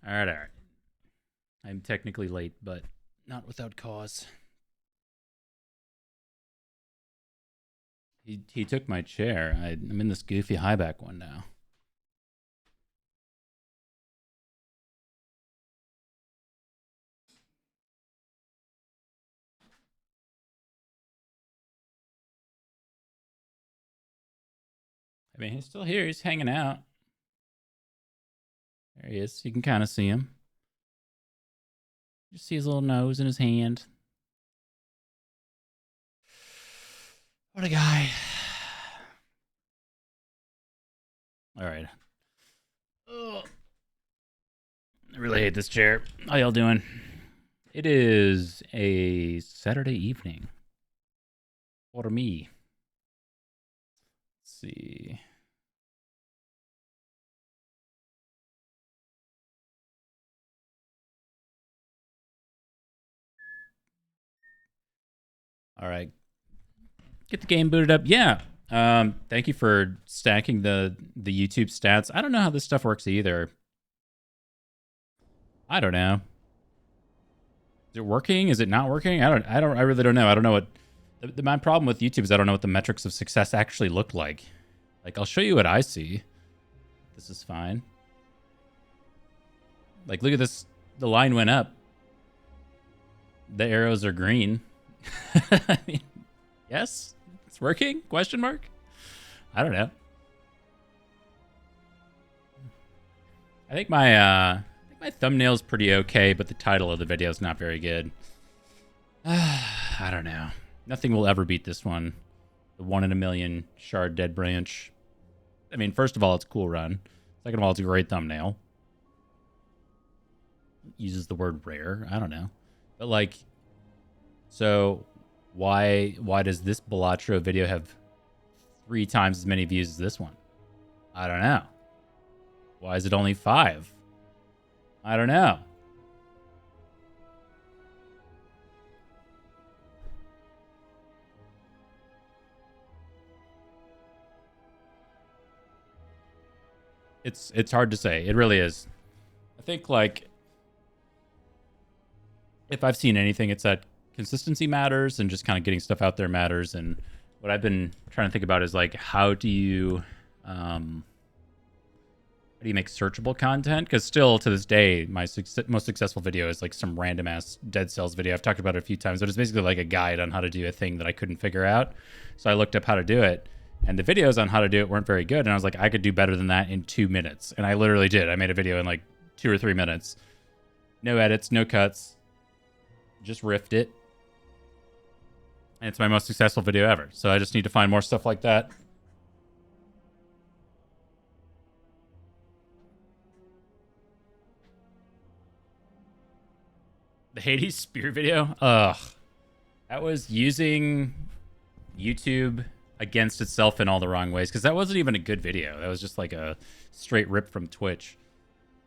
All right, all right. I'm technically late, but not without cause. He took my chair. I'm in this goofy high back one now. I mean, he's still here. He's hanging out. There he is. You can kind of see him. You see his little nose in his hand. What a guy. All right. Ugh. I really hate this chair. How y'all doing? It is a Saturday evening for me. Let's see. All right. Get the game booted up. Yeah. Thank you for stacking the YouTube stats. I don't know how this stuff works either. I don't know. Is it working? Is it not working? I really don't know. I don't know what my problem with YouTube is. I don't know what the metrics of success actually look like. Like, I'll show you what I see. This is fine. Like, look at this. The line went up. The arrows are green. I mean, yes, it's working? Question mark? I don't know. I think my thumbnail's pretty okay, but the title of the video is not very good. I don't know. Nothing will ever beat this one. The 1 in a million shard dead branch. I mean, first of all, it's a cool run. Second of all, it's a great thumbnail. Uses the word rare. I don't know. But like, so why does this Balatro video have 3 times as many views as this one? I don't know. Why is it only 5? I don't know. It's hard to say. It really is. I think, like, if I've seen anything, it's that consistency matters and just kind of getting stuff out there matters. And what I've been trying to think about is, like, how do you make searchable content? Because still to this day, my most successful video is like some random ass Dead Cells video. I've talked about it a few times, but it's basically like a guide on how to do a thing that I couldn't figure out. So I looked up how to do it, and the videos on how to do it weren't very good. And I was like, I could do better than that in 2 minutes. And I literally did. I made a video in like 2 or 3 minutes. No edits, no cuts. Just riffed it. And it's my most successful video ever. So I just need to find more stuff like that. The Hades Spear video? Ugh. That was using YouTube against itself in all the wrong ways, because that wasn't even a good video. That was just like a straight rip from Twitch.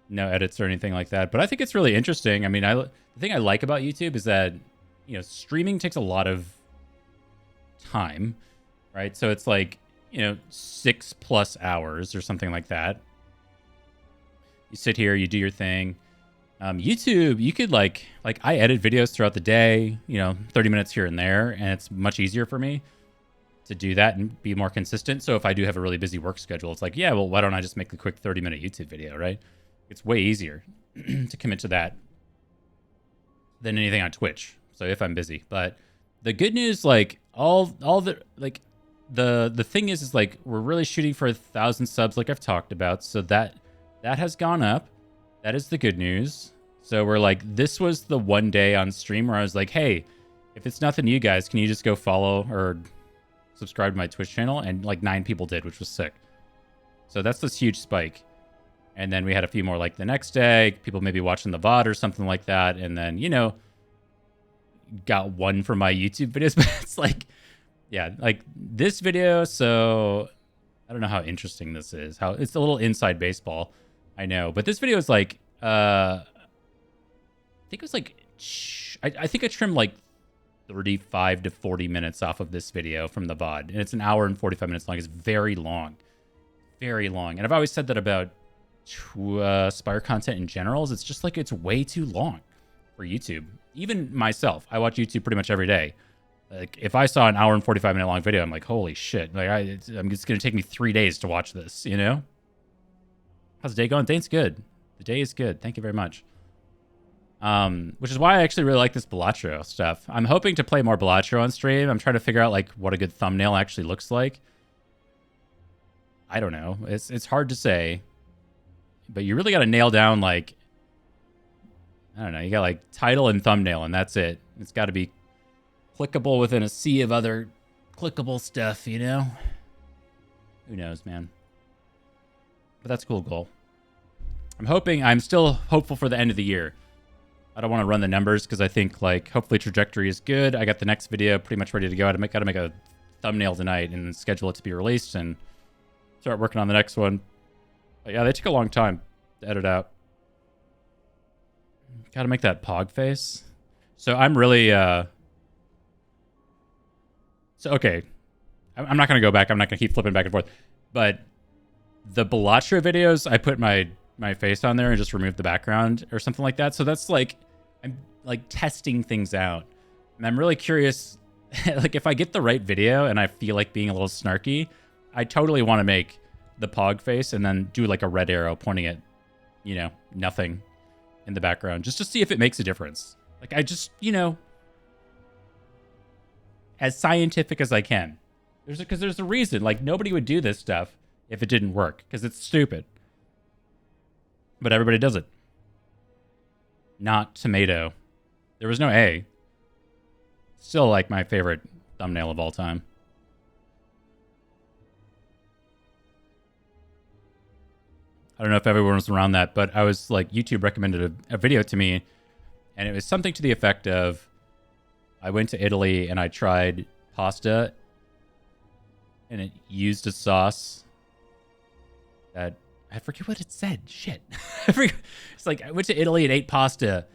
No edits or anything like that. But I think it's really interesting. I mean, the thing I like about YouTube is that, you know, streaming takes a lot of time, right? So it's like, you know, 6+ hours or something like that. You sit here, you do your thing. YouTube, you could like I edit videos throughout the day, you know, 30 minutes here and there, and it's much easier for me to do that and be more consistent. So if I do have a really busy work schedule, it's like, yeah, well, why don't I just make the quick 30-minute YouTube video, right? It's way easier to commit to that than anything on Twitch. So if I'm busy, but the good news, like all the like the thing is like we're really shooting for 1,000 subs, like I've talked about. So that has gone up. That is the good news. So we're like, this was the one day on stream where I was like, hey, if it's nothing to you guys, can you just go follow or subscribe to my Twitch channel? And like 9 people did, which was sick. So that's this huge spike. And then we had a few more like the next day, people maybe watching the VOD or something like that. And then, you know, got 1 from my YouTube videos. But it's like, yeah, like this video. So I don't know how interesting this is. How it's a little inside baseball. I know. But this video is like, I think it was like, I think I trimmed like 35 to 40 minutes off of this video from the VOD. And it's an hour and 45 minutes long. It's very long. Very long. And I've always said that about Spire content in general is it's just like it's way too long for YouTube. Even myself, I watch YouTube pretty much every day. Like if I saw an hour and 45-minute long video, I'm like, holy shit! Like it's gonna take me 3 days to watch this. You know? How's the day going? Dane's good. The day is good. Thank you very much. Which is why I actually really like this Balatro stuff. I'm hoping to play more Balatro on stream. I'm trying to figure out like what a good thumbnail actually looks like. I don't know. It's hard to say. But you really got to nail down, like, I don't know, you got, like, title and thumbnail, and that's it. It's got to be clickable within a sea of other clickable stuff, you know? Who knows, man? But that's a cool goal. I'm still hopeful for the end of the year. I don't want to run the numbers because I think, like, hopefully trajectory is good. I got the next video pretty much ready to go. I got to make a thumbnail tonight and schedule it to be released and start working on the next one. But yeah, they took a long time to edit out. Gotta make that pog face. So I'm really, okay. I'm not going to go back. I'm not going to keep flipping back and forth. But the Balatro videos, I put my face on there and just removed the background or something like that. So that's like, I'm like testing things out. And I'm really curious, like if I get the right video and I feel like being a little snarky, I totally want to make the pog face and then do like a red arrow pointing at, you know, nothing in the background just to see if it makes a difference. Like I just, you know, as scientific as I can. Because there's a reason. Like nobody would do this stuff if it didn't work because it's stupid. But everybody does it. Not tomato. There was no A. Still like my favorite thumbnail of all time. I don't know if everyone was around that, but I was like, YouTube recommended a video to me, and it was something to the effect of, I went to Italy and I tried pasta, and it used a sauce that, I forget what it said. Shit. It's like, I went to Italy and ate pasta,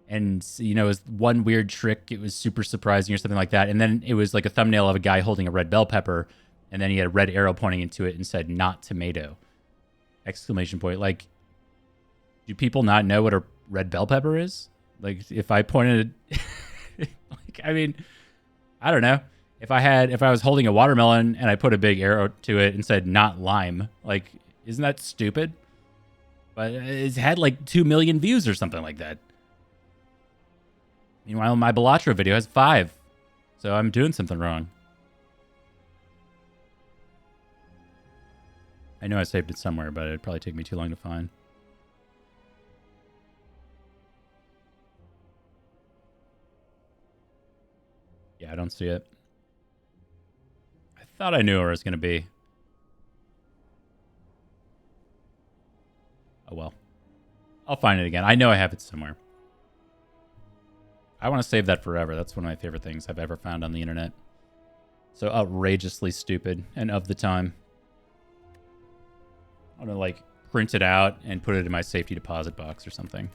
and, you know, it was one weird trick. It was super surprising or something like that. And then it was like a thumbnail of a guy holding a red bell pepper, and then he had a red arrow pointing into it and said, not tomato. Exclamation point. Like, do people not know what a red bell pepper is? Like, if I pointed, like, I mean, I don't know. If I was holding a watermelon and I put a big arrow to it and said not lime, like, isn't that stupid? But it's had like 2 million views or something like that. Meanwhile, my Balatro video has 5. So I'm doing something wrong. I know I saved it somewhere, but it'd probably take me too long to find. Yeah, I don't see it. I thought I knew where it was going to be. Oh, well. I'll find it again. I know I have it somewhere. I want to save that forever. That's one of my favorite things I've ever found on the internet. So outrageously stupid and of the time. I'm going to, like, print it out and put it in my safety deposit box or something.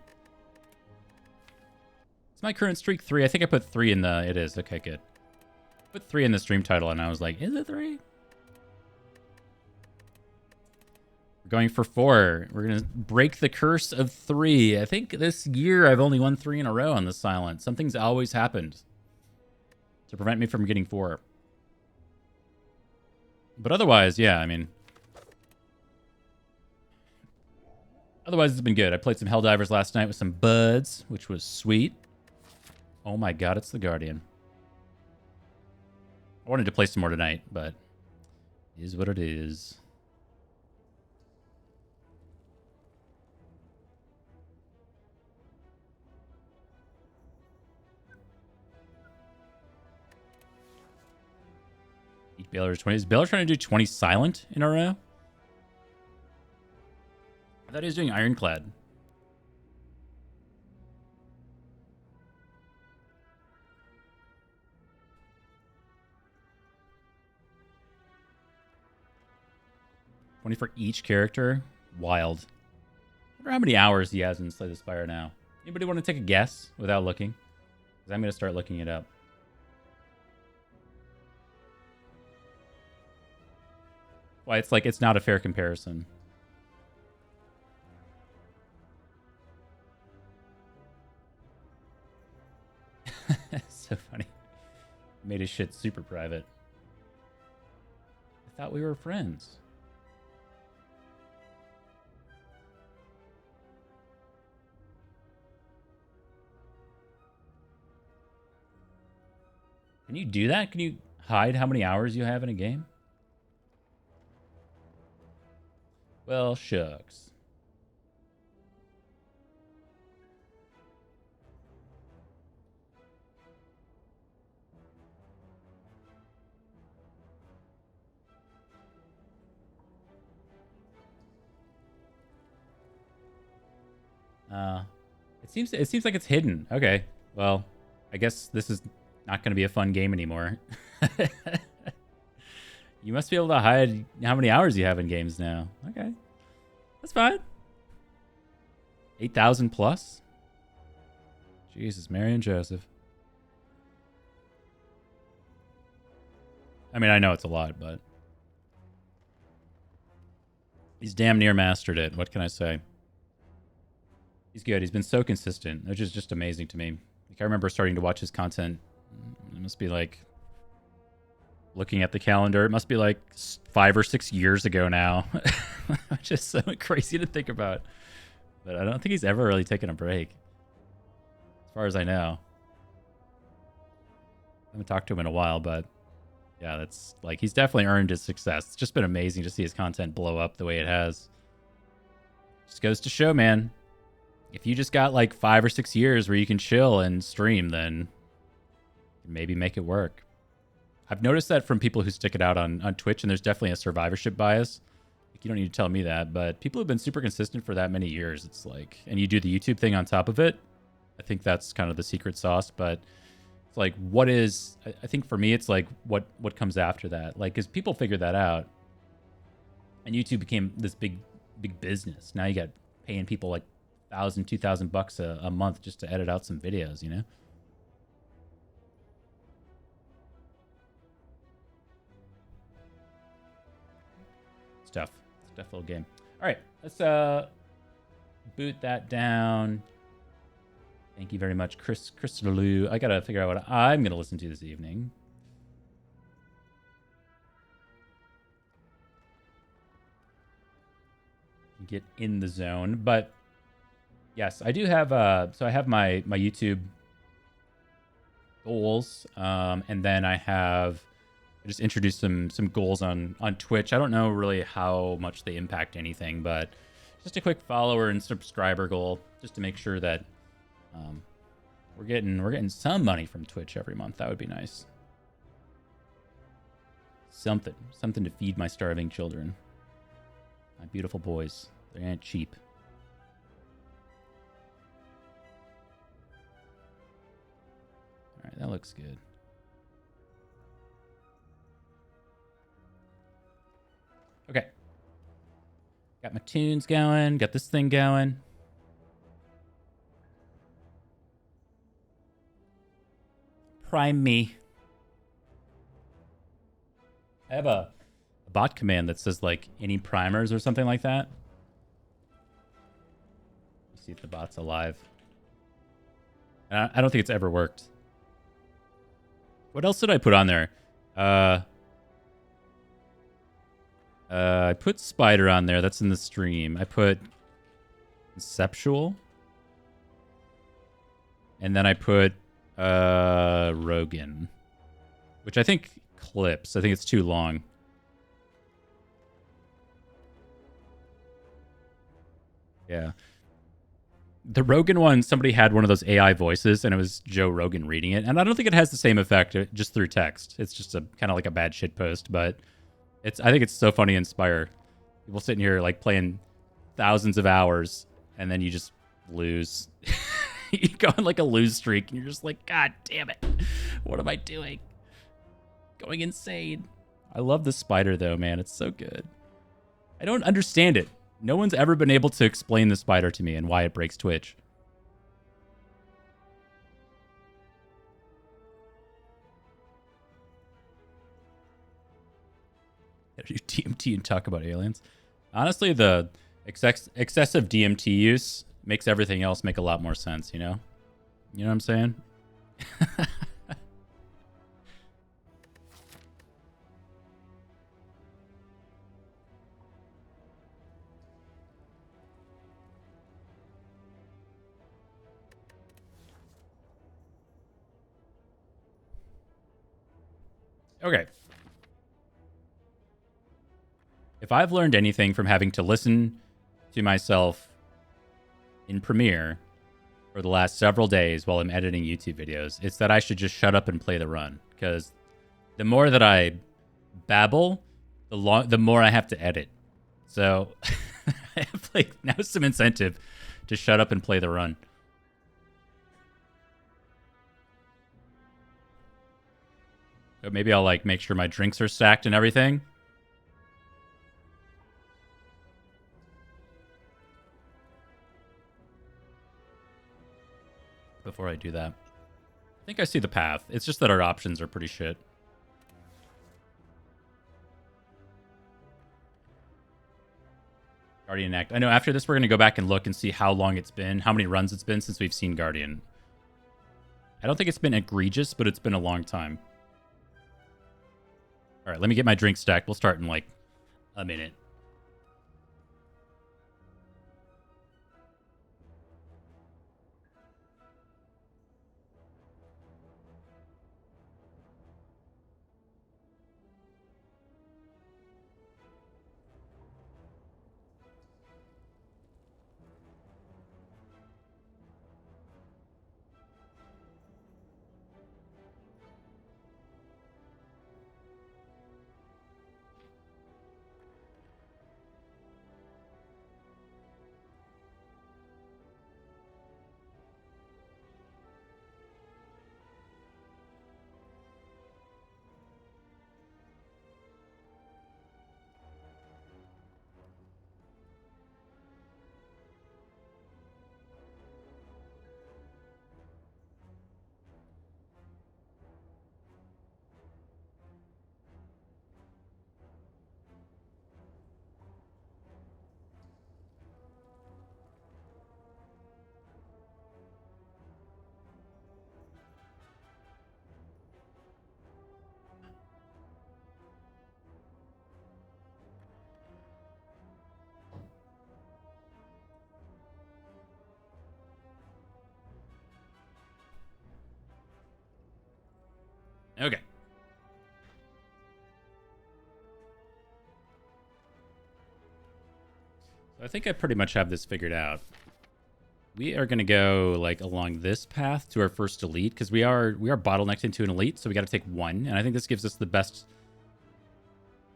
Is my current streak 3? I think I put 3 in the... It is. Okay, good. Put 3 in the stream title, and I was like, is it 3? We're going for 4. We're going to break the curse of 3. I think this year I've only won 3 in a row on the silent. Something's always happened to prevent me from getting 4. But otherwise, yeah, I mean... Otherwise, it's been good. I played some Helldivers last night with some buds, which was sweet. Oh my god, it's the Guardian. I wanted to play some more tonight, but it is what it is. Eat Baylor 20. Is Baylor trying to do 20 silent in a row? I thought he was doing Ironclad. For each character? Wild. I wonder how many hours he has in Slay the Spire now. Anybody want to take a guess without looking? Because I'm going to start looking it up. Why, it's like, it's not a fair comparison. Made his shit super private. I thought we were friends. Can you do that? Can you hide how many hours you have in a game? Well, shucks. It seems like it's hidden. Okay. Well, I guess this is not going to be a fun game anymore. You must be able to hide how many hours you have in games now. Okay. That's fine. 8,000 plus? Jesus, Mary and Joseph. I mean, I know it's a lot, but he's damn near mastered it. What can I say? He's good. He's been so consistent, which is just amazing to me. Like, I remember starting to watch his content. It must be like, looking at the calendar, it must be like 5 or 6 years ago now. Which is so crazy to think about. But I don't think he's ever really taken a break, as far as I know. I haven't talked to him in a while, but yeah, that's like, he's definitely earned his success. It's just been amazing to see his content blow up the way it has. Just goes to show, man. If you just got like 5 or 6 years where you can chill and stream, then maybe make it work. I've noticed that from people who stick it out on Twitch, and there's definitely a survivorship bias. Like, you don't need to tell me that, but people who've been super consistent for that many years, it's like, and you do the YouTube thing on top of it, I think that's kind of the secret sauce. But it's like, what is, I think for me, it's like, what comes after that? Like, because people figured that out, and YouTube became this big business. Now you got paying people like $1,000, $2,000 a month just to edit out some videos, you know? It's tough. It's a tough little game. All right, let's boot that down. Thank you very much, Chris Lou. I gotta figure out what I'm gonna listen to this evening. Get in the zone, but yes, I do have. So I have my YouTube goals, and then I just introduced some goals on Twitch. I don't know really how much they impact anything, but just a quick follower and subscriber goal, just to make sure that we're getting some money from Twitch every month. That would be nice. Something to feed my starving children, my beautiful boys. They ain't cheap. All right, that looks good. Okay. Got my tunes going. Got this thing going. Prime me. I have a bot command that says, like, any primers or something like that. Let's see if the bot's alive. I don't think it's ever worked. What else did I put on there? I put Spider on there. That's in the stream. I put Conceptual. And then I put Rogan. Which I think clips. I think it's too long. Yeah. The Rogan one, somebody had one of those AI voices, and it was Joe Rogan reading it. And I don't think it has the same effect just through text. It's just a kind of like a bad shit post, but I think it's so funny in Spire. People sitting here like playing thousands of hours, and then you just lose. You go on like a lose streak, and you're just like, God damn it. What am I doing? Going insane. I love the Spider though, man. It's so good. I don't understand it. No one's ever been able to explain the Spider to me and why it breaks Twitch. Gotta do DMT and talk about aliens. Honestly, the excessive DMT use makes everything else make a lot more sense, you know? You know what I'm saying? Okay. If I've learned anything from having to listen to myself in Premiere for the last several days while I'm editing YouTube videos, it's that I should just shut up and play the run. Because the more that I babble, the more I have to edit. So I have like now some incentive to shut up and play the run. So maybe I'll like make sure my drinks are stacked and everything. Before I do that. I think I see the path. It's just that our options are pretty shit. Guardian Act. I know after this we're going to go back and look and see how long it's been, how many runs it's been since we've seen Guardian. I don't think it's been egregious, but it's been a long time. All right, let me get my drink stacked. We'll start in like a minute. Okay. So I think I pretty much have this figured out. We are going to go like along this path to our first elite because we are bottlenecked into an elite, so we got to take one, and I think this gives us the best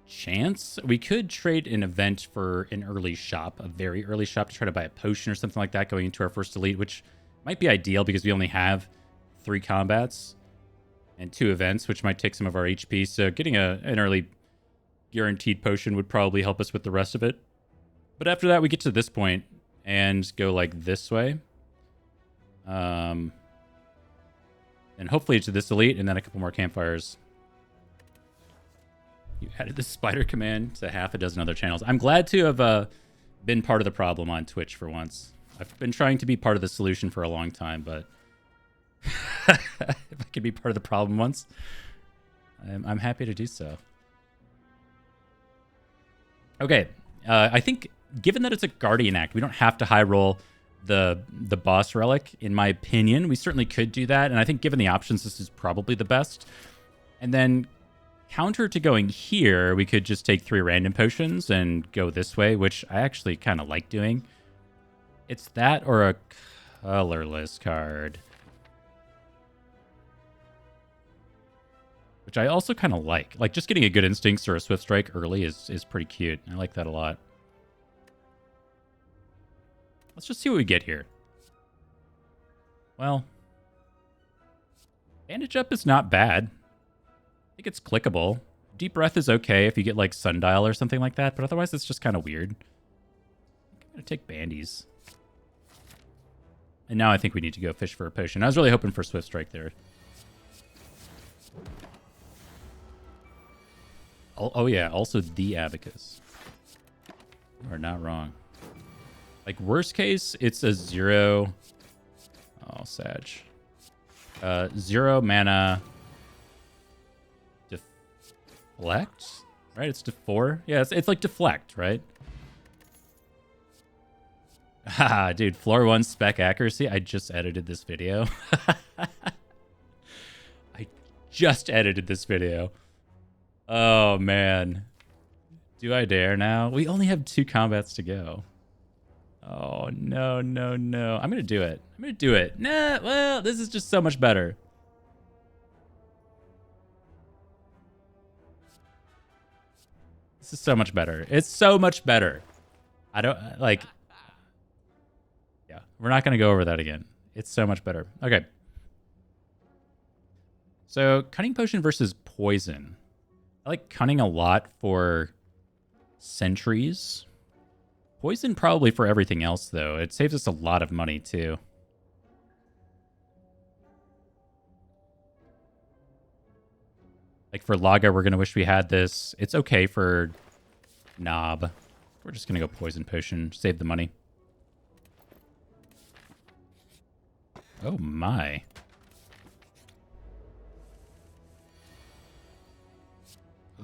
chance. We could trade an event for an early shop, a very early shop, to try to buy a potion or something like that going into our first elite, which might be ideal because we only have 3 combats and 2 events, which might take some of our HP. So getting an early guaranteed potion would probably help us with the rest of it. But after that, we get to this point and go like this way. And hopefully to this elite and then a couple more campfires. You added the spider command to half a dozen other channels. I'm glad to have been part of the problem on Twitch for once. I've been trying to be part of the solution for a long time, but if I could be part of the problem once, I'm happy to do so. Okay, I think given that it's a Guardian Act, we don't have to high roll the boss relic. In my opinion, we certainly could do that, and I think given the options, this is probably the best. And then counter to going here, we could just take 3 random potions and go this way, which I actually kind of like doing. It's that or a colorless card, which I also kind of like. Like, just getting a good instincts or a swift strike early is pretty cute. I like that a lot. Let's just see what we get here. Well, bandage up is not bad. I think it's clickable. Deep breath is okay if you get like sundial or something like that, but otherwise it's just kind of weird. I'm gonna take bandies. And now I think we need to go fish for a potion. I was really hoping for swift strike there. Oh yeah, also the abacus. You are not wrong. Like, worst case, it's a 0... Oh, Sag. 0 mana... Deflect? Right? It's 4? Yeah, it's like deflect, right? Haha, dude, floor 1 spec accuracy. I just edited this video. I just edited this video. Oh, man. Do I dare now? We only have 2 combats to go. Oh, no, no, no. I'm going to do it. I'm going to do it. Nah, well, this is just so much better. This is so much better. It's so much better. I don't, like... Yeah, we're not going to go over that again. It's so much better. Okay. So, Cunning Potion versus Poison. I like Cunning a lot for sentries. Poison probably for everything else, though. It saves us a lot of money, too. Like, for Laga, we're going to wish we had this. It's okay for Knob. We're just going to go Poison Potion. Save the money. Oh, my.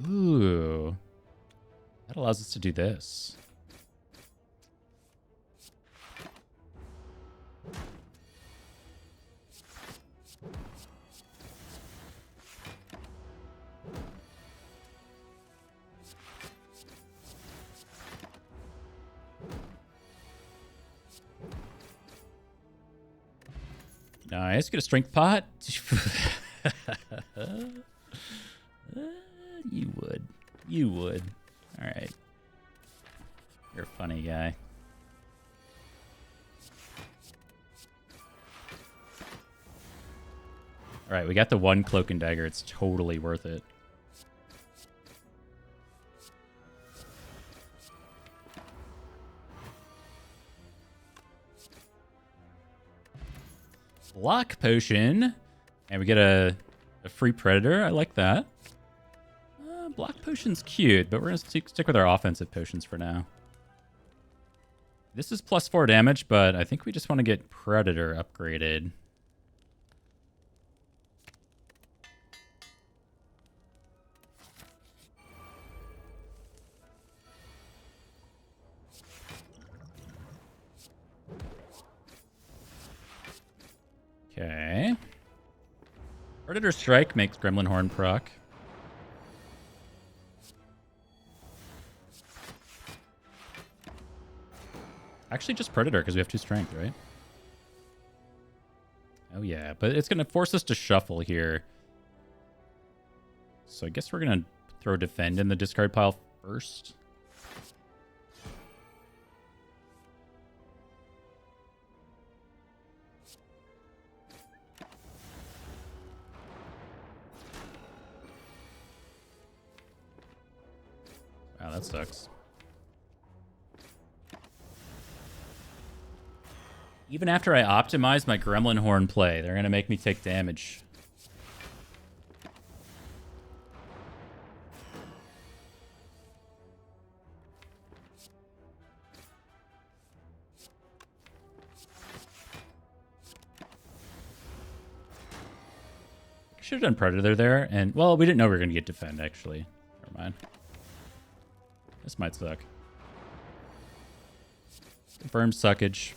Ooh. That allows us to do this. Nice. Get a strength pot. You would. You would. All right. You're a funny guy. All right, we got the 1 Cloak and Dagger. It's totally worth it. Block Potion. And we get a free Predator. I like that. Block Potion's cute, but we're going to stick with our offensive potions for now. This is +4 damage, but I think we just want to get Predator upgraded. Okay. Predator Strike makes Gremlin Horn proc. Actually, just Predator, because we have 2 strength, right? Oh, yeah. But it's going to force us to shuffle here. So I guess we're going to throw Defend in the discard pile first. Wow, that sucks. Even after I optimize my Gremlin Horn play, they're going to make me take damage. I should have done Predator there. And, well, we didn't know we were going to get Defend, actually. Never mind. This might suck. Confirmed suckage.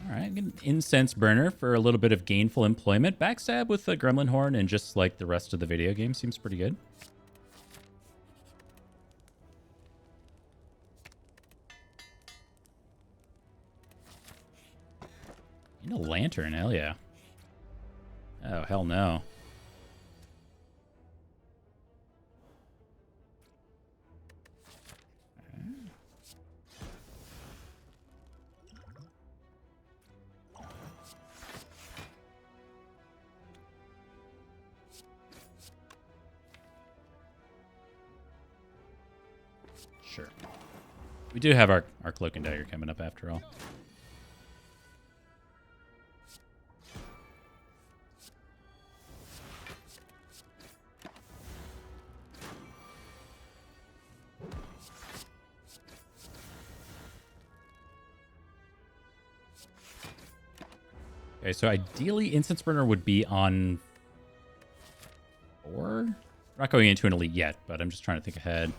Alright, get an Incense Burner for a little bit of gainful employment. Backstab with the Gremlin Horn and just like the rest of the video game seems pretty good. In a Lantern, hell yeah. Oh, hell no. Sure. We do have our Cloak and Dagger coming up after all. Okay, so ideally Incense Burner would be on 4? We're not going into an elite yet, but I'm just trying to think ahead.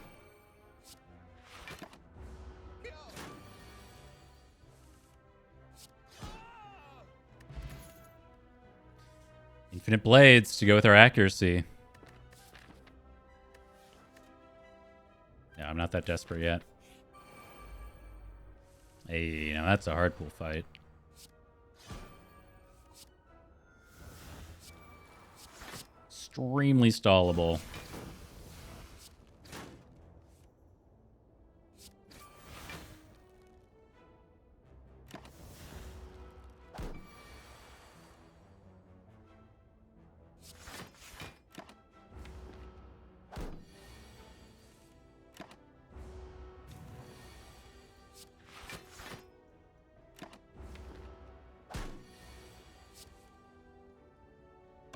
Infinite blades to go with our accuracy. No, I'm not that desperate yet. Hey, now that's a hard pool fight. Extremely stallable.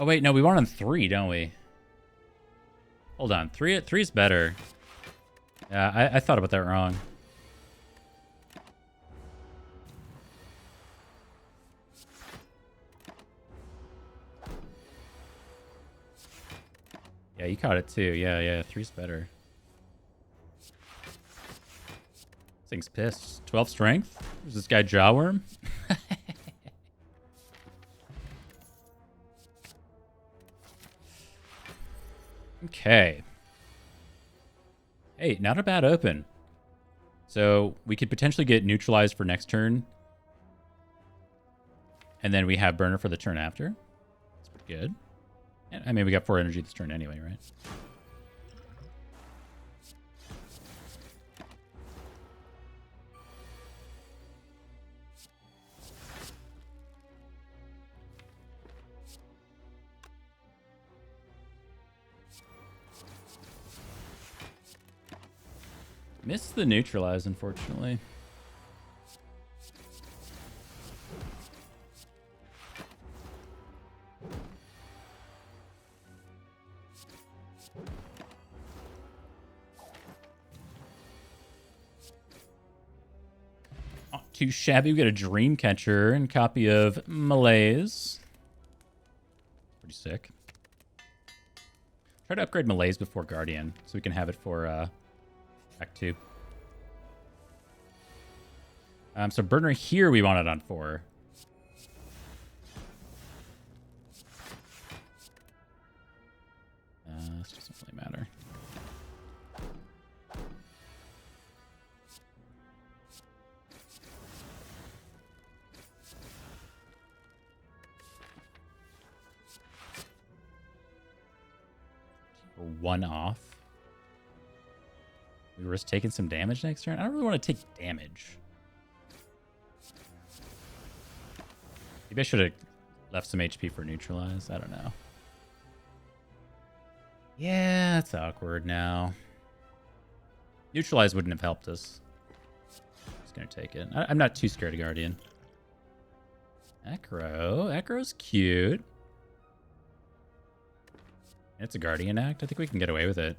Oh wait, no, we want on 3, don't we? Hold on, 3's better. Yeah, I thought about that wrong. Yeah, you caught it too. Yeah, 3's better. This thing's pissed. 12 strength? Is this guy Jawworm? Okay. Hey, not a bad open. So we could potentially get neutralized for next turn. And then we have burner for the turn after. That's pretty good. And, I mean, we got 4 energy this turn anyway, right? Missed the neutralize, unfortunately. Not too shabby. We got a Dreamcatcher and copy of Malaise. Pretty sick. Try to upgrade Malaise before Guardian, so we can have it for Act 2. So burner here we want it on 4. This doesn't really matter. We're 1 off. We risk taking some damage next turn. I don't really want to take damage. Maybe I should have left some HP for neutralize. I don't know. Yeah, it's awkward now. Neutralize wouldn't have helped us. Just gonna take it. I'm not too scared of Guardian. Acro. Acro's cute. It's a Guardian act. I think we can get away with it.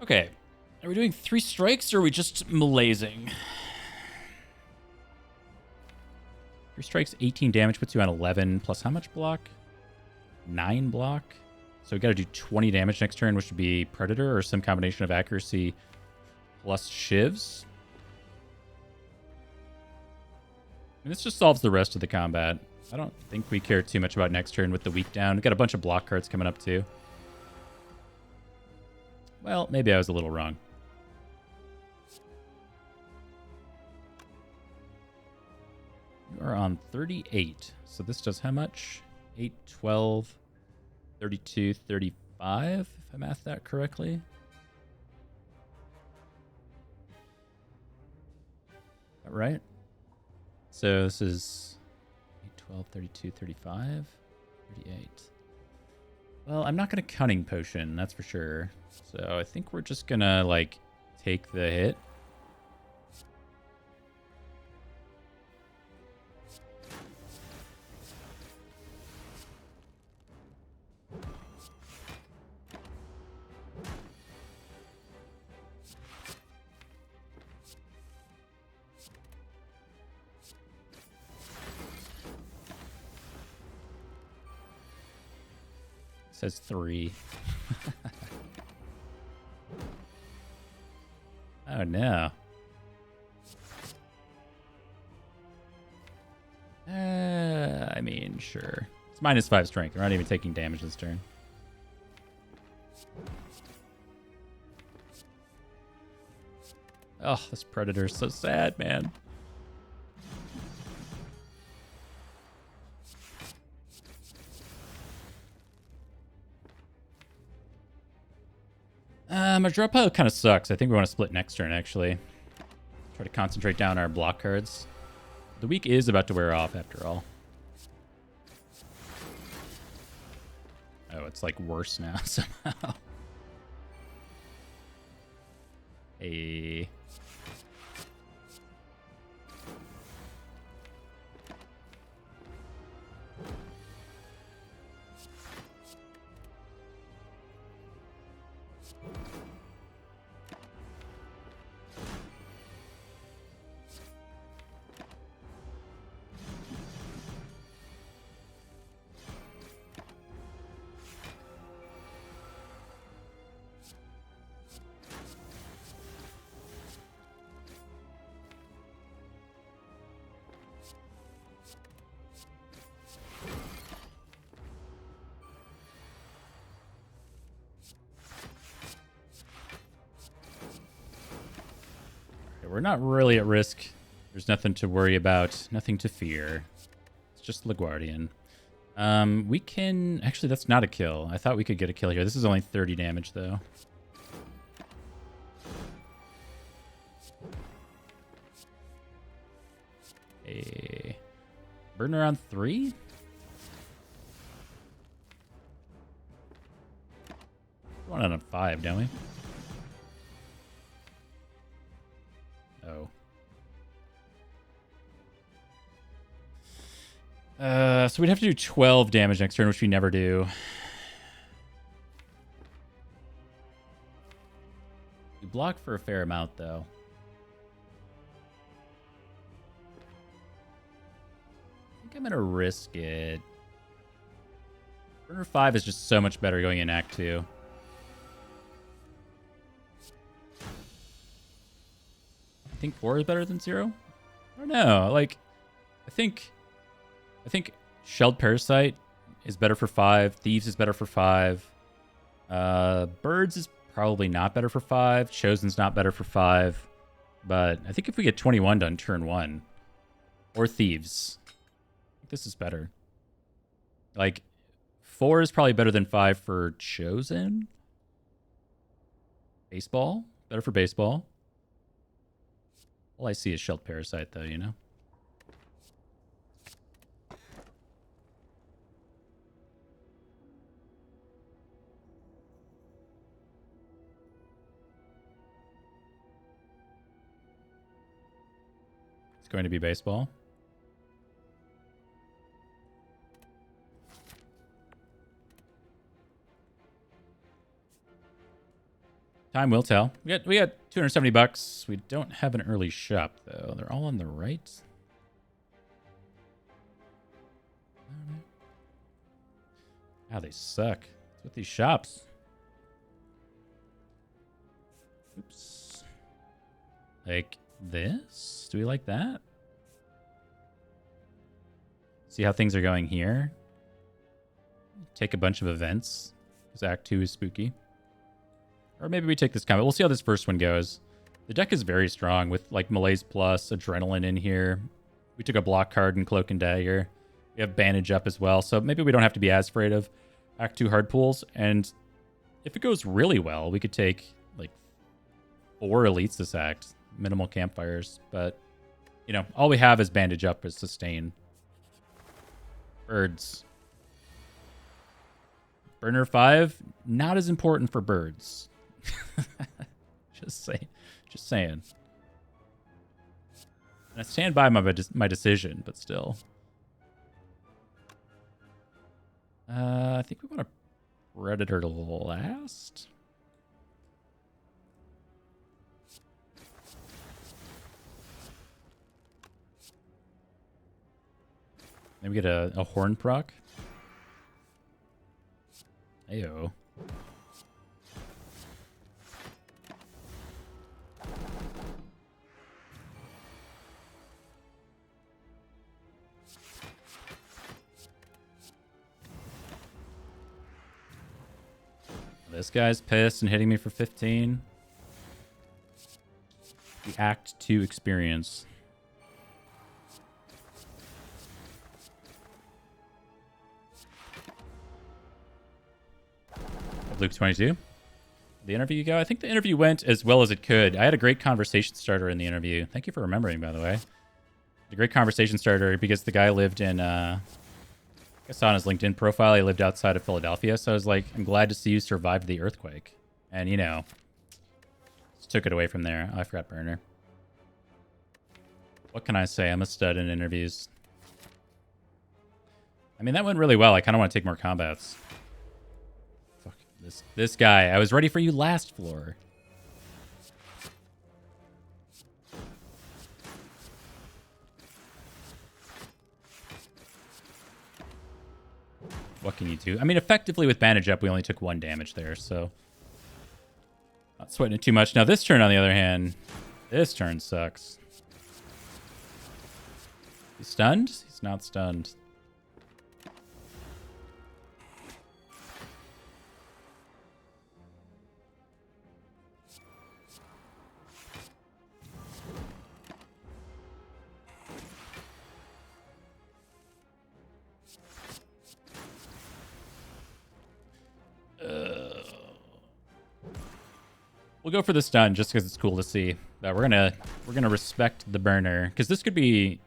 Okay. Are we doing 3 strikes or are we just malaising? 3 strikes, 18 damage, puts you on 11 plus how much block? 9 block. So we got to do 20 damage next turn, which would be Predator or some combination of accuracy plus shivs. And this just solves the rest of the combat. I don't think we care too much about next turn with the weak down. We got a bunch of block cards coming up too. Well, maybe I was a little wrong. You are on 38. So this does how much? 8, 12, 32, 35, if I mathed that correctly. Is that right? So this is 8, 12, 32, 35, 38. Well, I'm not going to Cunning Potion, that's for sure. So I think we're just going to, like, take the hit. Says 3. Oh, no. I mean, sure. It's -5 strength. We're not even taking damage this turn. Oh, this Predator's so sad, man. Our draw pile kind of sucks. I think we want to split next turn, actually. Try to concentrate down our block cards. The week is about to wear off, after all. Oh, it's like worse now, somehow. Hey. We're not really at risk. There's nothing to worry about. Nothing to fear. It's just LaGuardian. We can... Actually, that's not a kill. I thought we could get a kill here. This is only 30 damage, though. A burner on 3? One on a 5, don't we? Oh. So we'd have to do 12 damage next turn, which we never do. We block for a fair amount, though. I think I'm going to risk it. Burner 5 is just so much better going in Act 2. I think 4 is better than 0? I don't know. Like, I think Shelled Parasite is better for 5. Thieves is better for 5. Birds is probably not better for 5. Chosen's not better for 5. But I think if we get 21 done turn 1, or Thieves, I think this is better. Like, 4 is probably better than 5 for Chosen. Baseball, better for baseball. All I see is Shelled Parasite, though, you know? It's going to be baseball. Time will tell. We got $270. We don't have an early shop, though. They're all on the right. Wow, they suck. What's with these shops? Oops. Like this? Do we like that? See how things are going here? Take a bunch of events, because Act 2 is spooky. Or maybe we take this combat. We'll see how this first one goes. The deck is very strong with like Malaise Plus, Adrenaline in here. We took a block card in Cloak and Dagger. We have Bandage up as well. So maybe we don't have to be as afraid of Act 2 hard pools. And if it goes really well, we could take like 4 elites this act. Minimal campfires. But, you know, all we have is Bandage up as sustain. Birds. Burner 5, not as important for birds. Just saying. And I stand by my decision, but still. I think we want a Predator to last. Maybe get a Horn proc. Ayo. This guy's pissed and hitting me for 15. The Act 2 experience. Luke 22. The interview go? I think the interview went as well as it could. I had a great conversation starter in the interview. Thank you for remembering, by the way. A great conversation starter because the guy lived in, I saw on his LinkedIn profile, he lived outside of Philadelphia. So I was like, I'm glad to see you survived the earthquake. And, you know, just took it away from there. Oh, I forgot burner. What can I say? I'm a stud in interviews. I mean, that went really well. I kind of want to take more combats. Fuck. This guy. I was ready for you last floor. What can you do? I mean, effectively with bandage up, we only took 1 damage there, so not sweating it too much. Now this turn, on the other hand, this turn sucks. He's stunned? He's not stunned. We'll go for the stun just because it's cool to see. But we're gonna respect the burner because this could be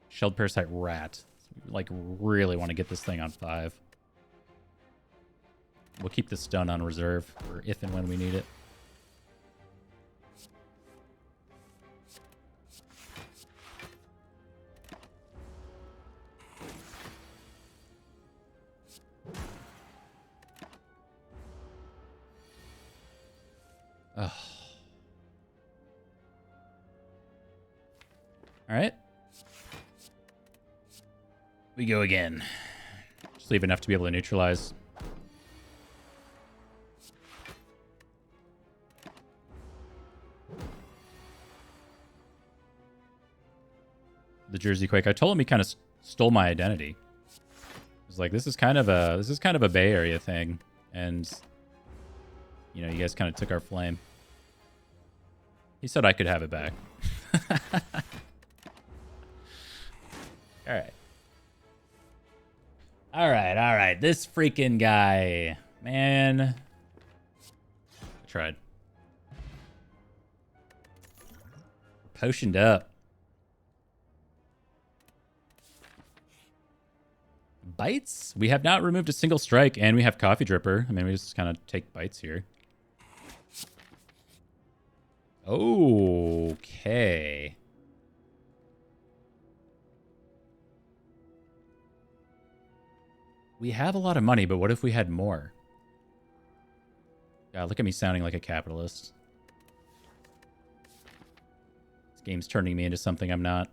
Shelled Parasite Rat. We, like, really want to get this thing on 5. We'll keep the stun on reserve for if and when we need it. Ugh. All right. We go again. Just leave enough to be able to neutralize. The Jersey Quake. I told him he kind of stole my identity. I was like, this is kind of a Bay Area thing, and you know, you guys kind of took our flame. He said I could have it back. All right. All right. This freaking guy, man. I tried. Potioned up. Bites? We have not removed a single strike, and we have Coffee Dripper. I mean, we just kind of take bites here. Okay. We have a lot of money, but what if we had more? God, look at me sounding like a capitalist. This game's turning me into something I'm not.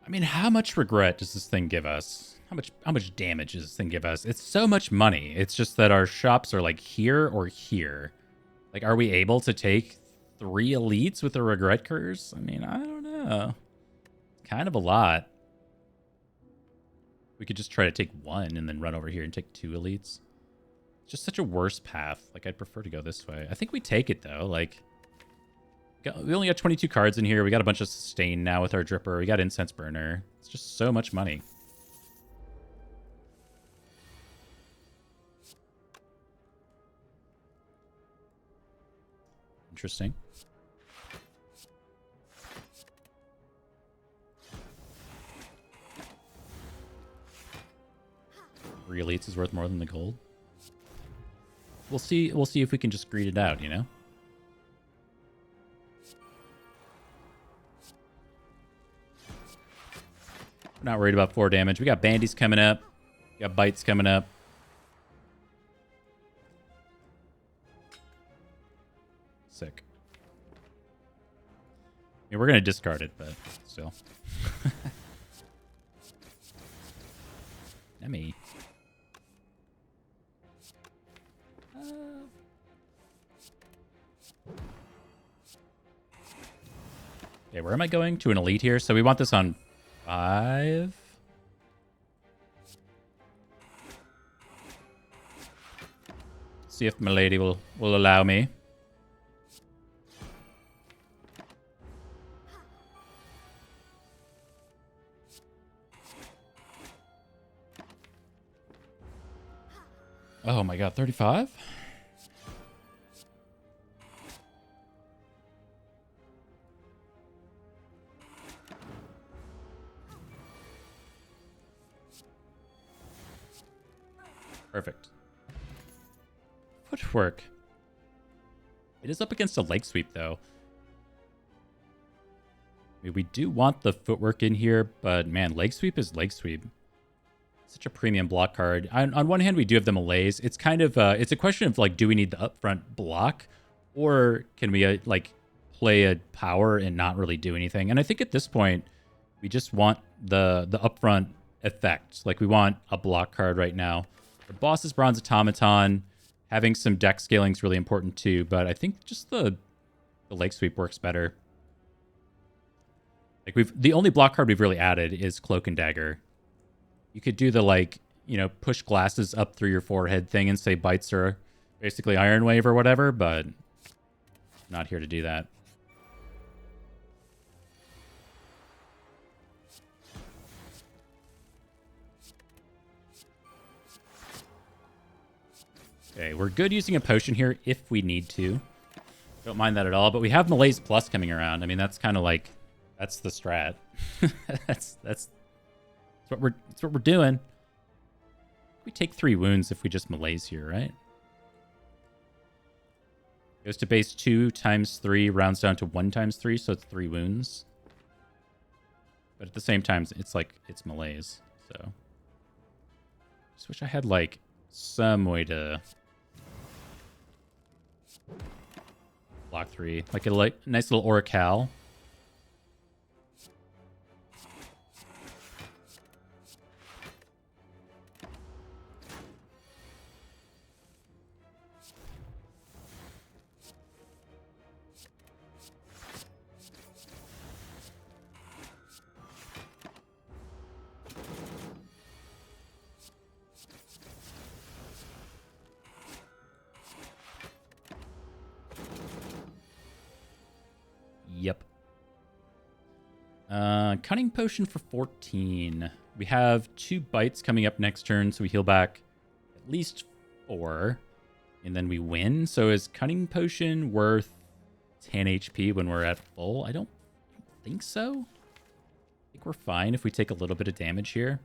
I mean, how much regret does this thing give us? How much damage does this thing give us? It's so much money. It's just that our shops are like here or here. Like, are we able to take 3 elites with a regret curse? I mean, I don't know. Kind of a lot. We could just try to take 1 and then run over here and take 2 elites. It's just such a worse path. Like, I'd prefer to go this way. I think we take it, though. Like, we only got 22 cards in here. We got a bunch of sustain now with our dripper. We got incense burner. It's just so much money. Interesting. Three elites is worth more than the gold. We'll see if we can just greed it out, you know? We're not worried about 4 damage. We got bandies coming up. We got bites coming up. Sick. I mean, we're going to discard it, but still. Emmy. Okay, where am I going? To an elite here. So we want this on 5. See if Milady will allow me. Oh my god, 35? Perfect. Footwork. It is up against a leg sweep, though. I mean, we do want the footwork in here, but man, leg sweep is leg sweep. Such a premium block card. On one hand, we do have the melees. It's kind of it's a question of like, do we need the upfront block, or can we like play a power and not really do anything? And I think at this point, we just want the upfront effect. Like we want a block card right now. The boss is Bronze Automaton. Having some deck scaling is really important too, but I think just the leg sweep works better. Like the only block card we've really added is Cloak and Dagger. You could do the like, you know, push glasses up through your forehead thing and say bites are basically Iron Wave or whatever, but I'm not here to do that. Okay, we're good using a potion here if we need to. Don't mind that at all, but we have Malaise Plus coming around. I mean, that's kind of like, that's the strat. that's what we're doing. We take 3 wounds if we just Malaise here, right? Goes to base 2 times 3, rounds down to 1 times 3, so it's 3 wounds. But at the same time, it's like, it's Malaise, so. Just wish I had like some way to block 3. Like a nice little Oracle. Yep. Cunning Potion for 14. We have 2 bites coming up next turn, so we heal back at least 4. And then we win. So is Cunning Potion worth 10 HP when we're at full? I don't think so. I think we're fine if we take a little bit of damage here.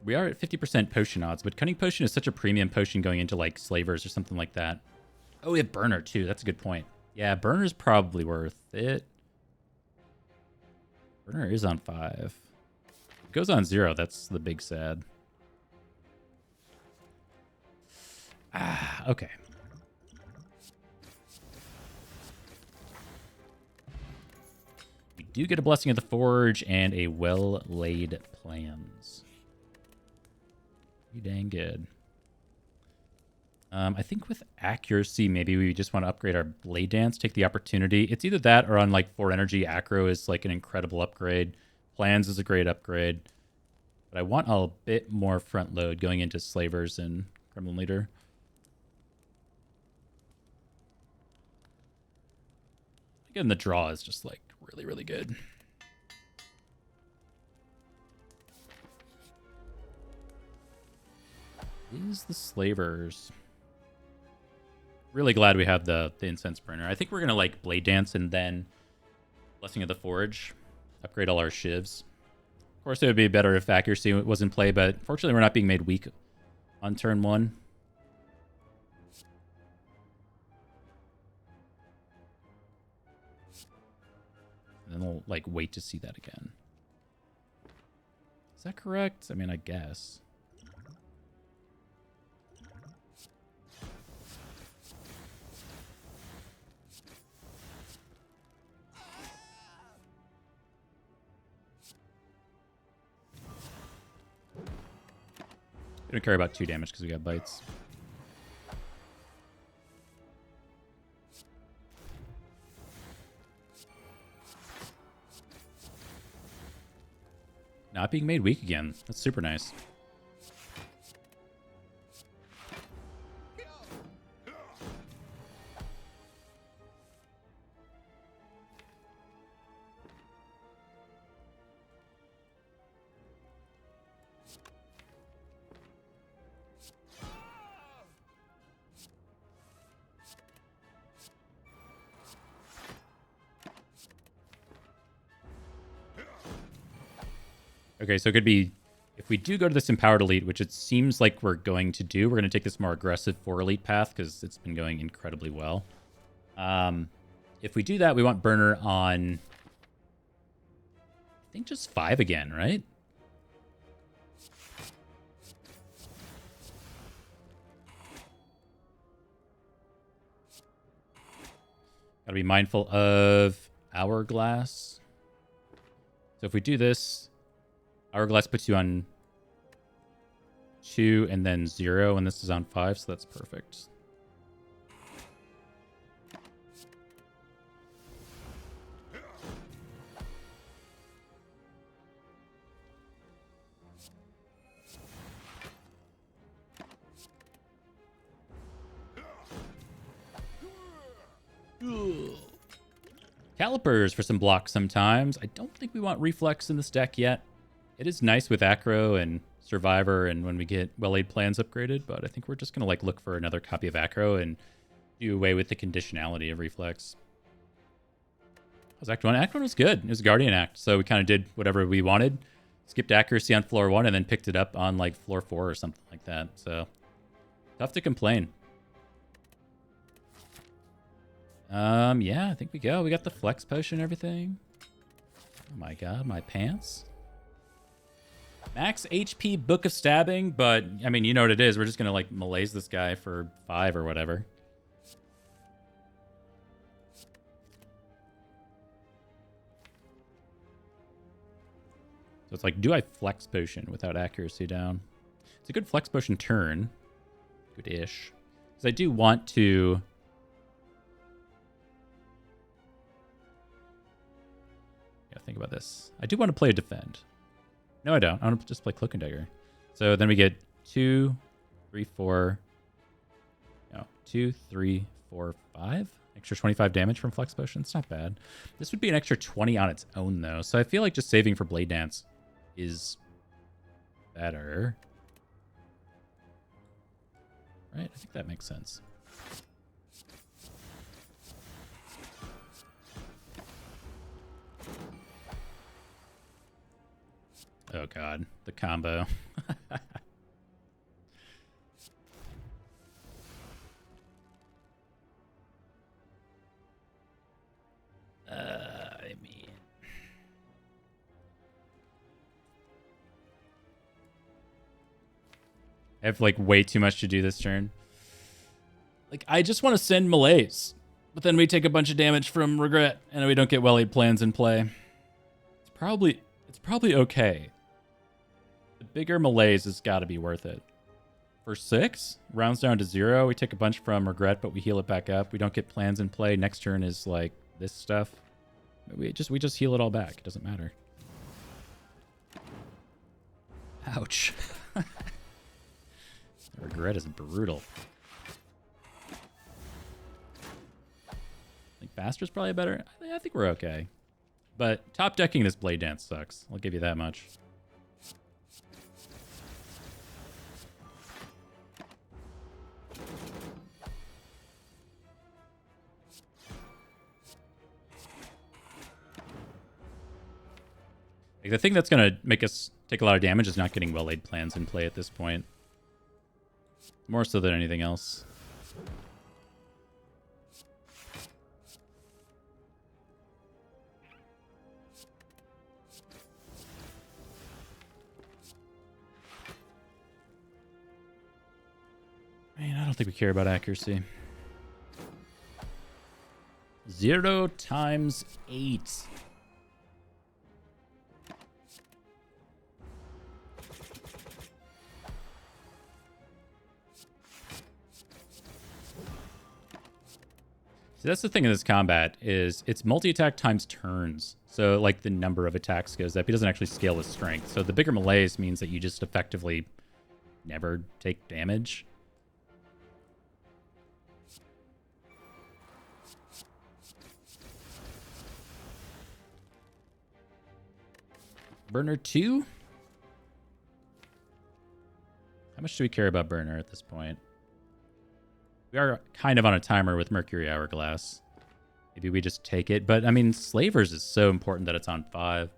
We are at 50% potion odds, but Cunning Potion is such a premium potion going into like Slavers or something like that. Oh, we have Burner too. That's a good point. Yeah, Burner's probably worth it. Burner is on 5. It goes on 0. That's the big sad. Okay. We do get a Blessing of the Forge and a well-laid plans. Pretty dang good. I think with accuracy, maybe we just want to upgrade our Blade Dance, take the opportunity. It's either that or on like 4 energy, Acro is like an incredible upgrade. Plans is a great upgrade. But I want a bit more front load going into Slavers and Gremlin Leader. Again, the draw is just like really, really good. Is the Slavers... Really glad we have the Incense Burner. I think we're going to like Blade Dance and then Blessing of the Forge. Upgrade all our shivs. Of course, it would be better if accuracy was in play, but fortunately we're not being made weak on turn 1. And then we'll like wait to see that again. Is that correct? I mean, I guess. We don't care about 2 damage because we got bites. Not being made weak again. That's super nice. Okay, so it could be, if we do go to this Empowered Elite, which it seems like we're going to do, we're going to take this more aggressive 4 Elite path because it's been going incredibly well. If we do that, we want Burner on, I think just 5 again, right? Gotta be mindful of Hourglass. So if we do this, Hourglass puts you on 2 and then 0, and this is on 5, so that's perfect. Calipers for some blocks sometimes. I don't think we want Reflex in this deck yet. It is nice with Acro and Survivor and when we get Well-Laid Plans upgraded, but I think we're just going to like look for another copy of Acro and do away with the conditionality of Reflex. How's Act 1? Act 1 was good. It was a Guardian Act, so we kind of did whatever we wanted. Skipped accuracy on floor 1 and then picked it up on like floor 4 or something like that. So tough to complain. Yeah, I think we go. We got the Flex Potion and everything. Oh my god, my pants. Max HP Book of Stabbing, but, I mean, you know what it is. We're just going to, like, malaise this guy for 5 or whatever. So it's like, do I Flex Potion without accuracy down? It's a good Flex Potion turn. Good-ish. Because I do want to... Yeah, think about this. I do want to play a Defend. No, I don't. I want to just play Cloak and Dagger. So then we get 2, 3, 4... No, 2, 3, 4, 5? Extra 25 damage from Flex Potion. It's not bad. This would be an extra 20 on its own, though. So I feel like just saving for Blade Dance is better. Right? I think that makes sense. Oh god, the combo. I mean... I have like way too much to do this turn. Like, I just want to send Malaise. But then we take a bunch of damage from Regret, and we don't get Well-Laid Plans in play. It's probably okay. The bigger Malaise has got to be worth it. For 6, rounds down to 0. We take a bunch from Regret, but we heal it back up. We don't get plans in play. Next turn is like this stuff. We just heal it all back. It doesn't matter. Ouch. Regret is brutal. I think Faster's probably better. I think we're okay. But top decking this Blade Dance sucks. I'll give you that much. Like, the thing that's going to make us take a lot of damage is not getting Well-Laid Plans in play at this point. More so than anything else. Man, I don't think we care about accuracy. 0 times 8. See, that's the thing in this combat is it's multi-attack times turns. So like the number of attacks goes up. He doesn't actually scale with strength. So the bigger melees means that you just effectively never take damage. Burner 2? How much do we care about Burner at this point? We are kind of on a timer with Mercury Hourglass. Maybe we just take it. But, I mean, Slavers is so important that it's on 5.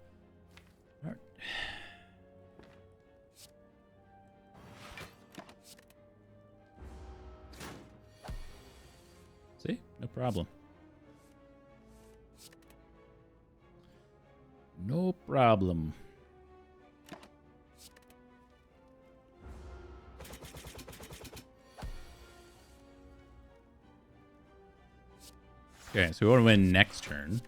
See? No problem. No problem. Okay, so we want to win next turn.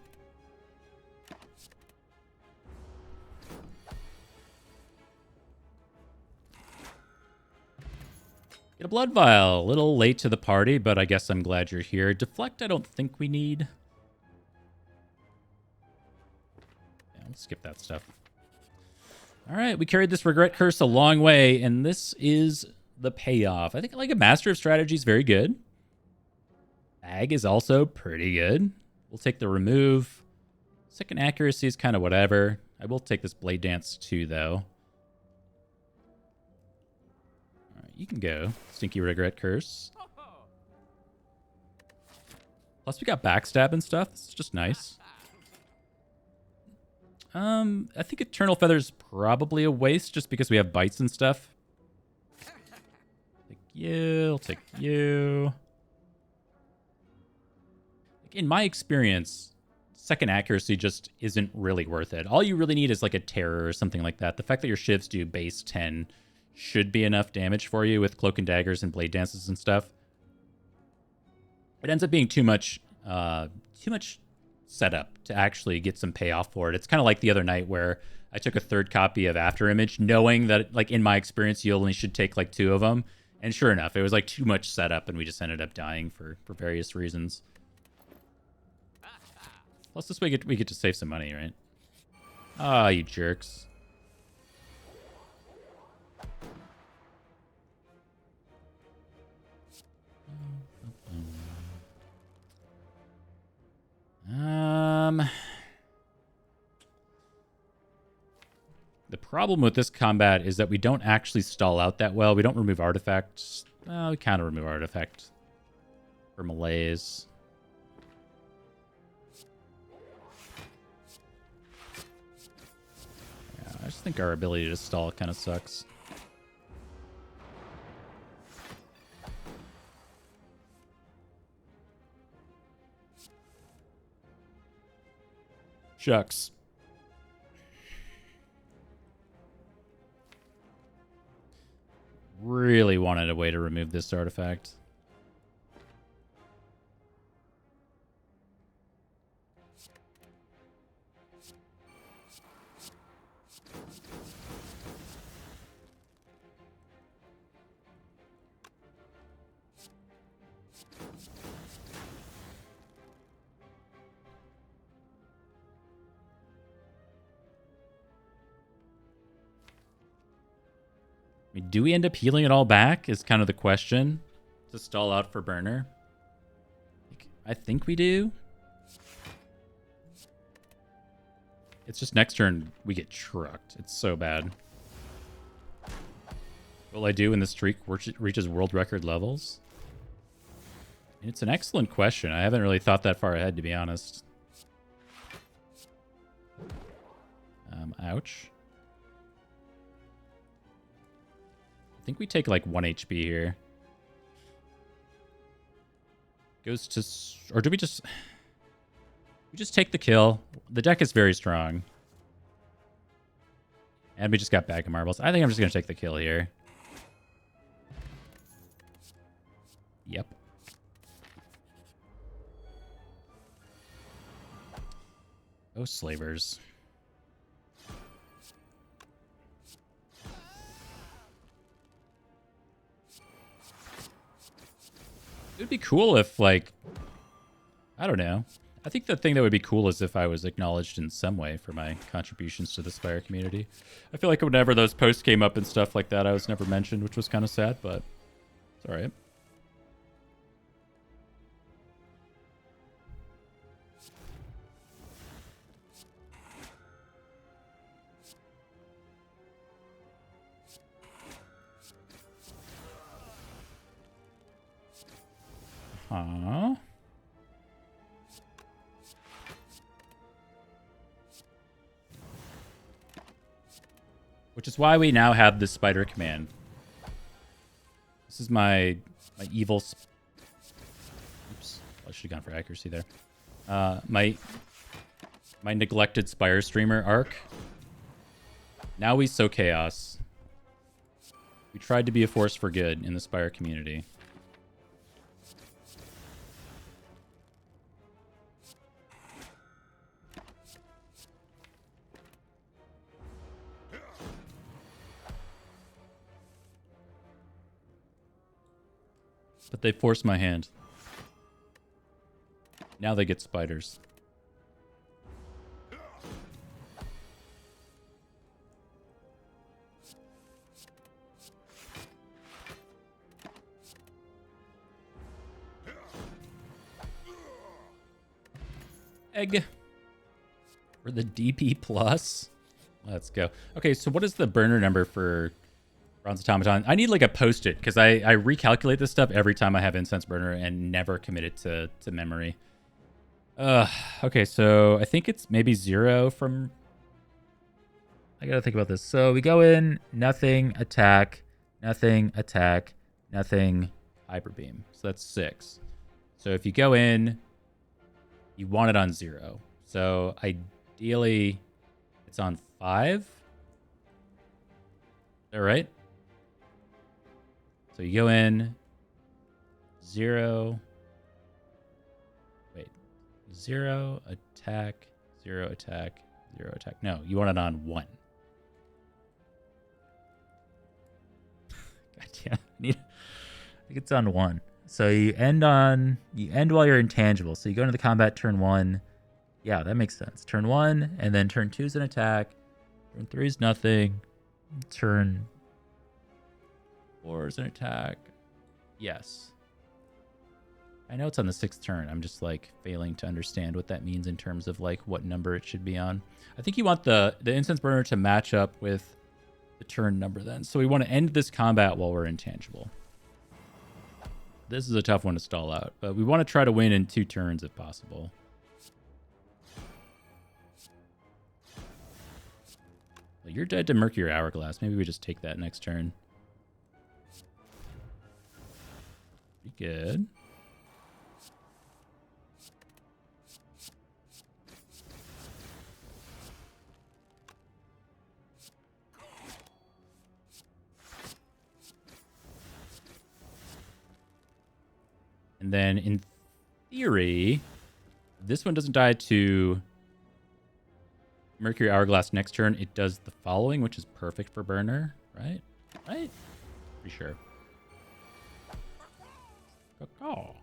Get a blood vial. A little late to the party, but I guess I'm glad you're here. Deflect, I don't think we need. Yeah, let's skip that stuff. All right, we carried this regret curse a long way, and this is the payoff. I think like a Master of Strategy is very good. Ag is also pretty good. We'll take the remove. Second accuracy is kind of whatever. I will take this Blade Dance too, though. All right, you can go. Stinky Regret Curse. Plus we got backstab and stuff. It's just nice. I think Eternal Feather's probably a waste just because we have bites and stuff. Take you. I'll take you. In my experience, second accuracy just isn't really worth it. All you really need is like a terror or something like that. The fact that your shivs do base 10 should be enough damage for you with cloak and daggers and blade dances and stuff. It ends up being too much setup to actually get some payoff for it. It's kind of like the other night where I took a third copy of After Image, knowing that, like, in my experience, you only should take like 2 of them. And sure enough, it was like too much setup, and we just ended up dying for various reasons. Plus, this way we get to save some money, right? Ah, you jerks. The problem with this combat is that we don't actually stall out that well. We don't remove artifacts. We kind of remove artifact for melees. I just think our ability to stall kind of sucks. Shucks. Really wanted a way to remove this artifact. I mean, do we end up healing it all back is kind of the question to stall out for burner. I think we do. It's just next turn we get trucked. It's so bad. What will I do when the streak reaches world record levels? It's an excellent question. I haven't really thought that far ahead, to be honest. Ouch. I think we take like 1 HP here. Goes to... Or do we just... We just take the kill. The deck is very strong. And we just got Bag of Marbles. I think I'm just going to take the kill here. Yep. Oh, slavers. It would be cool if, like... I don't know. I think the thing that would be cool is if I was acknowledged in some way for my contributions to the Spire community. I feel like whenever those posts came up and stuff like that, I was never mentioned, which was kind of sad, but it's all right. Aww. Which is why we now have the spider command. This is my evil... Oops. I should have gone for accuracy there. My neglected Spire streamer arc. Now we sow chaos. We tried to be a force for good in the Spire community. But they forced my hand. Now they get spiders. Egg. For the DP plus. Let's go. Okay, so what is the burner number for Bronze Automaton? I need like a post-it because I recalculate this stuff every time I have Incense Burner and never commit it to memory. Okay, so I think it's maybe 0 from... I gotta think about this. So we go in, nothing, attack, nothing, attack, nothing, Hyper Beam. So that's 6. So if you go in, you want it on 0. So ideally, it's on 5. Is that right? So you go in, 0. Wait, 0, attack, 0, attack, 0, attack. No, you want it on 1. God damn, I think it's on 1. So you end while you're intangible. So you go into the combat turn 1. Yeah, that makes sense. Turn 1, and then turn 2 is an attack. Turn 3 is nothing. Turn 4 is an attack. Yes. I know it's on the 6th turn. I'm just like failing to understand what that means in terms of like what number it should be on. I think you want the Incense Burner to match up with the turn number then. So we want to end this combat while we're intangible. This is a tough one to stall out, but we want to try to win in 2 turns if possible. Well, you're dead to Mercury Hourglass. Maybe we just take that next turn. Pretty good. And then in theory, this one doesn't die to Mercury Hourglass next turn. It does the following, which is perfect for burner, right? Right? Pretty sure. Oh.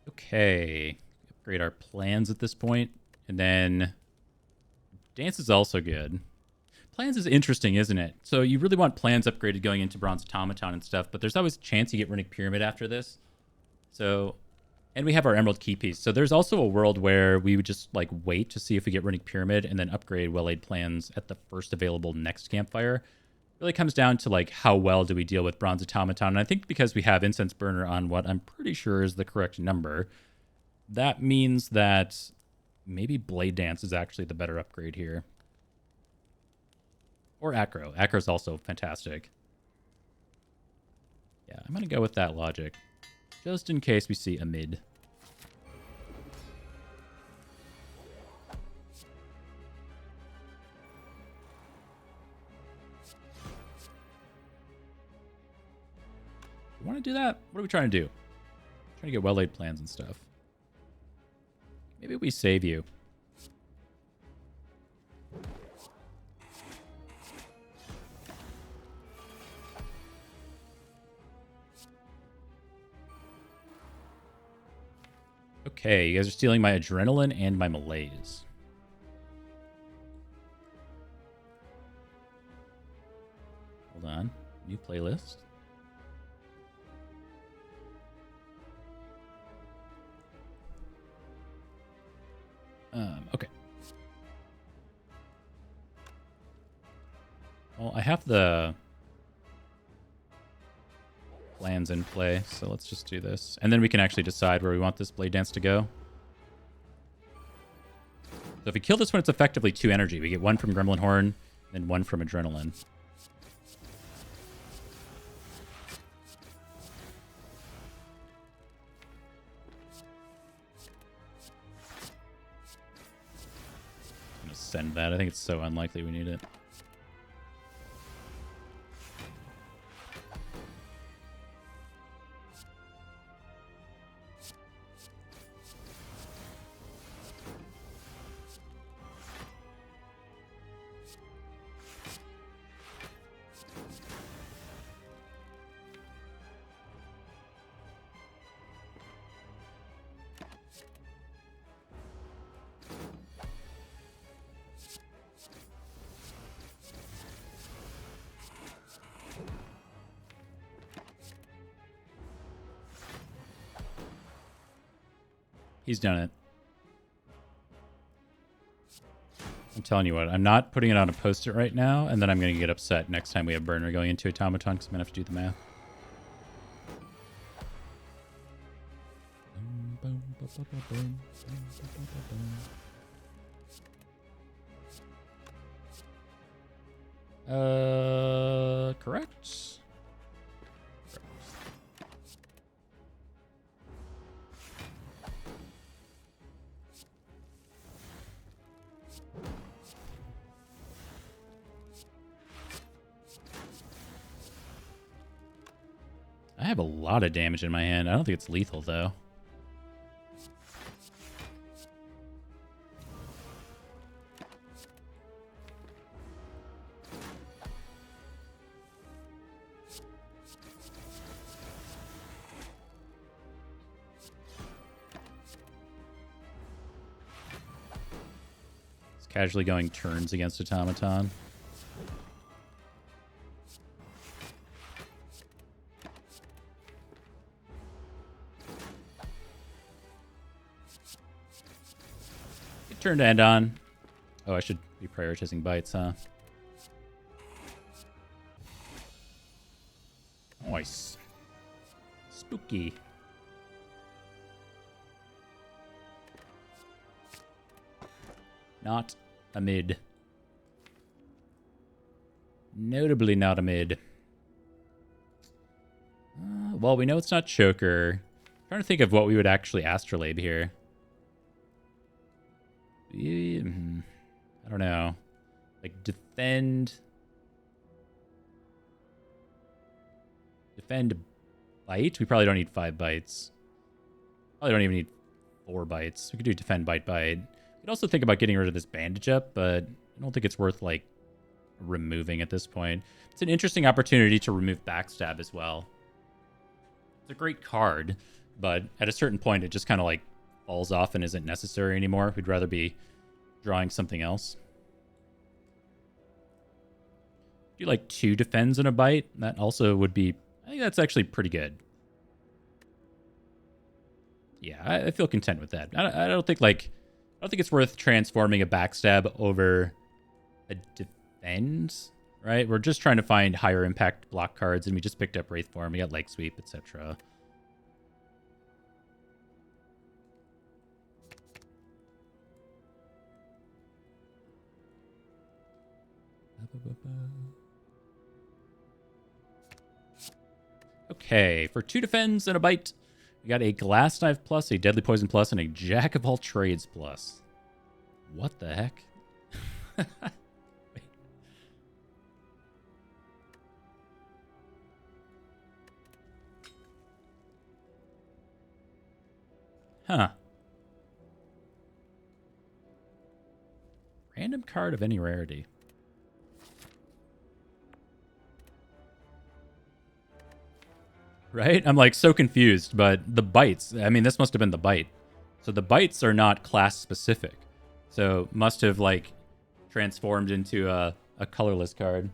Okay. Upgrade our plans at this point. And then Dance is also good. Plans is interesting, isn't it? So you really want plans upgraded going into Bronze Automaton and stuff, but there's always a chance you get Runic Pyramid after this. So, and we have our Emerald Key piece. So there's also a world where we would just like wait to see if we get Runic Pyramid and then upgrade Well-Laid Plans at the first available next campfire. It really comes down to like how well do we deal with Bronze Automaton. And I think because we have Incense Burner on what I'm pretty sure is the correct number, that means that maybe Blade Dance is actually the better upgrade here. Or Acro. Acro's also fantastic. Yeah, I'm going to go with that logic. Just in case we see a mid. You want to do that? What are we trying to do? Trying to get well-laid plans and stuff. Maybe we save you. Okay, you guys are stealing my adrenaline and my malaise. Hold on. New playlist. Okay. Well, I have the plans in play, so let's just do this. And then we can actually decide where we want this blade dance to go. So if we kill this one, it's effectively 2 energy. We get 1 from Gremlin Horn, and 1 from Adrenaline. I'm gonna send that. I think it's so unlikely we need it. He's done it. I'm telling you what, I'm not putting it on a post-it right now, and then I'm going to get upset next time we have burner going into Automaton, because I'm going to have to do the math. Correct. I have a lot of damage in my hand. I don't think it's lethal, though. It's casually going turns against Automaton. Turn to end on. Oh, I should be prioritizing bites, huh? Nice. Spooky. Not a mid. Notably not a mid. Well, we know it's not Choker. I'm trying to think of what we would actually Astrolabe here. I don't know. Like, defend bite? We probably don't need 5 bites. Probably don't even need 4 bites. We could do defend, bite, bite. We could also think about getting rid of this bandage up, but I don't think it's worth, like, removing at this point. It's an interesting opportunity to remove backstab as well. It's a great card, but at a certain point, it just kind of, like, falls off and isn't necessary anymore. We'd rather be drawing something else. Do like 2 defends and a bite. That also would be, I think that's actually pretty good. Yeah, I feel content with that. I don't think it's worth transforming a backstab over a defend, right? We're just trying to find higher impact block cards, and we just picked up Wraith Form. We got Leg Sweep, etc. Okay, for 2 defends and a bite, we got a Glass Knife plus, a Deadly Poison plus, and a Jack of all Trades plus. What the heck? Huh. Random card of any rarity. Right? I'm like so confused, but the bites, I mean, this must have been the bite. So the bites are not class specific. So must have like transformed into a colorless card.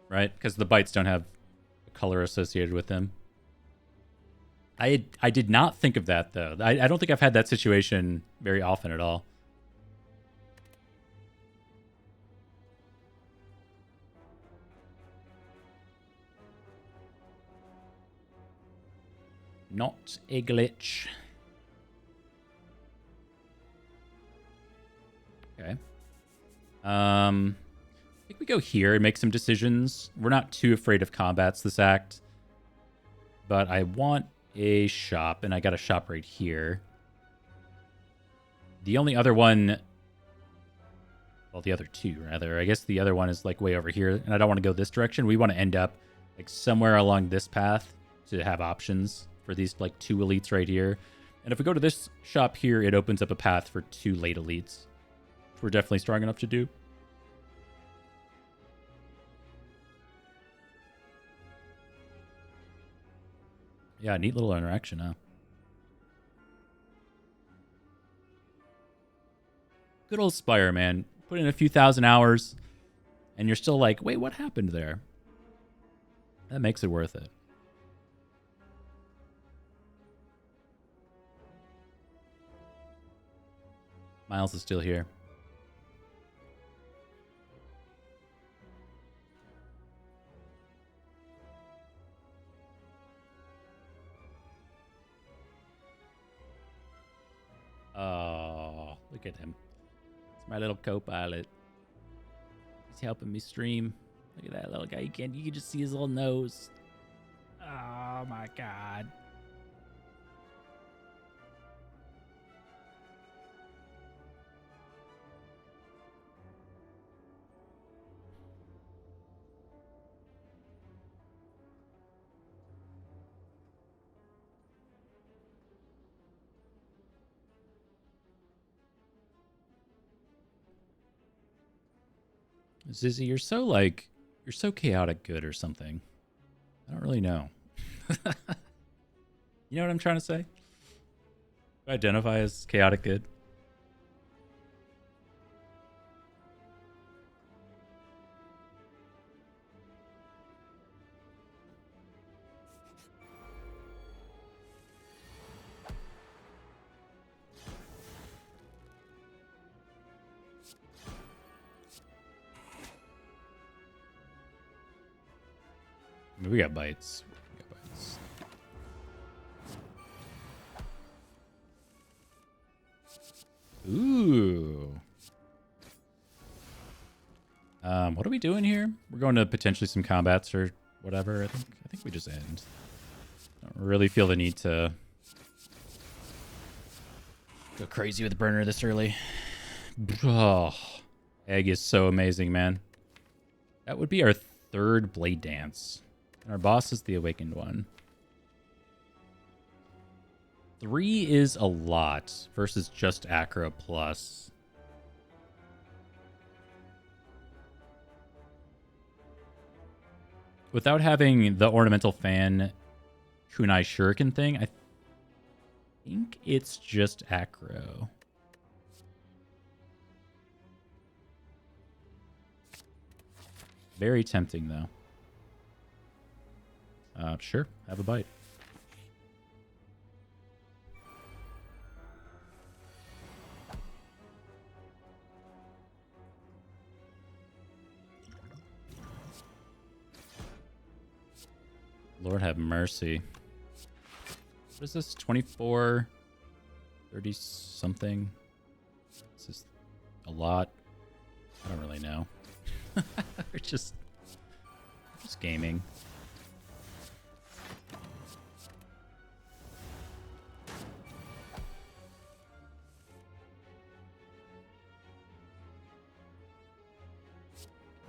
Right? Because the bites don't have a color associated with them. I did not think of that though. I don't think I've had that situation very often at all. Not a glitch. Okay. I think we go here and make some decisions. We're not too afraid of combats this act. But I want a shop, and I got a shop right here. The only other one... Well, the other two, rather. I guess the other one is, like, way over here, and I don't want to go this direction. We want to end up, like, somewhere along this path to have options for these, like, 2 elites right here. And if we go to this shop here, it opens up a path for 2 late elites, which we're definitely strong enough to do. Yeah, neat little interaction, huh? Good old Spire, man. Put in a few thousand hours, and you're still like, wait, what happened there? That makes it worth it. Miles is still here. Oh, look at him. It's my little co-pilot. He's helping me stream. Look at that little guy. You can just see his little nose. Oh my god. Zizzy, you're so chaotic good or something. I don't really know. You know what I'm trying to say? I identify as chaotic good. We got bites. Ooh. What are we doing here? We're going to potentially some combats or whatever. I think we just end. Don't really feel the need to go crazy with burner this early. Oh, egg is so amazing, man. That would be our 3rd blade dance. And our boss is the awakened one. 3 is a lot versus just Acro plus. Without having the ornamental fan kunai shuriken thing, I think it's just Acro. Very tempting, though. Sure, have a bite. Lord have mercy. What is this? 24, 30 something? This is a lot. I don't really know. We're just gaming.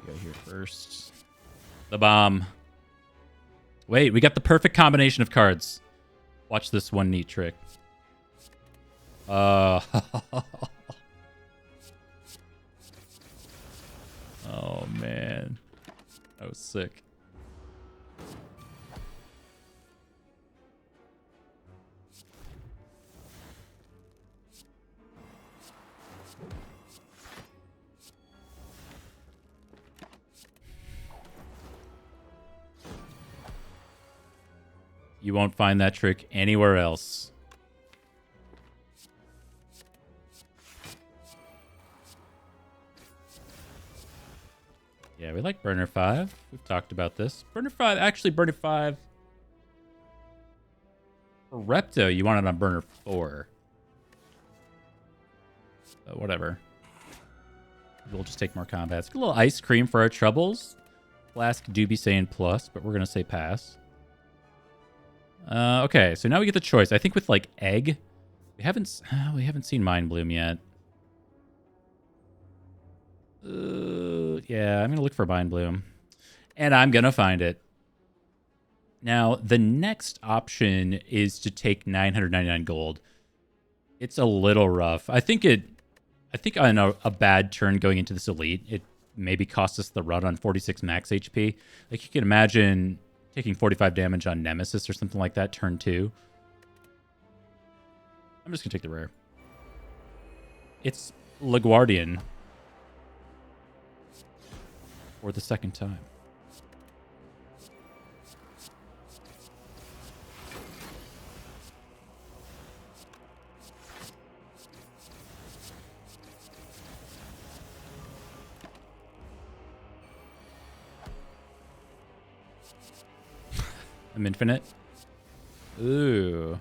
Go here first. The bomb. Wait, we got the perfect combination of cards. Watch this one neat trick. Oh man, that was sick. You won't find that trick anywhere else. Yeah, we like Burner 5. We've talked about this. Burner 5, actually Burner 5. For Repto, you want it on Burner 4. Whatever. We'll just take more combats. A little ice cream for our troubles. Flask do be saying plus, but we're going to say pass. Okay, so now we get the choice. I think with like egg, we haven't seen Mind Bloom yet. Yeah, I'm gonna look for Mind Bloom, and I'm gonna find it. Now the next option is to take 999 gold. It's a little rough. I think on a bad turn going into this elite, it maybe cost us the run on 46 max HP. Like you can imagine taking 45 damage on Nemesis or something like that, turn 2. I'm just going to take the rare. It's LaGuardian. For the second time. I'm infinite. Ooh.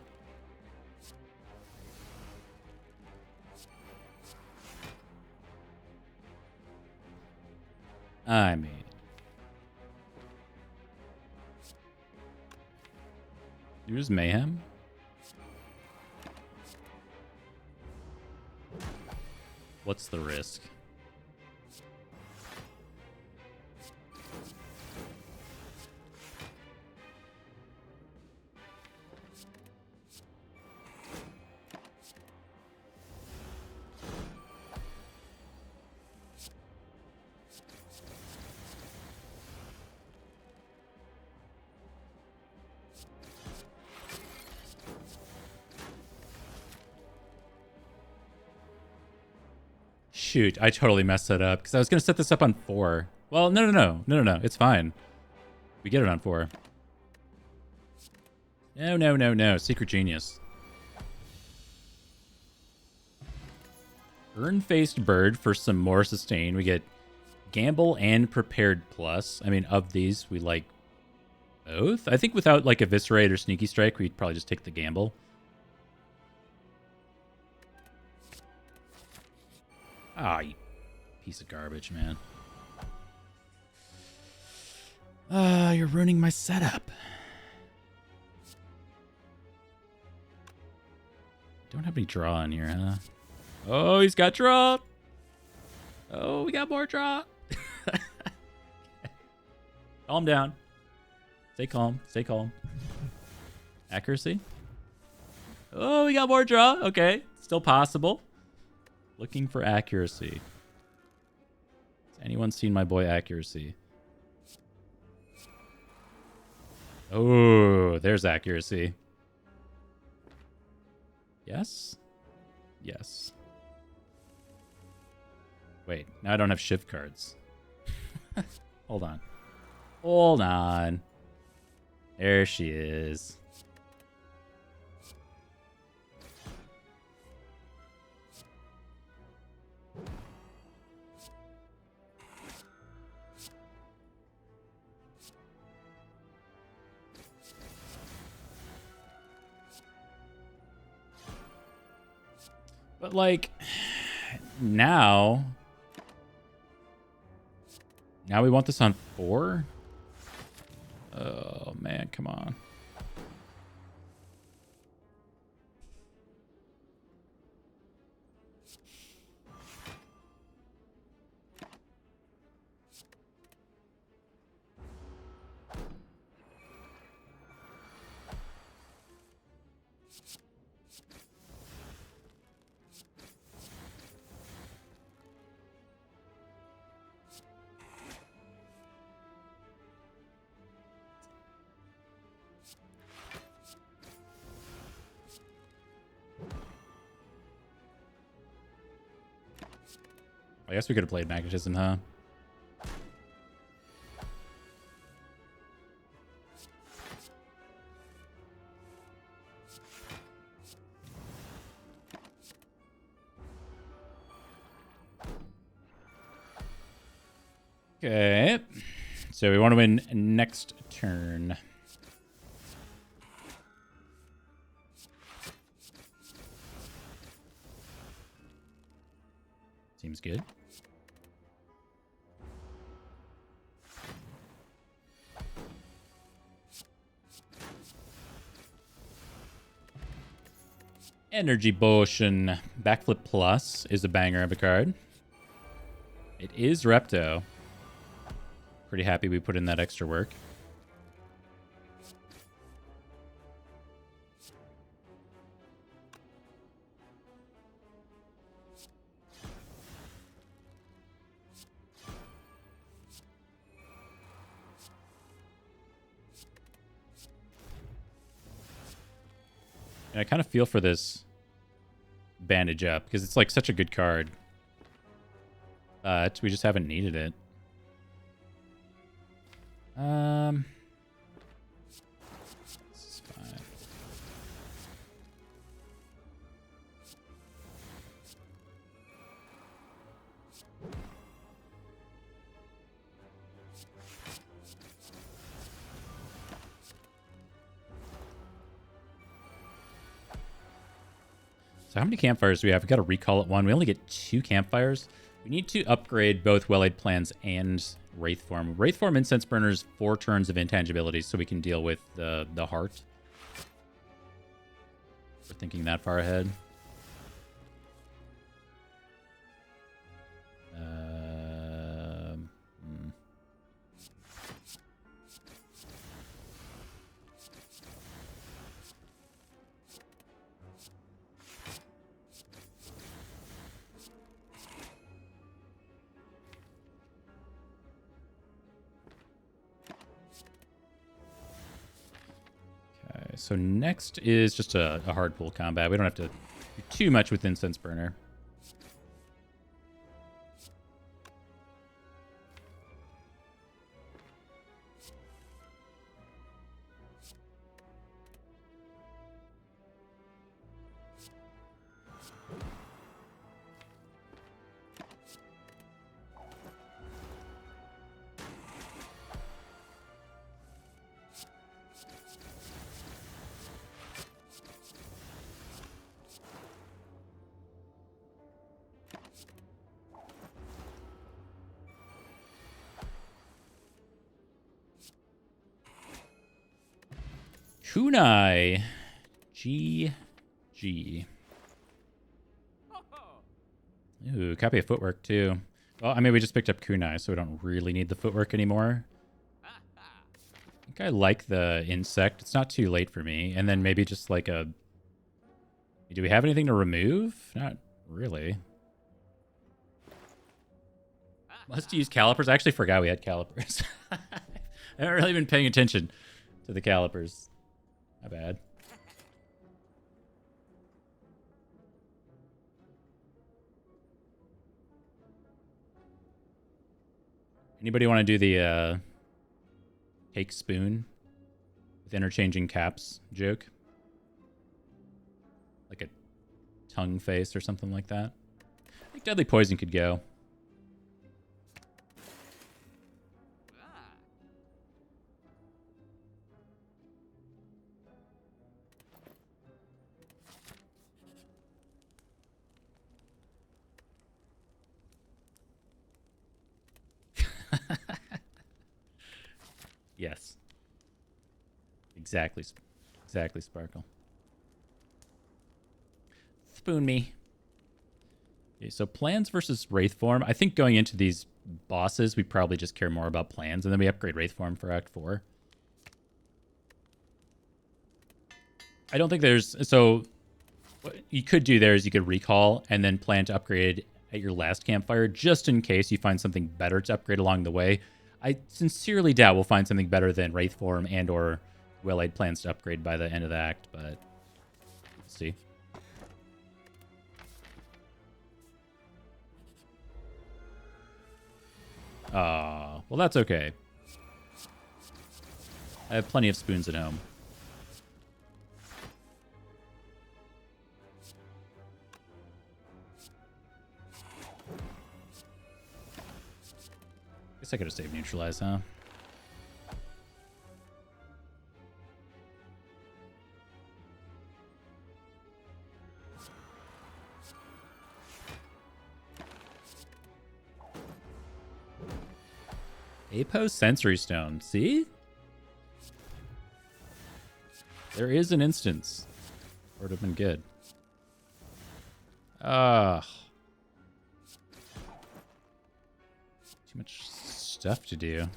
I mean. Use Mayhem. What's the risk? Shoot, I totally messed that up because I was going to set this up on 4. Well, no. It's fine. We get it on 4. No. Secret genius. Urn-faced bird for some more sustain. We get gamble and prepared plus. I mean, of these, we like both. I think without like eviscerate or sneaky strike, we'd probably just take the gamble. Ah, you piece of garbage, man. You're ruining my setup. Don't have any draw in here, huh? Oh, he's got draw. Oh, we got more draw. Calm down. Stay calm. Stay calm. Accuracy. Oh, we got more draw. Okay. Still possible. Looking for accuracy. Has anyone seen my boy accuracy? Oh, there's accuracy. Yes? Yes. Wait, now I don't have shift cards. Hold on. Hold on. There she is. But like now we want this on 4? Oh man, come on. I guess we could have played Magnetism, huh? Okay. So we want to win next turn. Seems good. Energy Potion. Backflip Plus is a banger of a card. It is Repto. Pretty happy we put in that extra work. And I kind of feel for this Bandage Up because it's like such a good card. But we just haven't needed it. This is fine. So how many campfires do we have? We've got to recall at one. We only get 2 campfires. We need to upgrade both Well-Laid Plans and Wraithform. Wraithform Incense Burners 4 turns of intangibility, so we can deal with the heart. We're thinking that far ahead. So next is just a hard pull combat. We don't have to do too much with Incense Burner. Kunai. GG. Ooh, copy of footwork too. Well, I mean, we just picked up Kunai, so we don't really need the footwork anymore. I think I like the insect. It's not too late for me. And then maybe just like a... Do we have anything to remove? Not really. Must use calipers. I actually forgot we had calipers. I haven't really been paying attention to the calipers. Not bad. Anybody want to do the take spoon with interchanging caps joke? Like a tongue face or something like that? I think Deadly Poison could go. Yes. Exactly. Exactly, Sparkle. Spoon me. Okay, so plans versus Wraithform. I think going into these bosses, we probably just care more about plans, and then we upgrade Wraithform for Act 4. I don't think there's... So, what you could do there is you could recall and then plan to upgrade at your last campfire, just in case you find something better to upgrade along the way. I sincerely doubt we'll find something better than Wraithform and or Well-Laid Plans to upgrade by the end of the act, but we'll see. Well, that's okay. I have plenty of spoons at home. Guess I could have saved neutralize, huh? Apo Sensory Stone. See? There is an instance. Would have been good. Ugh. Too much stuff to do.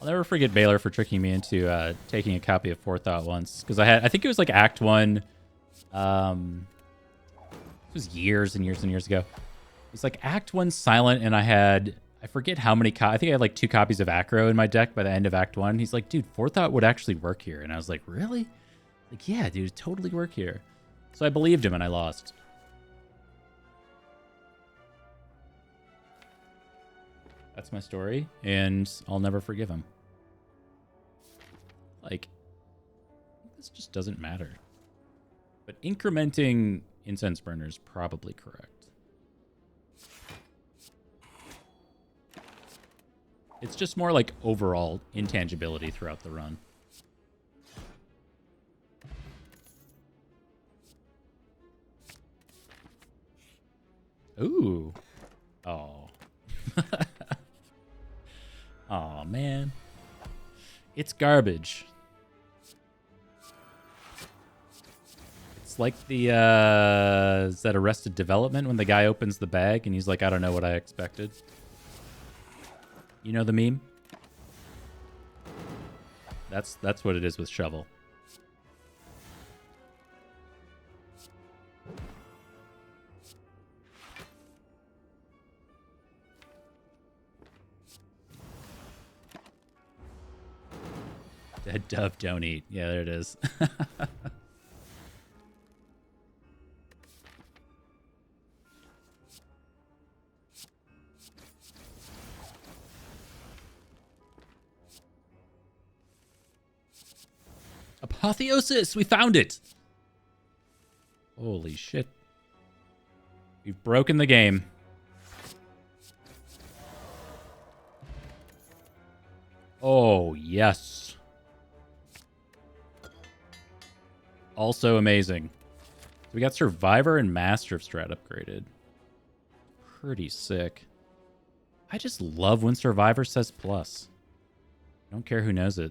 I'll never forget Baylor for tricking me into taking a copy of Forethought once, because I think it was like Act 1. It was years and years and years ago. It was like Act 1 silent, and I forget how many I think I had like 2 copies of Acro in my deck by the end of Act 1. He's like, dude, Forethought would actually work here. And I was like, really? Like, yeah, dude, it'd totally work here. So I believed him and I lost. That's my story, and I'll never forgive him. Like, this just doesn't matter. But incrementing incense burner is probably correct. It's just more like overall intangibility throughout the run. Ooh. Oh. Oh man. It's garbage. It's like the is that Arrested Development when the guy opens the bag and he's like, I don't know what I expected. You know the meme? That's what it is with Shovel. Dead dove don't eat. Yeah, there it is. Apotheosis! We found it! Holy shit. We've broken the game. Oh, yes. Also amazing. We got Survivor and Master of Strat upgraded. Pretty sick. I just love when Survivor says plus. I don't care who knows it.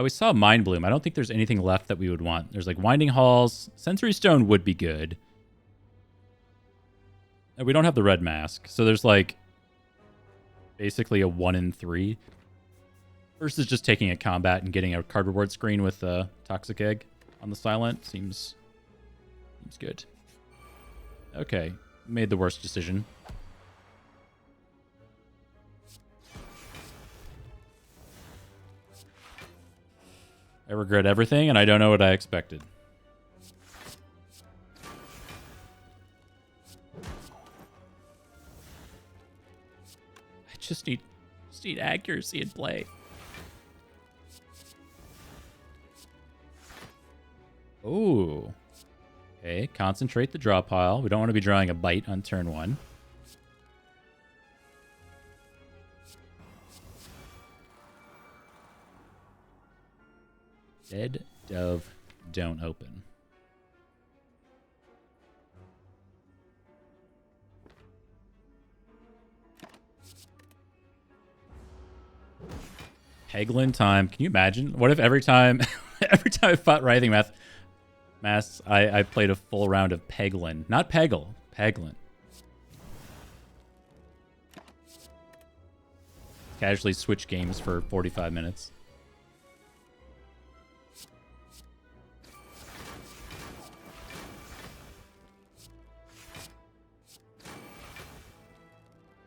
We saw Mind Bloom. I don't think there's anything left that we would want. There's like Winding Halls. Sensory Stone would be good. And we don't have the red mask. So there's like basically a 1 in 3. Versus just taking a combat and getting a card reward screen with a Toxic Egg on the silent. Seems good. Okay. Made the worst decision. I regret everything, and I don't know what I expected. I just need accuracy in play. Ooh. Okay, concentrate the draw pile. We don't want to be drawing a bite on turn 1. Dead dove don't open. Peglin time. Can you imagine? What if every time I fought Writhing Mass, I played a full round of Peglin. Not Peggle. Peglin. Casually switch games for 45 minutes.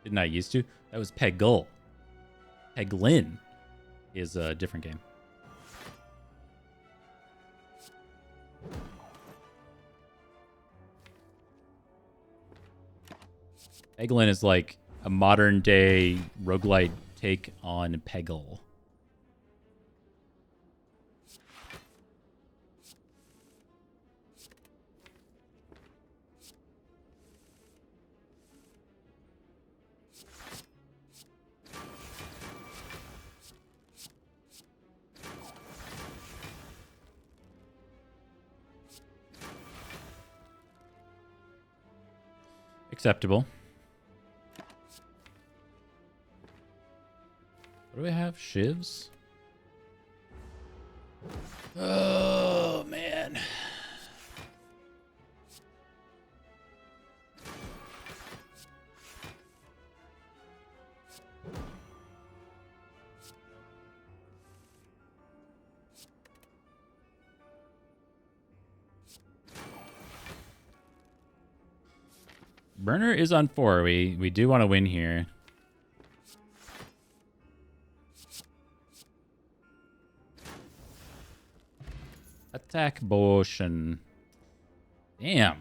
Didn't I used to? That was Peggle. Peglin is a different game. Peglin is like a modern day roguelite take on Peggle. Acceptable. What do we have? Shivs? Oh, man. Burner is on 4. We do want to win here. Attack potion. Damn.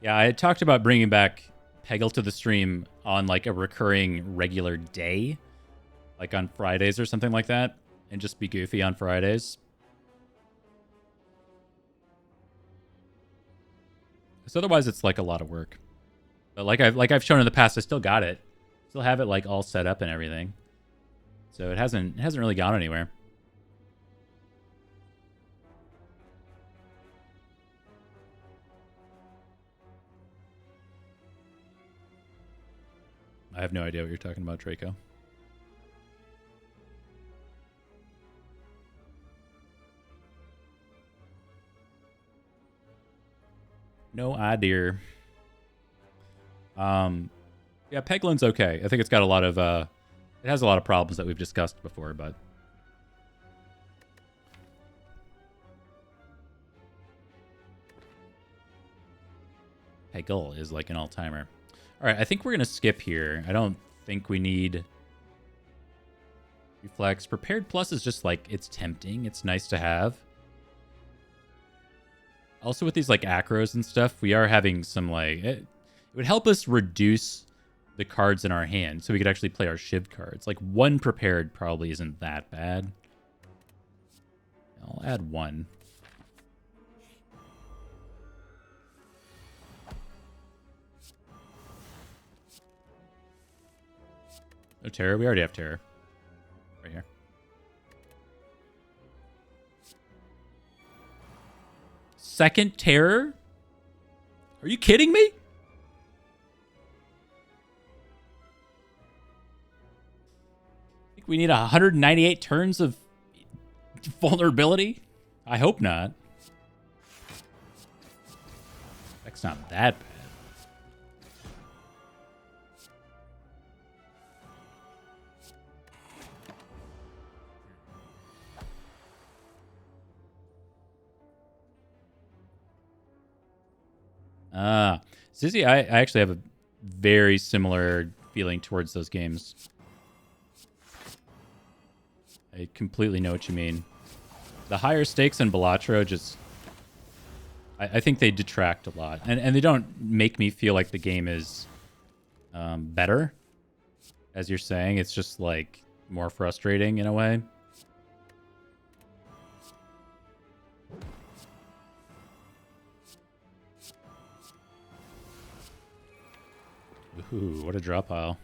Yeah, I had talked about bringing back Peggle to the stream on like a recurring regular day, like on Fridays or something like that, and just be goofy on Fridays. Because otherwise it's like a lot of work. But like I've shown in the past, I still got it. Still have it like all set up and everything. So it hasn't really gone anywhere. I have no idea what you're talking about, Draco. No idea. Yeah, Peglin's okay. I think it's got a lot of it has a lot of problems that we've discussed before, but Peggle is like an all-timer. All right, I think we're going to skip here. I don't think we need Reflex. Prepared Plus is just like, it's tempting. It's nice to have. Also with these like acros and stuff, we are having some like, it would help us reduce the cards in our hand so we could actually play our Shiv cards. Like 1 prepared probably isn't that bad. I'll add 1. No terror? We already have terror. Right here. Second terror? Are you kidding me? I think we need 198 turns of vulnerability? I hope not. That's not that bad. Zizzy, I actually have a very similar feeling towards those games. I completely know what you mean. The higher stakes in Balatro just... I think they detract a lot. And they don't make me feel like the game is better, as you're saying. It's just, like, more frustrating in a way. Ooh, what a drop pile.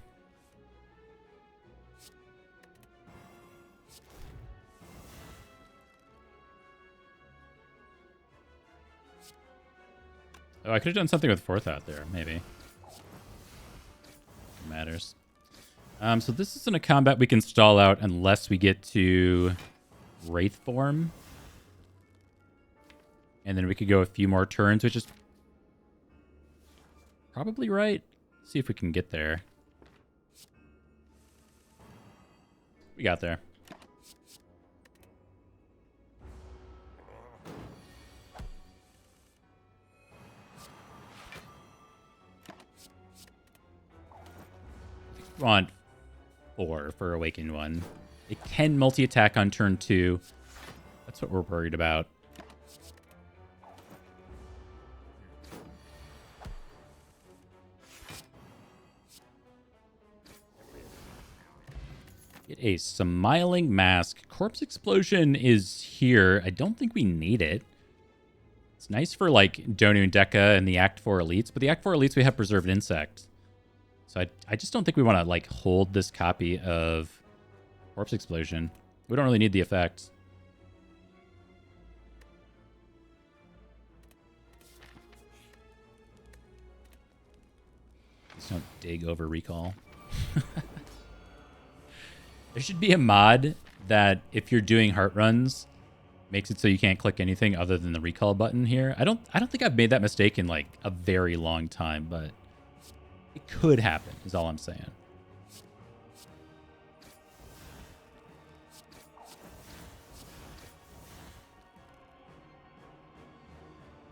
Oh, I could have done something with 4th out there, maybe. It matters. So this isn't a combat we can stall out unless we get to Wraith form. And then we could go a few more turns, which is probably right. See if we can get there. We got there. want 4 for Awakened One. It can multi-attack on turn 2. That's what we're worried about. Get a Smiling Mask. Corpse Explosion is here. I don't think we need it. It's nice for, like, Donu and Deka and the Act 4 elites, but the Act 4 elites, we have Preserved Insect. So I just don't think we want to, like, hold this copy of Corpse Explosion. We don't really need the effect. Just don't dig over recall. There should be a mod that, if you're doing heart runs, makes it so you can't click anything other than the recall button here. I don't think I've made that mistake in, like, a very long time, but it could happen, is all I'm saying.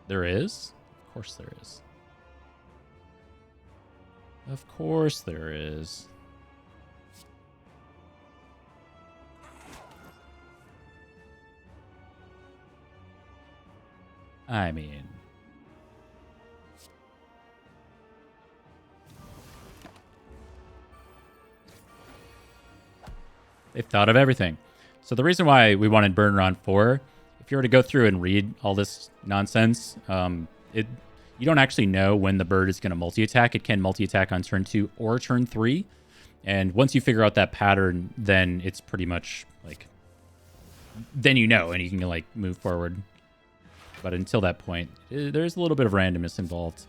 There is? Of course there is. Of course there is. I mean... they've thought of everything. So the reason why we wanted Burner on 4, if you were to go through and read all this nonsense, you don't actually know when the bird is going to multi-attack. It can multi-attack on turn 2 or turn 3. And once you figure out that pattern, then it's pretty much, like... then you know, and you can, like, move forward. But until that point, there's a little bit of randomness involved.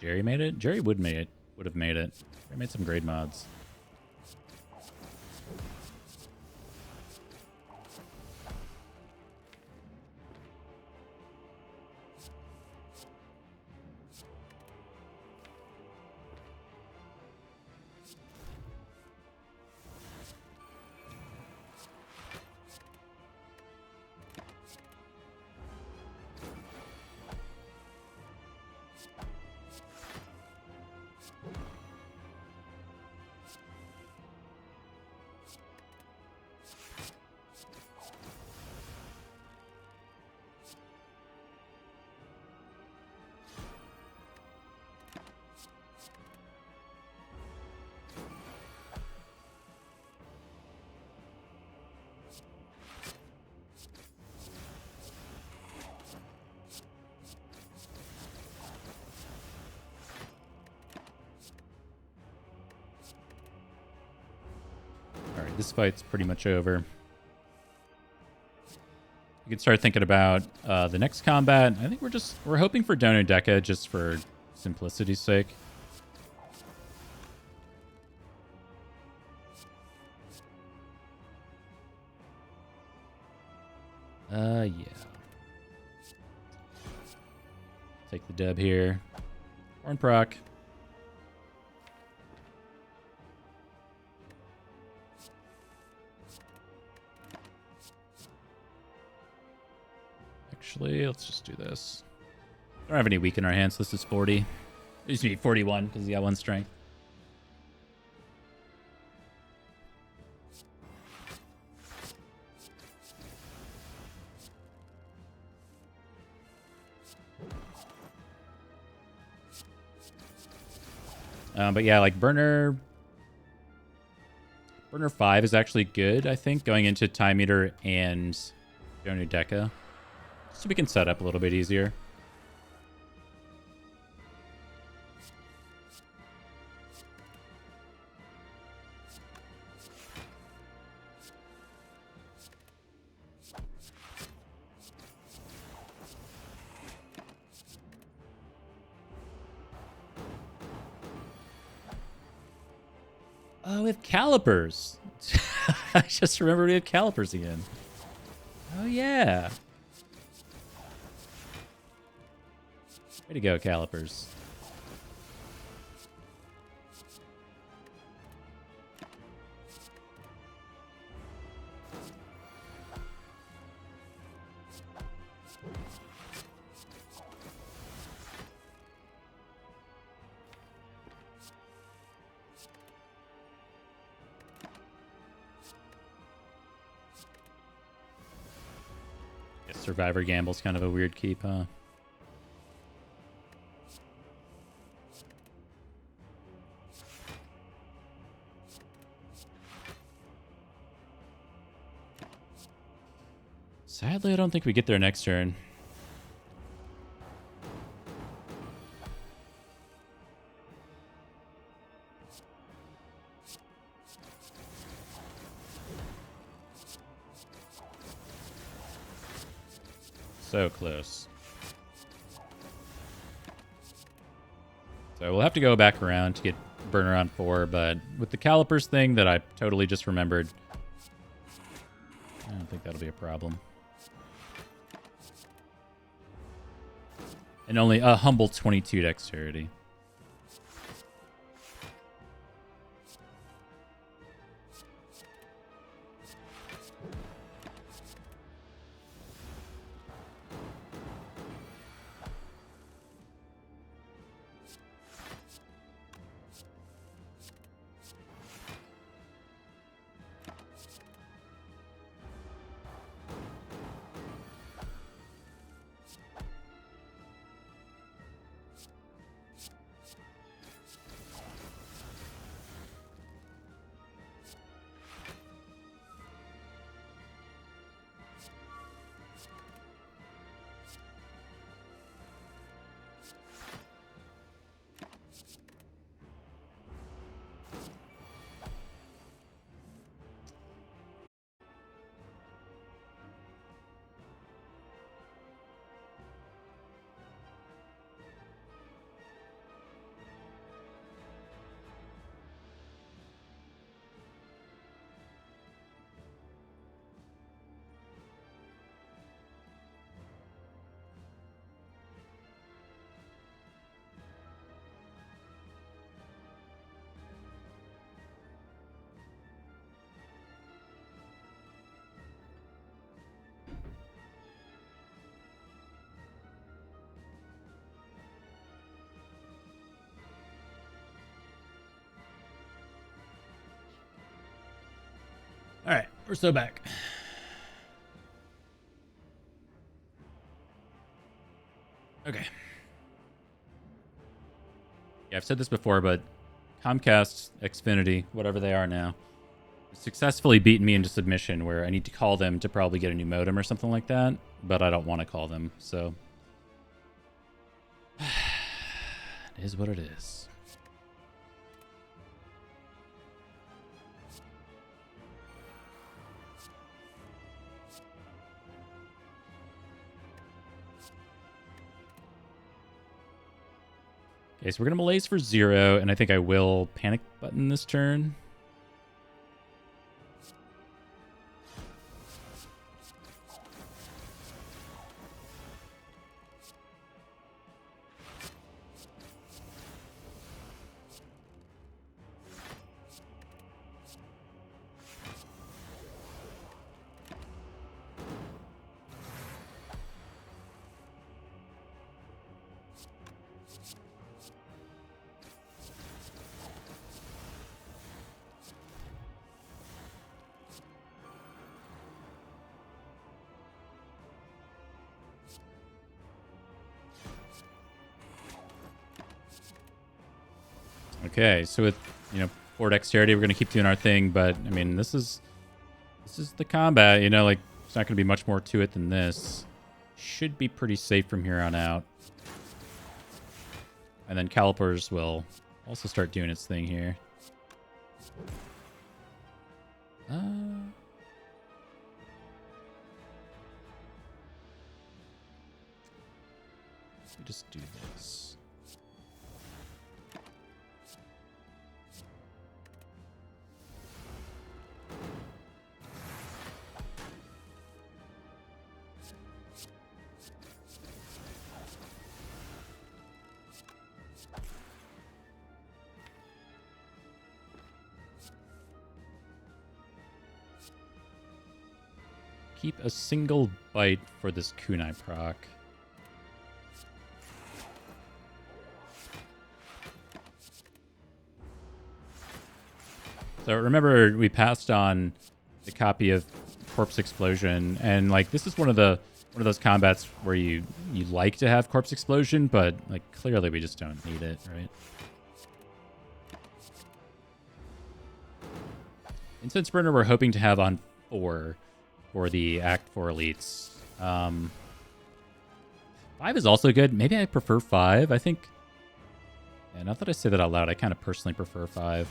Jerry made it? Jerry would have made it. Jerry made some great mods. This fight's pretty much over. You can start thinking about the next combat. I think we're hoping for Donu Deka just for simplicity's sake. Yeah. Take the dub here. Horn proc. Actually, let's just do this. I don't have any weak in our hands, so this is 40. It used to be 41 because he got 1 strength. But yeah, like Burner 5 is actually good, I think, going into Time Eater and Donu Deka. So we can set up a little bit easier. Oh, we have calipers. I just remembered we have calipers again. Oh, yeah. Way to go, Calipers. Survivor Gamble's kind of a weird keep, huh? Sadly, I don't think we get there next turn. So close. So we'll have to go back around to get Burner on 4, but with the Calipers thing that I totally just remembered, I don't think that'll be a problem. And only a humble 22 dexterity. All right, we're so back. Okay. Yeah, I've said this before, but Comcast, Xfinity, whatever they are now, successfully beaten me into submission where I need to call them to probably get a new modem or something like that, but I don't want to call them, so it is what it is. Okay, so we're going to malaise for 0, and I think I will panic button this turn. Okay, so with, 4 dexterity, we're going to keep doing our thing, but, I mean, this is the combat, like, there's not going to be much more to it than this. Should be pretty safe from here on out. And then Calipers will also start doing its thing here. Let me just do this. keep a single bite for this kunai proc. So remember, we passed on the copy of Corpse Explosion, and like this is one of those combats where you like to have Corpse Explosion, but like clearly we just don't need it, right? Incense Burner we're hoping to have on 4 for the Act 4 elites. 5 is also good. Maybe I prefer 5. I think... Yeah, not that I say that out loud. I kind of personally prefer 5.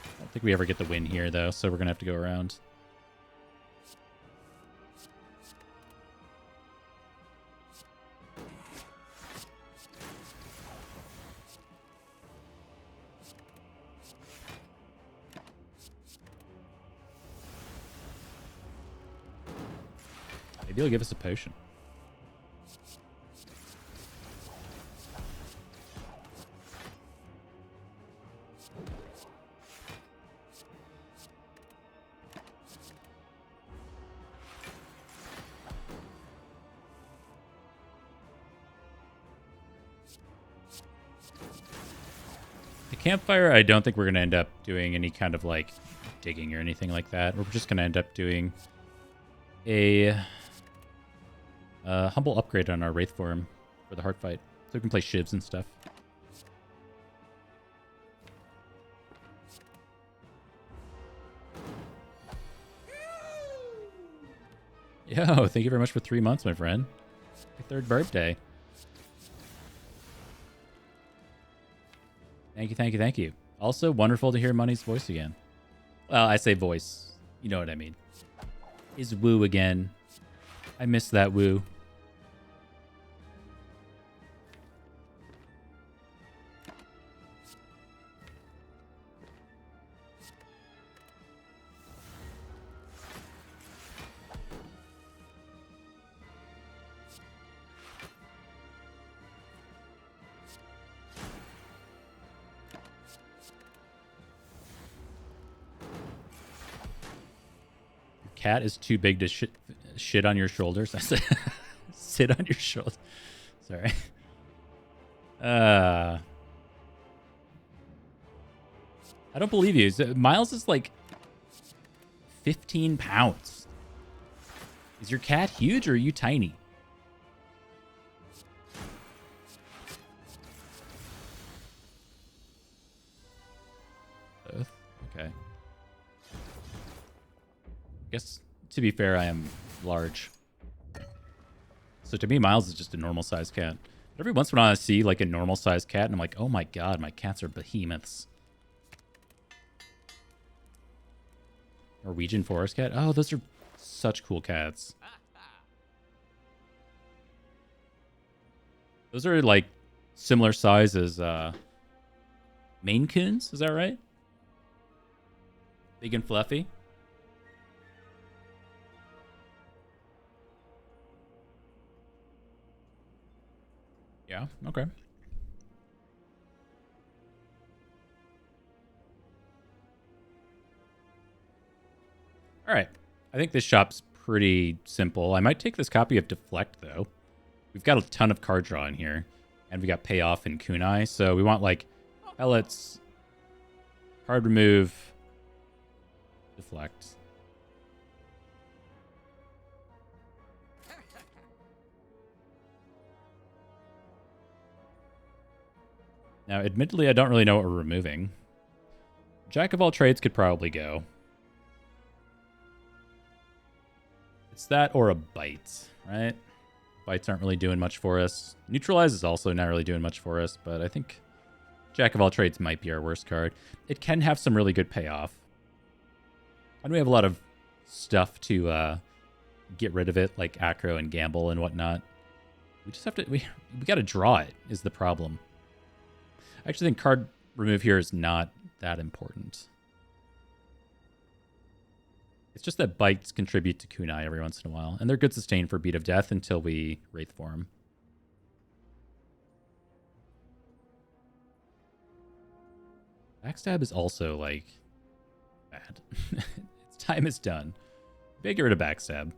I don't think we ever get the win here, though, so we're going to have to go around. Maybe he'll give us a potion. The campfire, I don't think we're going to end up doing any kind of like digging or anything like that. We're just going to end up doing a humble upgrade on our Wraith form for the heart fight. So we can play shivs and stuff. Yo, thank you very much for 3 months, my friend. Your 3rd birthday. Thank you, thank you, thank you. Also, wonderful to hear Money's voice again. Well, I say voice. You know what I mean. His woo again. I miss that woo. Cat is too big to shit on your shoulders. I said, sit on your shoulders. Sorry. I don't believe you. Miles is like 15 pounds. Is your cat huge or are you tiny? Both? Okay. I guess, to be fair, I am large. So to me, Miles is just a normal-sized cat. But every once in a while, I see like a normal-sized cat, and I'm like, oh my god, my cats are behemoths. Norwegian forest cat? Oh, those are such cool cats. Those are like similar size as Maine Coons, is that right? Big and fluffy. Yeah, okay. All right. I think this shop's pretty simple. I might take this copy of Deflect, though. We've got a ton of card draw in here, and we got Payoff and Kunai, so we want, like, pellets, card remove, Deflect. Now, admittedly, I don't really know what we're removing. Jack of all trades could probably go. It's that or a bite, right? Bites aren't really doing much for us. Neutralize is also not really doing much for us, but I think Jack of all trades might be our worst card. It can have some really good payoff. And we have a lot of stuff to get rid of it, like acro and gamble and whatnot. We just have to... We got to draw it, is the problem. I actually think card remove here is not that important. It's just that bites contribute to Kunai every once in a while, and they're good sustain for Beat of Death until we Wraith form. Backstab is also, like, bad. Its time is done. Maybe get rid of backstab.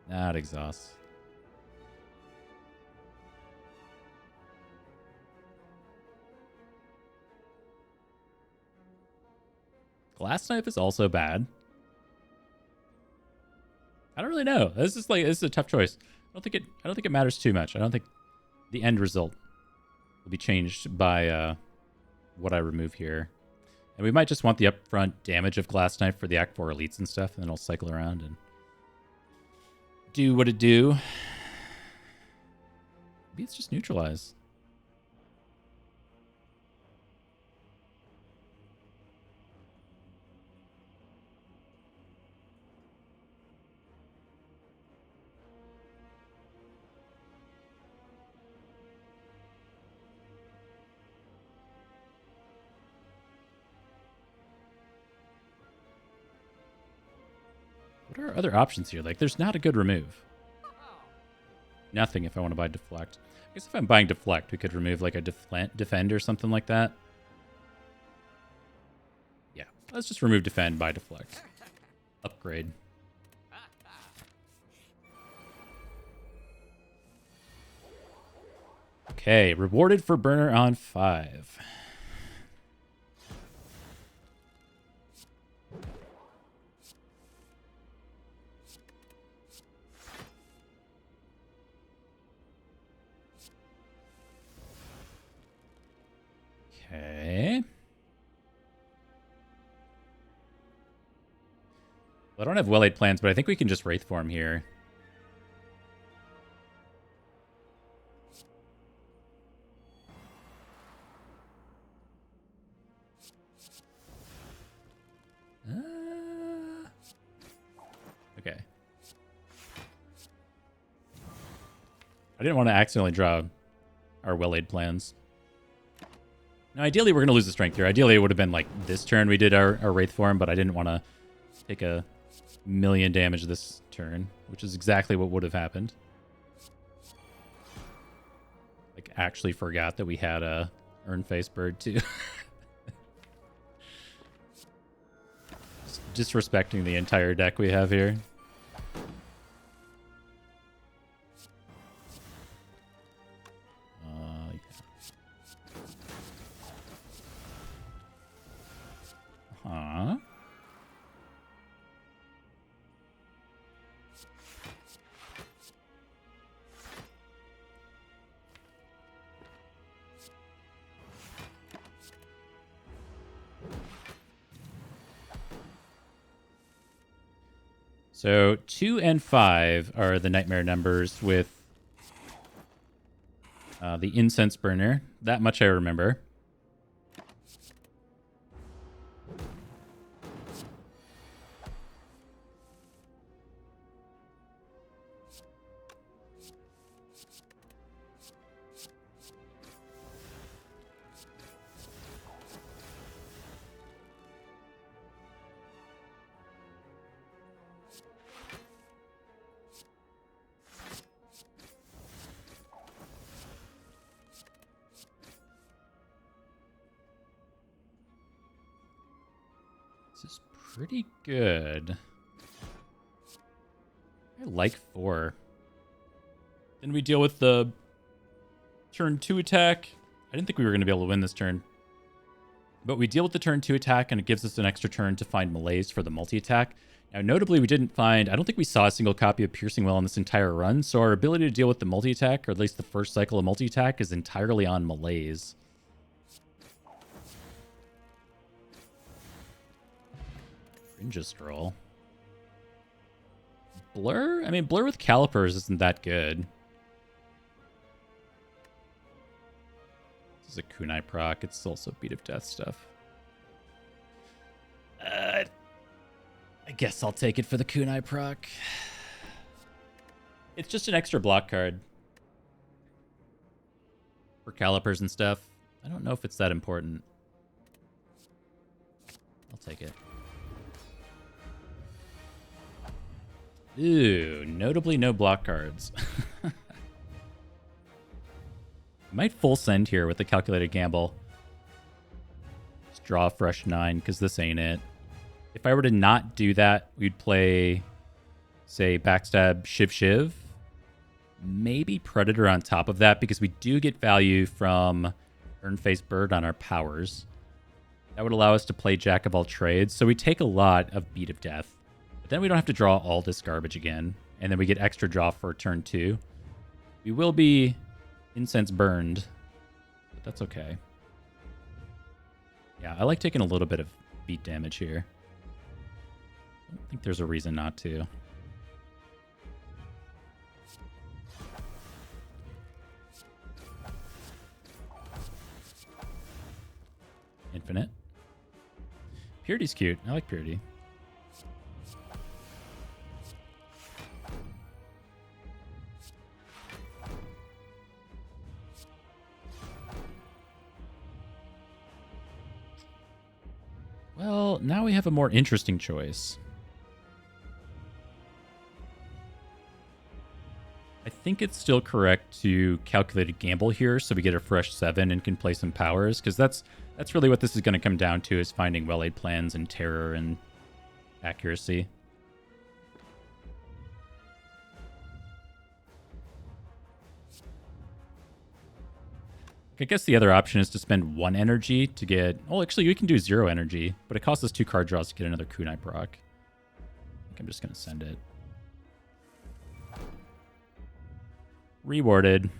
Not exhaust. Glass knife is also bad. I don't really know. This is a tough choice. I don't think it matters too much. I don't think the end result will be changed by what I remove here. And we might just want the upfront damage of glass knife for the Act 4 elites and stuff, and then I'll cycle around and do what it do. Maybe it's just neutralize. What are our other options here? Like, there's not a good remove. Nothing if I want to buy deflect. I guess if I'm buying deflect, we could remove like a defend or something like that. Yeah, let's just remove defend by deflect. Upgrade. Okay, rewarded for burner on 5. Okay. Well, I don't have well-laid plans, but I think we can just Wraith Form here. Okay. I didn't want to accidentally draw our well-laid plans. Now, ideally, we're going to lose the strength here. Ideally, it would have been like this turn we did our Wraith Form, but I didn't want to take a million damage this turn, which is exactly what would have happened. Like, actually forgot that we had a Urnface Bird, too. Just disrespecting the entire deck we have here. Huh? So 2 and 5 are the nightmare numbers with the incense burner. That much I remember. This is pretty good. I like 4. Then we deal with the turn 2 attack. I didn't think we were going to be able to win this turn. But we deal with the turn 2 attack, and it gives us an extra turn to find Malaise for the multi-attack. Now, notably, we didn't find... I don't think we saw a single copy of Piercing Well in this entire run, so our ability to deal with the multi-attack, or at least the first cycle of multi-attack, is entirely on Malaise. Ninja Scroll. Blur? I mean, Blur with Calipers isn't that good. This is a Kunai proc. It's also Beat of Death stuff. I guess I'll take it for the Kunai proc. It's just an extra block card. For Calipers and stuff. I don't know if it's that important. I'll take it. Ooh, notably no block cards. Might full send here with the calculated gamble. Just draw a fresh 9 because this ain't it. If I were to not do that, we'd play, say, Backstab Shiv Shiv. Maybe Predator on top of that because we do get value from Earn-Face Bird on our powers. That would allow us to play Jack of all trades. So we take a lot of Beat of Death. But then we don't have to draw all this garbage again. And then we get extra draw for turn 2. We will be incense burned, but that's okay. Yeah, I like taking a little bit of beat damage here. I don't think there's a reason not to. Infinite. Purity's cute. I like Purity. Well, now we have a more interesting choice. I think it's still correct to calculate a gamble here so we get a fresh 7 and can play some powers, because that's really what this is going to come down to, is finding well-laid plans and terror and accuracy. I guess the other option is to spend 1 energy to get... Oh, actually, we can do 0 energy, but it costs us 2 card draws to get another Kunai proc. I think I'm just going to send it. Rewarded.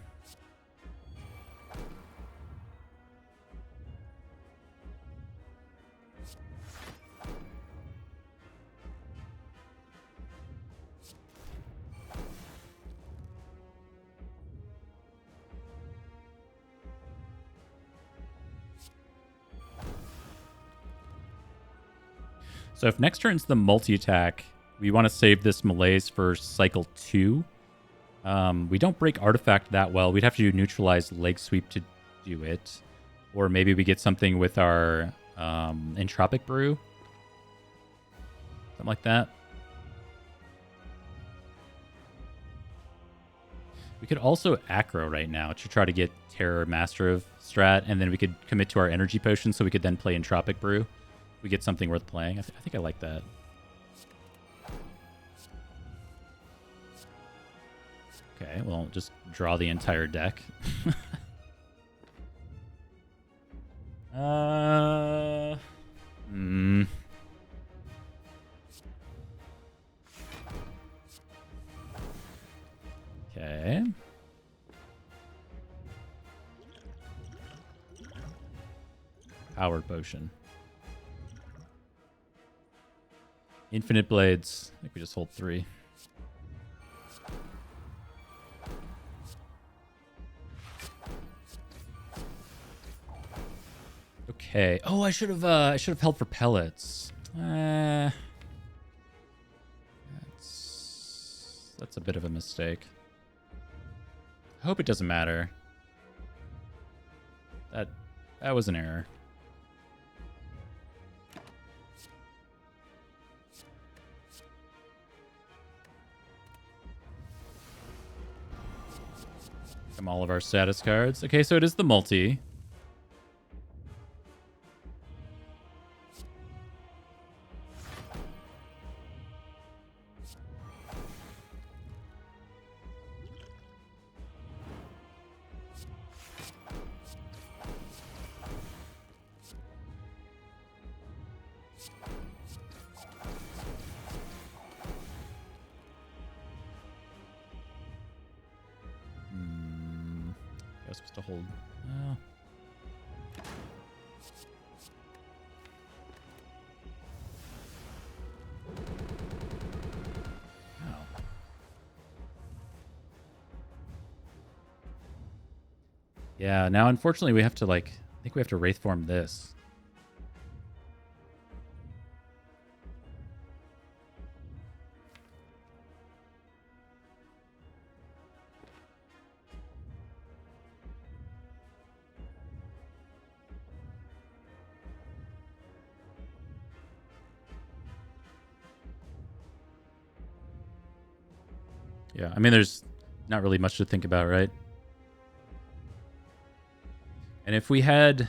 So if next turn's the multi-attack, we want to save this Malaise for cycle 2. We don't break Artifact that well. We'd have to do Neutralize Leg Sweep to do it. Or maybe we get something with our Entropic Brew. Something like that. We could also Acro right now to try to get Terror Master of Strat, and then we could commit to our Energy Potion so we could then play Entropic Brew. We get something worth playing. I think I like that. Okay, well, just draw the entire deck. Okay. Power Potion. Infinite Blades. I think we just hold 3. Okay. Oh, I should have held for pellets. That's a bit of a mistake. I hope it doesn't matter. That was an error. Come all of our status cards. Okay, so it is the multi. I was supposed to hold. Oh. Yeah, now unfortunately we have to I think we have to Wraithform this. Yeah, I mean, there's not really much to think about, right? And if we had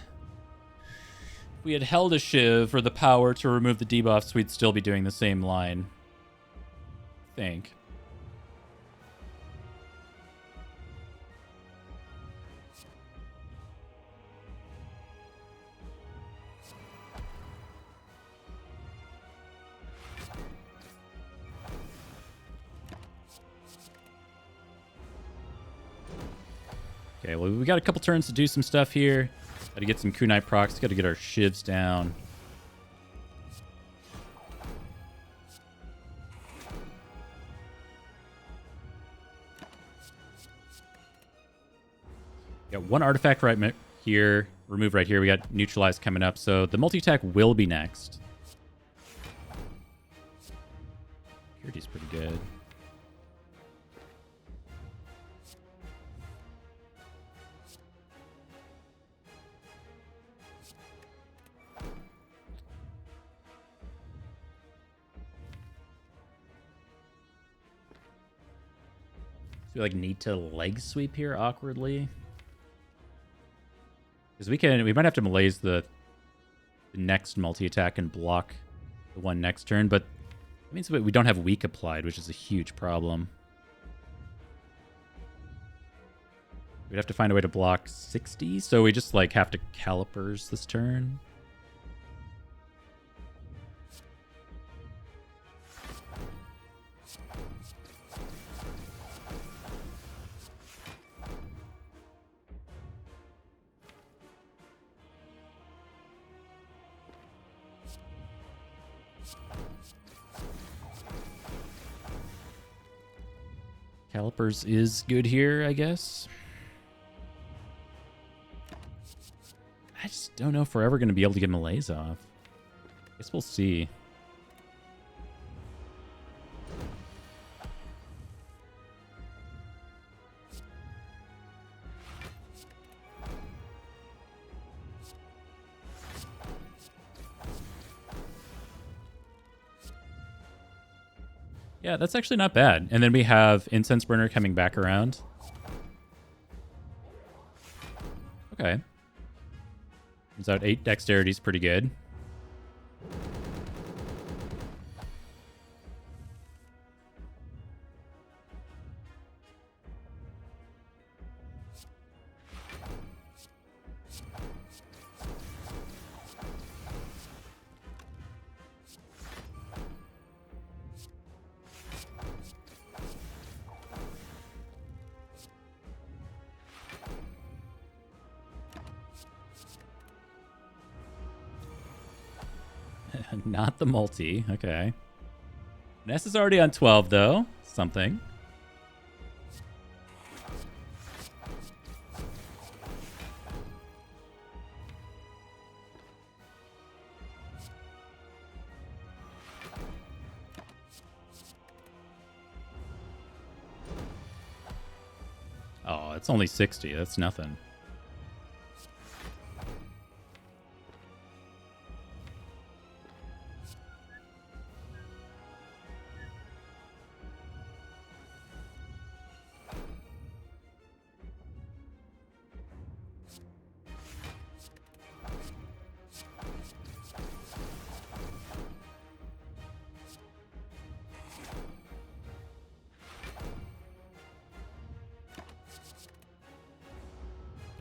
held a Shiv or the power to remove the debuffs, we'd still be doing the same line. I think. Okay, well, we got a couple turns to do some stuff here. Got to get some kunai procs. Got to get our shivs down. Got one artifact right here. Remove right here. We got neutralize coming up. So the multi-attack will be next. Security's pretty good. Do we like need to leg sweep here awkwardly? Because we might have to malaise the next multi-attack and block the one next turn, but that means we don't have weak applied, which is a huge problem. We'd have to find a way to block 60, so we just like have to calipers this turn. Calipers is good here, I guess. I just don't know if we're ever going to be able to get malaise off. I guess we'll see. Yeah, that's actually not bad. And then we have Incense Burner coming back around. Okay. Turns out 8 dexterity is pretty good. Not the multi. Okay. Ness is already on 12, though. Something. Oh, it's only 60. That's nothing.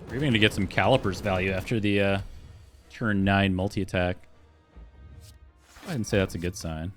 We're even going to get some calipers value after the turn 9 multi-attack. Go ahead and say that's a good sign.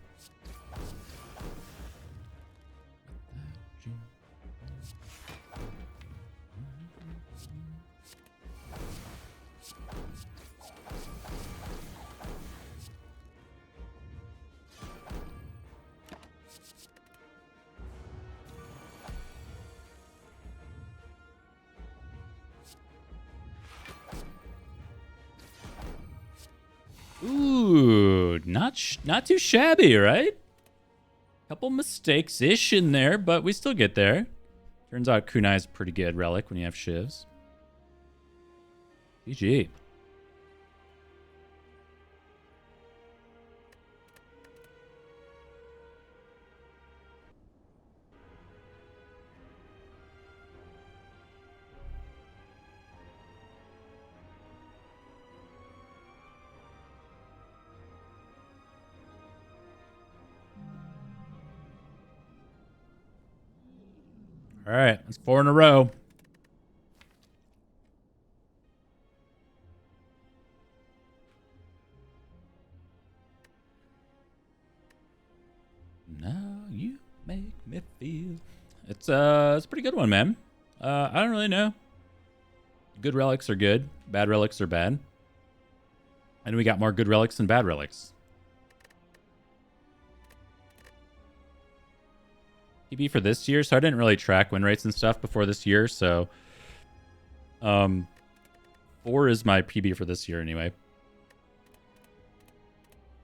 Ooh, not too shabby, right? Couple mistakes-ish in there, but we still get there. Turns out Kunai is a pretty good relic when you have shivs. GG. All right, that's 4 in a row. Now you make me feel. It's a pretty good one, man. I don't really know. Good relics are good. Bad relics are bad. And we got more good relics than bad relics. PB for this year, so I didn't really track win rates and stuff before this year, so 4 is my PB for this year anyway.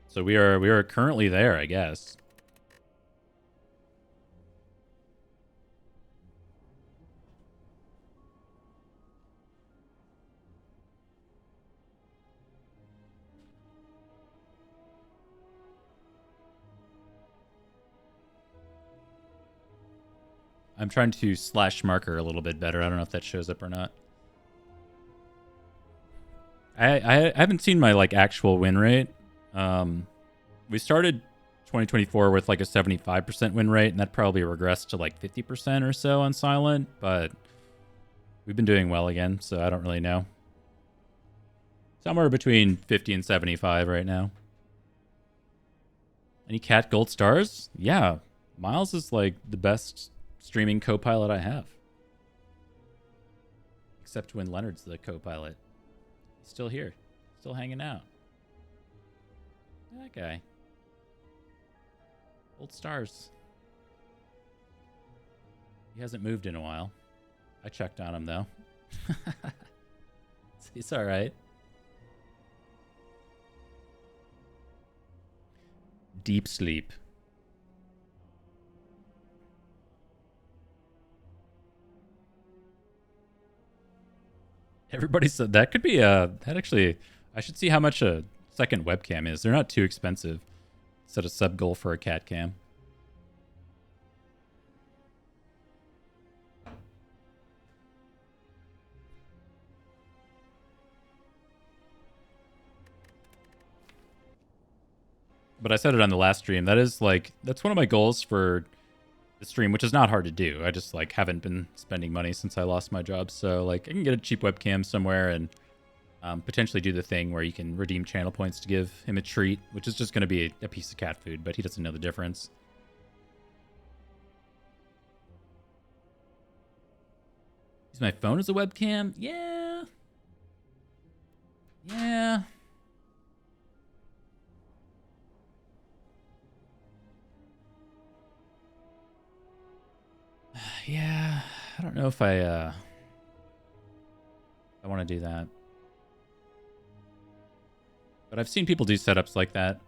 So we are currently there, I guess. I'm trying to slash marker a little bit better. I don't know if that shows up or not. I haven't seen my like actual win rate. We started 2024 with like a 75% win rate, and that probably regressed to like 50% or so on silent, but we've been doing well again, so I don't really know. Somewhere between 50 and 75 right now. Any cat gold stars? Yeah, Miles is like the best streaming co-pilot I have. Except when Leonard's the co-pilot. He's still here. Still hanging out. That guy. Gold stars. He hasn't moved in a while. I checked on him though. He's alright. Deep sleep. Everybody said that could be that actually, I should see how much a second webcam is. They're not too expensive. Set a sub goal for a cat cam. But I said it on the last stream. That is like, that's one of my goals for the stream, which is not hard to do. I just like haven't been spending money since I lost my job. So like I can get a cheap webcam somewhere and potentially do the thing where you can redeem channel points to give him a treat, which is just going to be a piece of cat food, but he doesn't know the difference. Use my phone as a webcam? Yeah. Yeah. Yeah, I don't know if I want to do that. But I've seen people do setups like that.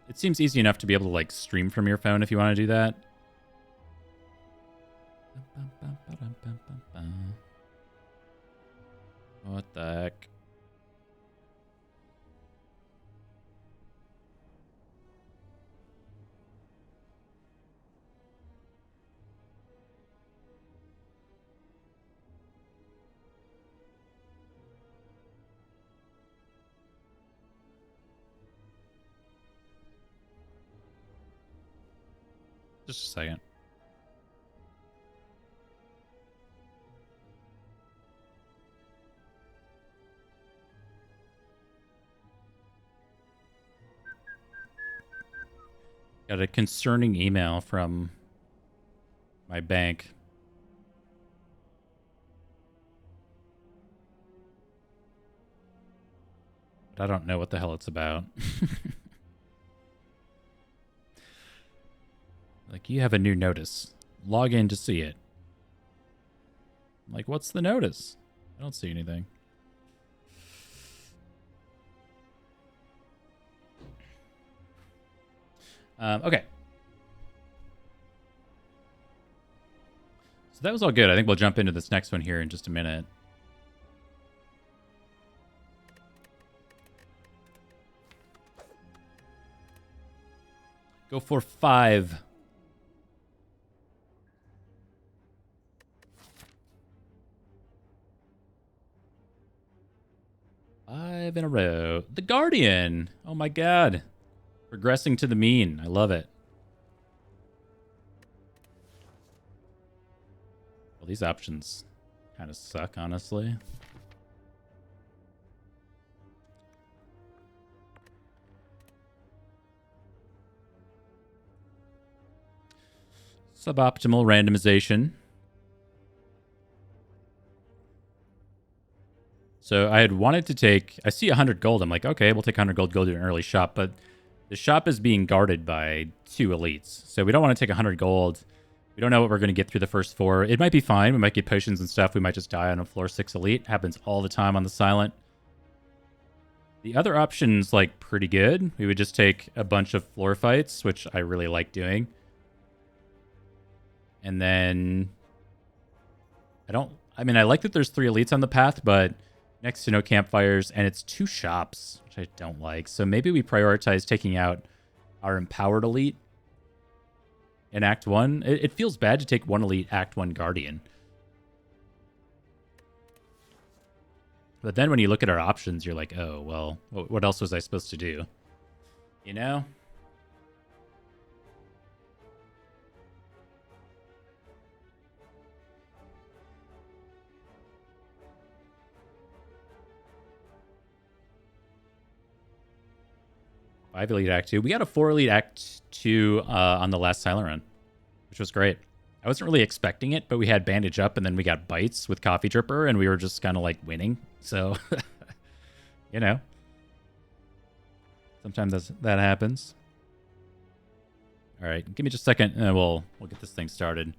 It seems easy enough to be able to like stream from your phone if you want to do that. What the heck? Just a second. Got a concerning email from my bank. But I don't know what the hell it's about. Like, you have a new notice. Log in to see it. Like, what's the notice? I don't see anything. Okay. So that was all good. I think we'll jump into this next one here in just a minute. Go for 5. In a row. The Guardian. Oh my god. Progressing to the mean. I love it. Well, these options kind of suck, honestly. Suboptimal randomization. So I had wanted to take... I see 100 gold. I'm like, okay, we'll take 100 gold, go to an early shop. But the shop is being guarded by 2 elites. So we don't want to take 100 gold. We don't know what we're going to get through the first 4. It might be fine. We might get potions and stuff. We might just die on a floor 6 elite. Happens all the time on the Silent. The other option's, like, pretty good. We would just take a bunch of floor fights, which I really like doing. And then... I mean, I like that there's 3 elites on the path, but next to no campfires, and it's 2 shops, which I don't like. So maybe we prioritize taking out our empowered elite in Act 1. It feels bad to take 1 elite Act 1 Guardian. But then when you look at our options, you're like, oh, well, what else was I supposed to do? You know? Five elite Act 2. We got a 4 elite Act 2 on the last Silent run, which was great. I wasn't really expecting it, but we had Bandage Up, and then we got Bites with Coffee Dripper, and we were just kind of like winning. So, you know, sometimes that happens. All right, give me just a second, and we'll get this thing started.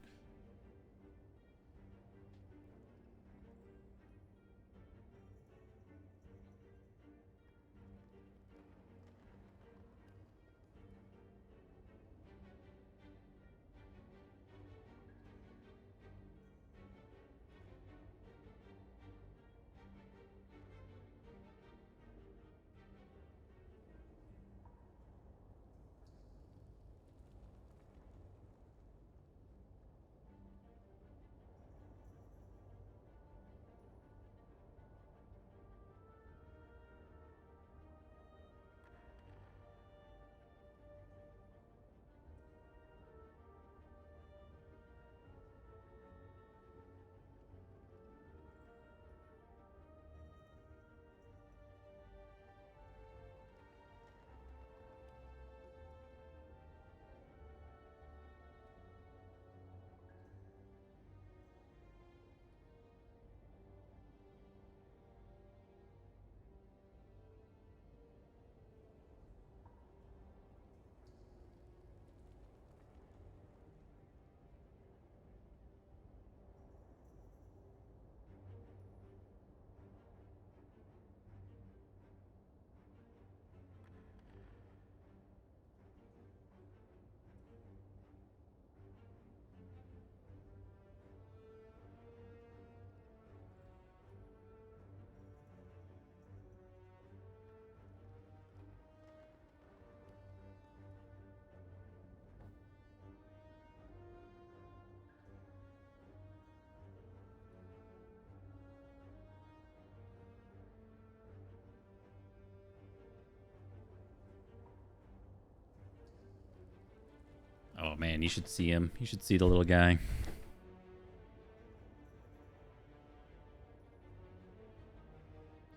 Oh, man, you should see him. You should see the little guy.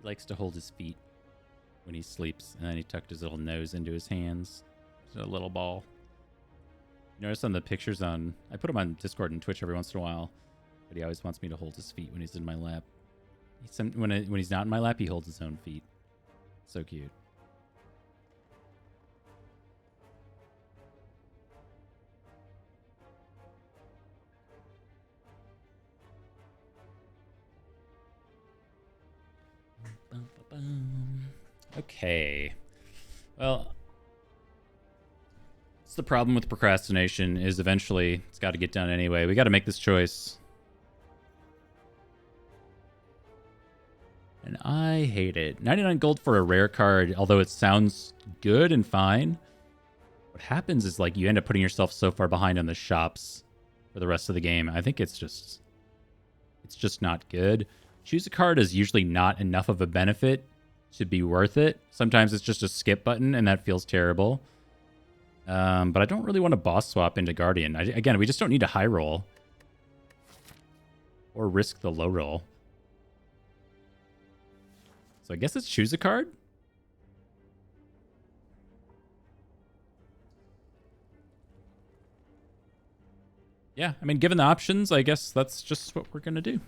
He likes to hold his feet when he sleeps, and then he tucked his little nose into his hands. He's a little ball. You notice on the pictures on... I put him on Discord and Twitch every once in a while, but he always wants me to hold his feet when he's in my lap. When he's not in my lap, he holds his own feet. So cute. Okay. Well, it's the problem with procrastination is eventually it's got to get done anyway. We got to make this choice. And I hate it. 99 gold for a rare card, although it sounds good and fine. What happens is like you end up putting yourself so far behind on the shops for the rest of the game. I think it's just not good. Choose a card is usually not enough of a benefit to be worth it. Sometimes it's just a skip button, and that feels terrible. But I don't really want to boss swap into Guardian. Again, we just don't need a high roll. Or risk the low roll. So I guess it's choose a card? Yeah, I mean, given the options, I guess that's just what we're going to do.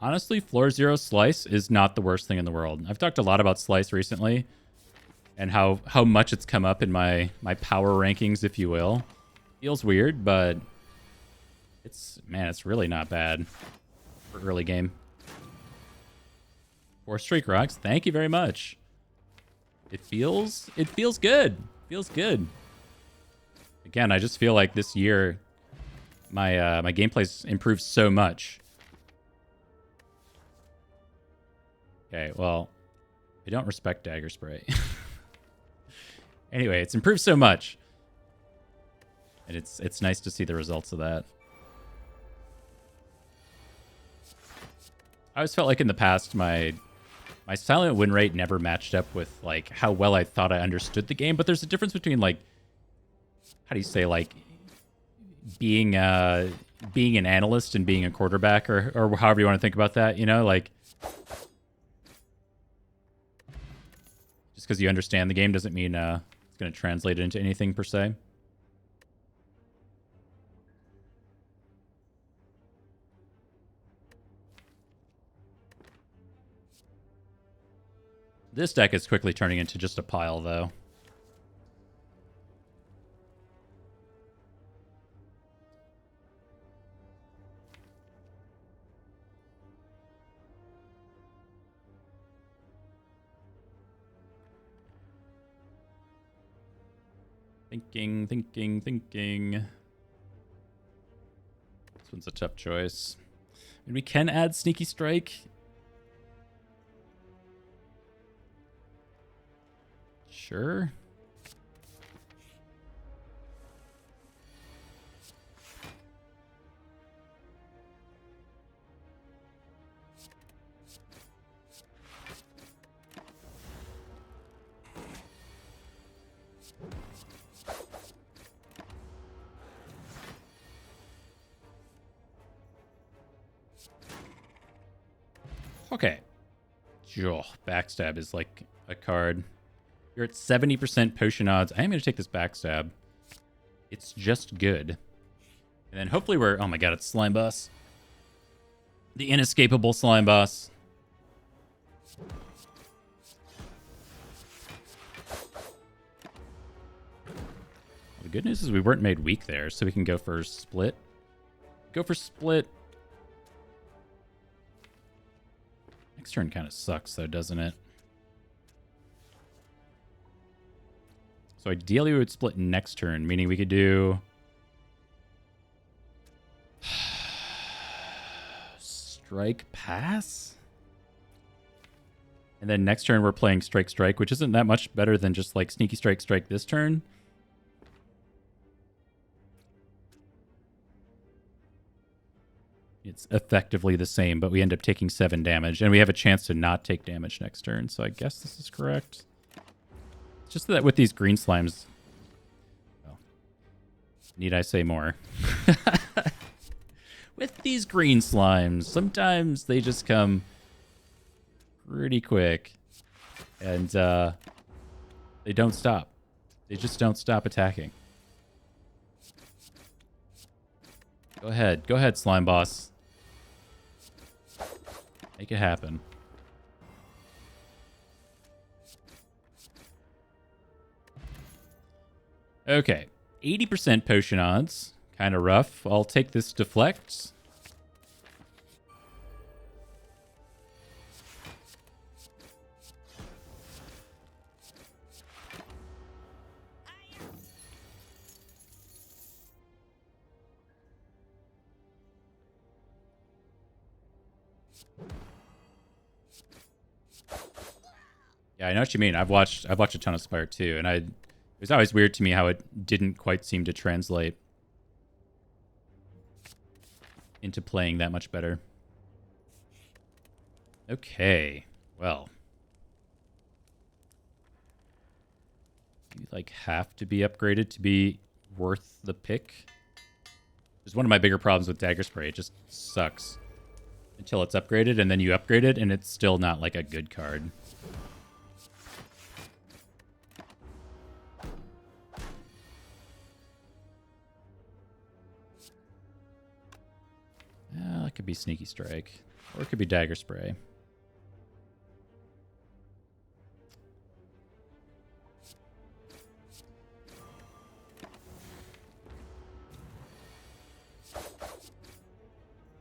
Honestly, floor zero slice is not the worst thing in the world. I've talked a lot about slice recently and how much it's come up in my power rankings, if you will. Feels weird, but it's really not bad for early game. 4 streak rocks. Thank you very much. It feels good. Feels good. Again, I just feel like this year my my gameplay's improved so much. Okay, well, I don't respect dagger spray. Anyway, it's improved so much. And it's nice to see the results of that. I always felt like in the past my silent win rate never matched up with like how well I thought I understood the game, but there's a difference between like how do you say, like being an analyst and being a quarterback, or however you want to think about that, you know, like just because you understand the game doesn't mean it's going to translate into anything per se. This deck is quickly turning into just a pile, though. Thinking. This one's a tough choice. I mean, we can add Sneaky Strike. Sure. Okay. Oh, backstab is like a card. You're at 70% potion odds. I am going to take this backstab. It's just good. And then hopefully we're... Oh my god, it's Slime Boss. The inescapable Slime Boss. The good news is we weren't made weak there, so we can go for split. Go for split. Next turn kind of sucks, though, doesn't it? So ideally, we would split next turn, meaning we could do... Strike Pass? And then next turn, we're playing Strike Strike, which isn't that much better than just, like, Sneaky Strike Strike this turn. It's effectively the same, but we end up taking 7 damage, and we have a chance to not take damage next turn, so I guess this is correct. It's just that with these green slimes... Well, need I say more? With these green slimes, sometimes they just come pretty quick, and they don't stop. They just don't stop attacking. Go ahead, Slime Boss. Make it happen. Okay, 80% potion odds. Kind of rough. I'll take this deflect. Yeah, I know what you mean. I've watched a ton of Spire too, and it was always weird to me how it didn't quite seem to translate into playing that much better. Okay, well, you like have to be upgraded to be worth the pick. It's one of my bigger problems with Dagger Spray. It just sucks until it's upgraded, and then you upgrade it, and it's still not like a good card. It could be Sneaky Strike, or it could be Dagger Spray.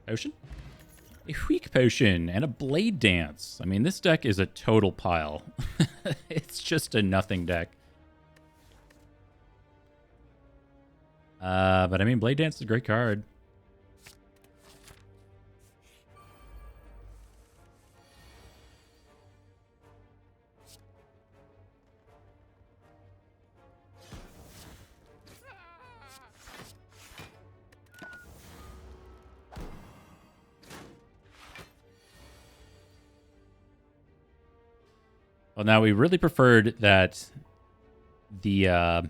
Potion? A weak potion and a blade dance. I mean, this deck is a total pile. It's just a nothing deck. But I mean, blade dance is a great card. Well, now we really preferred that the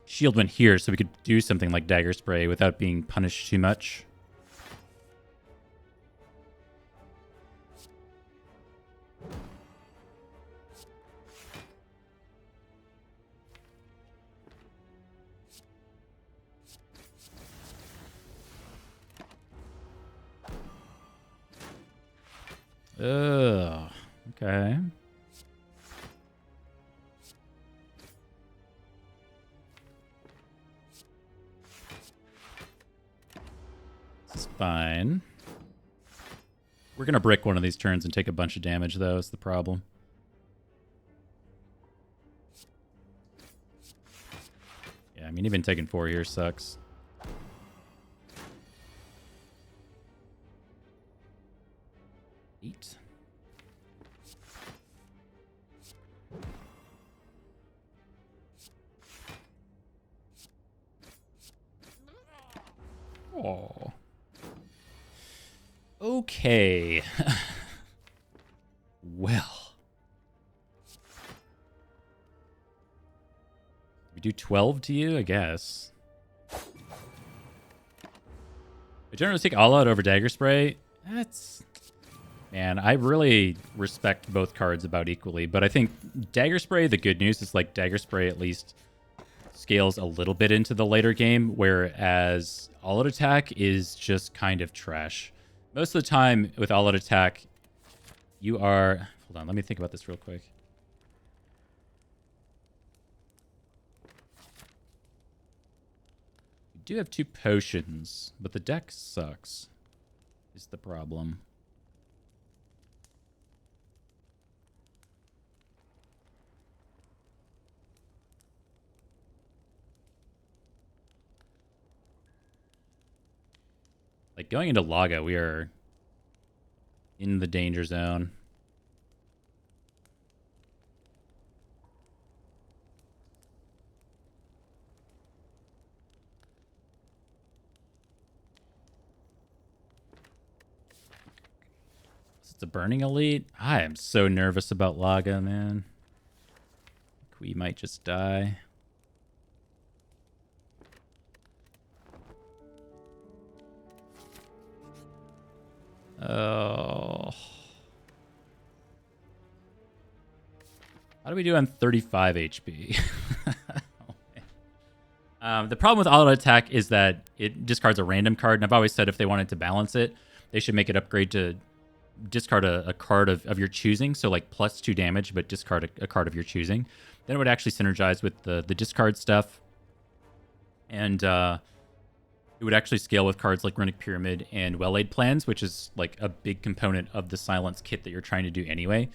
shield went here so we could do something like Dagger Spray without being punished too much. Ugh. Okay. This is fine. We're going to brick one of these turns and take a bunch of damage, though, is the problem. Yeah, I mean, even taking 4 here sucks. Eight. Oh. Okay. Well. We do 12 to you, I guess. I generally take All Out over Dagger Spray. That's... Man, I really respect both cards about equally, but I think Dagger Spray, the good news is like Dagger Spray at least scales a little bit into the later game, whereas All Out Attack is just kind of trash. Most of the time with All Out Attack, you are... Hold on, let me think about this real quick. You do have 2 potions, but the deck sucks, is the problem. Like, going into Laga, we are in the danger zone. It's a Burning Elite. I am so nervous about Laga, man. We might just die. Oh. How do we do on 35 HP? The problem with All Out Attack is that it discards a random card, and I've always said if they wanted to balance it, they should make it upgrade to discard a card of your choosing, so like +2 damage, but discard a card of your choosing. Then it would actually synergize with the discard stuff, and it would actually scale with cards like Runic Pyramid and Well-Laid Plans, which is like a big component of the Silence kit that you're trying to do anyway.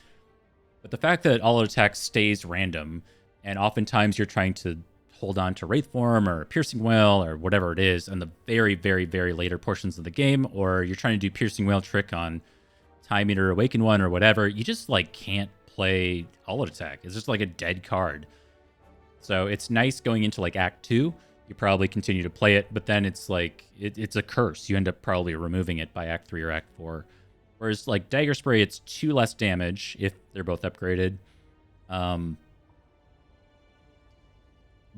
But the fact that All Out Attack stays random, and oftentimes you're trying to hold on to Wraith Form or Piercing Wail or whatever it is in the very, very, very later portions of the game, or you're trying to do Piercing Wail trick on Time Eater Awaken one or whatever, you just like can't play All Out Attack. It's just like a dead card. So it's nice going into like Act 2. You probably continue to play it, but then it's like, it's a curse. You end up probably removing it by Act 3 or Act 4. Whereas like Dagger Spray, it's 2 less damage if they're both upgraded. But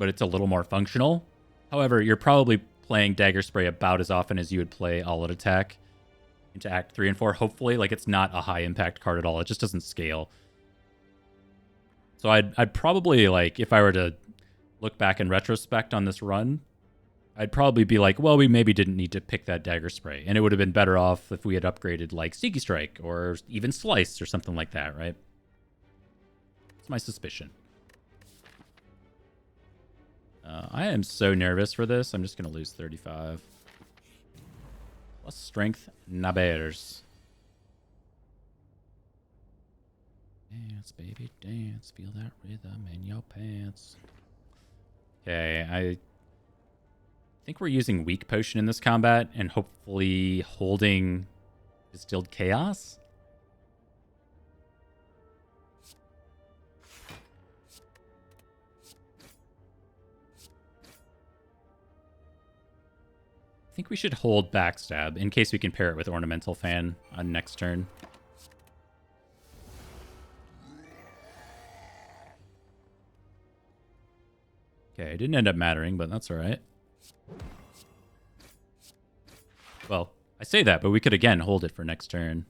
it's a little more functional. However, you're probably playing Dagger Spray about as often as you would play All Out Attack into Act 3 and 4, hopefully. Like, it's not a high impact card at all. It just doesn't scale. So I'd probably, like, if I were to look back in retrospect on this run, I'd probably be like, well, we maybe didn't need to pick that Dagger Spray. And it would have been better off if we had upgraded, like, Sneaky Strike or even Slice or something like that, right? It's my suspicion. I am so nervous for this. I'm just going to lose 35. Plus Strength, Nabers. Dance, baby, dance. Feel that rhythm in your pants. Okay, I think we're using Weak Potion in this combat and hopefully holding Distilled Chaos. I think we should hold Backstab in case we can pair it with Ornamental Fan on next turn. Okay, it didn't end up mattering, but that's all right. Well, I say that, but we could again hold it for next turn.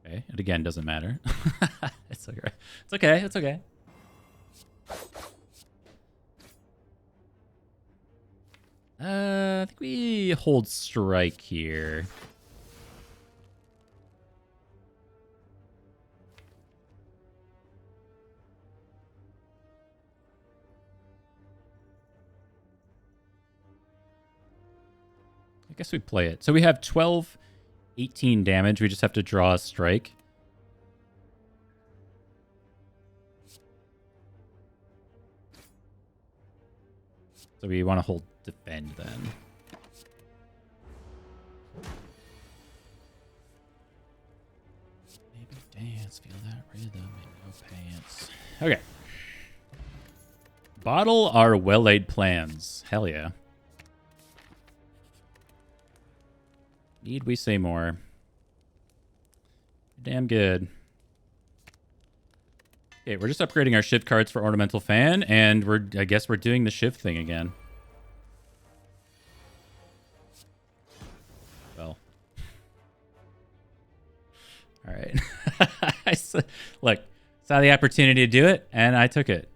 Okay, it again doesn't matter. It's okay. It's okay. It's okay. I think we hold Strike here. I guess we play it. So we have 12, 18 damage. We just have to draw a strike. So we want to hold defend then. Maybe dance, feel that rhythm in your pants. Okay. Bottle our well-laid plans. Hell yeah. Need we say more? Damn good. Okay, we're just upgrading our shift cards for Ornamental Fan, and I guess we're doing the shift thing again. Well. All right. Look, saw the opportunity to do it, and I took it.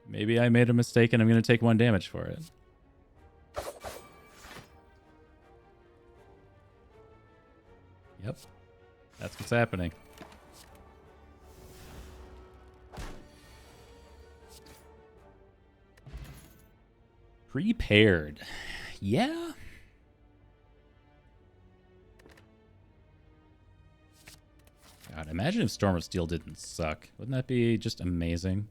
Maybe I made a mistake, and I'm going to take 1 damage for it. Yep. That's what's happening. Prepared. Yeah. God, imagine if Storm of Steel didn't suck. Wouldn't that be just amazing?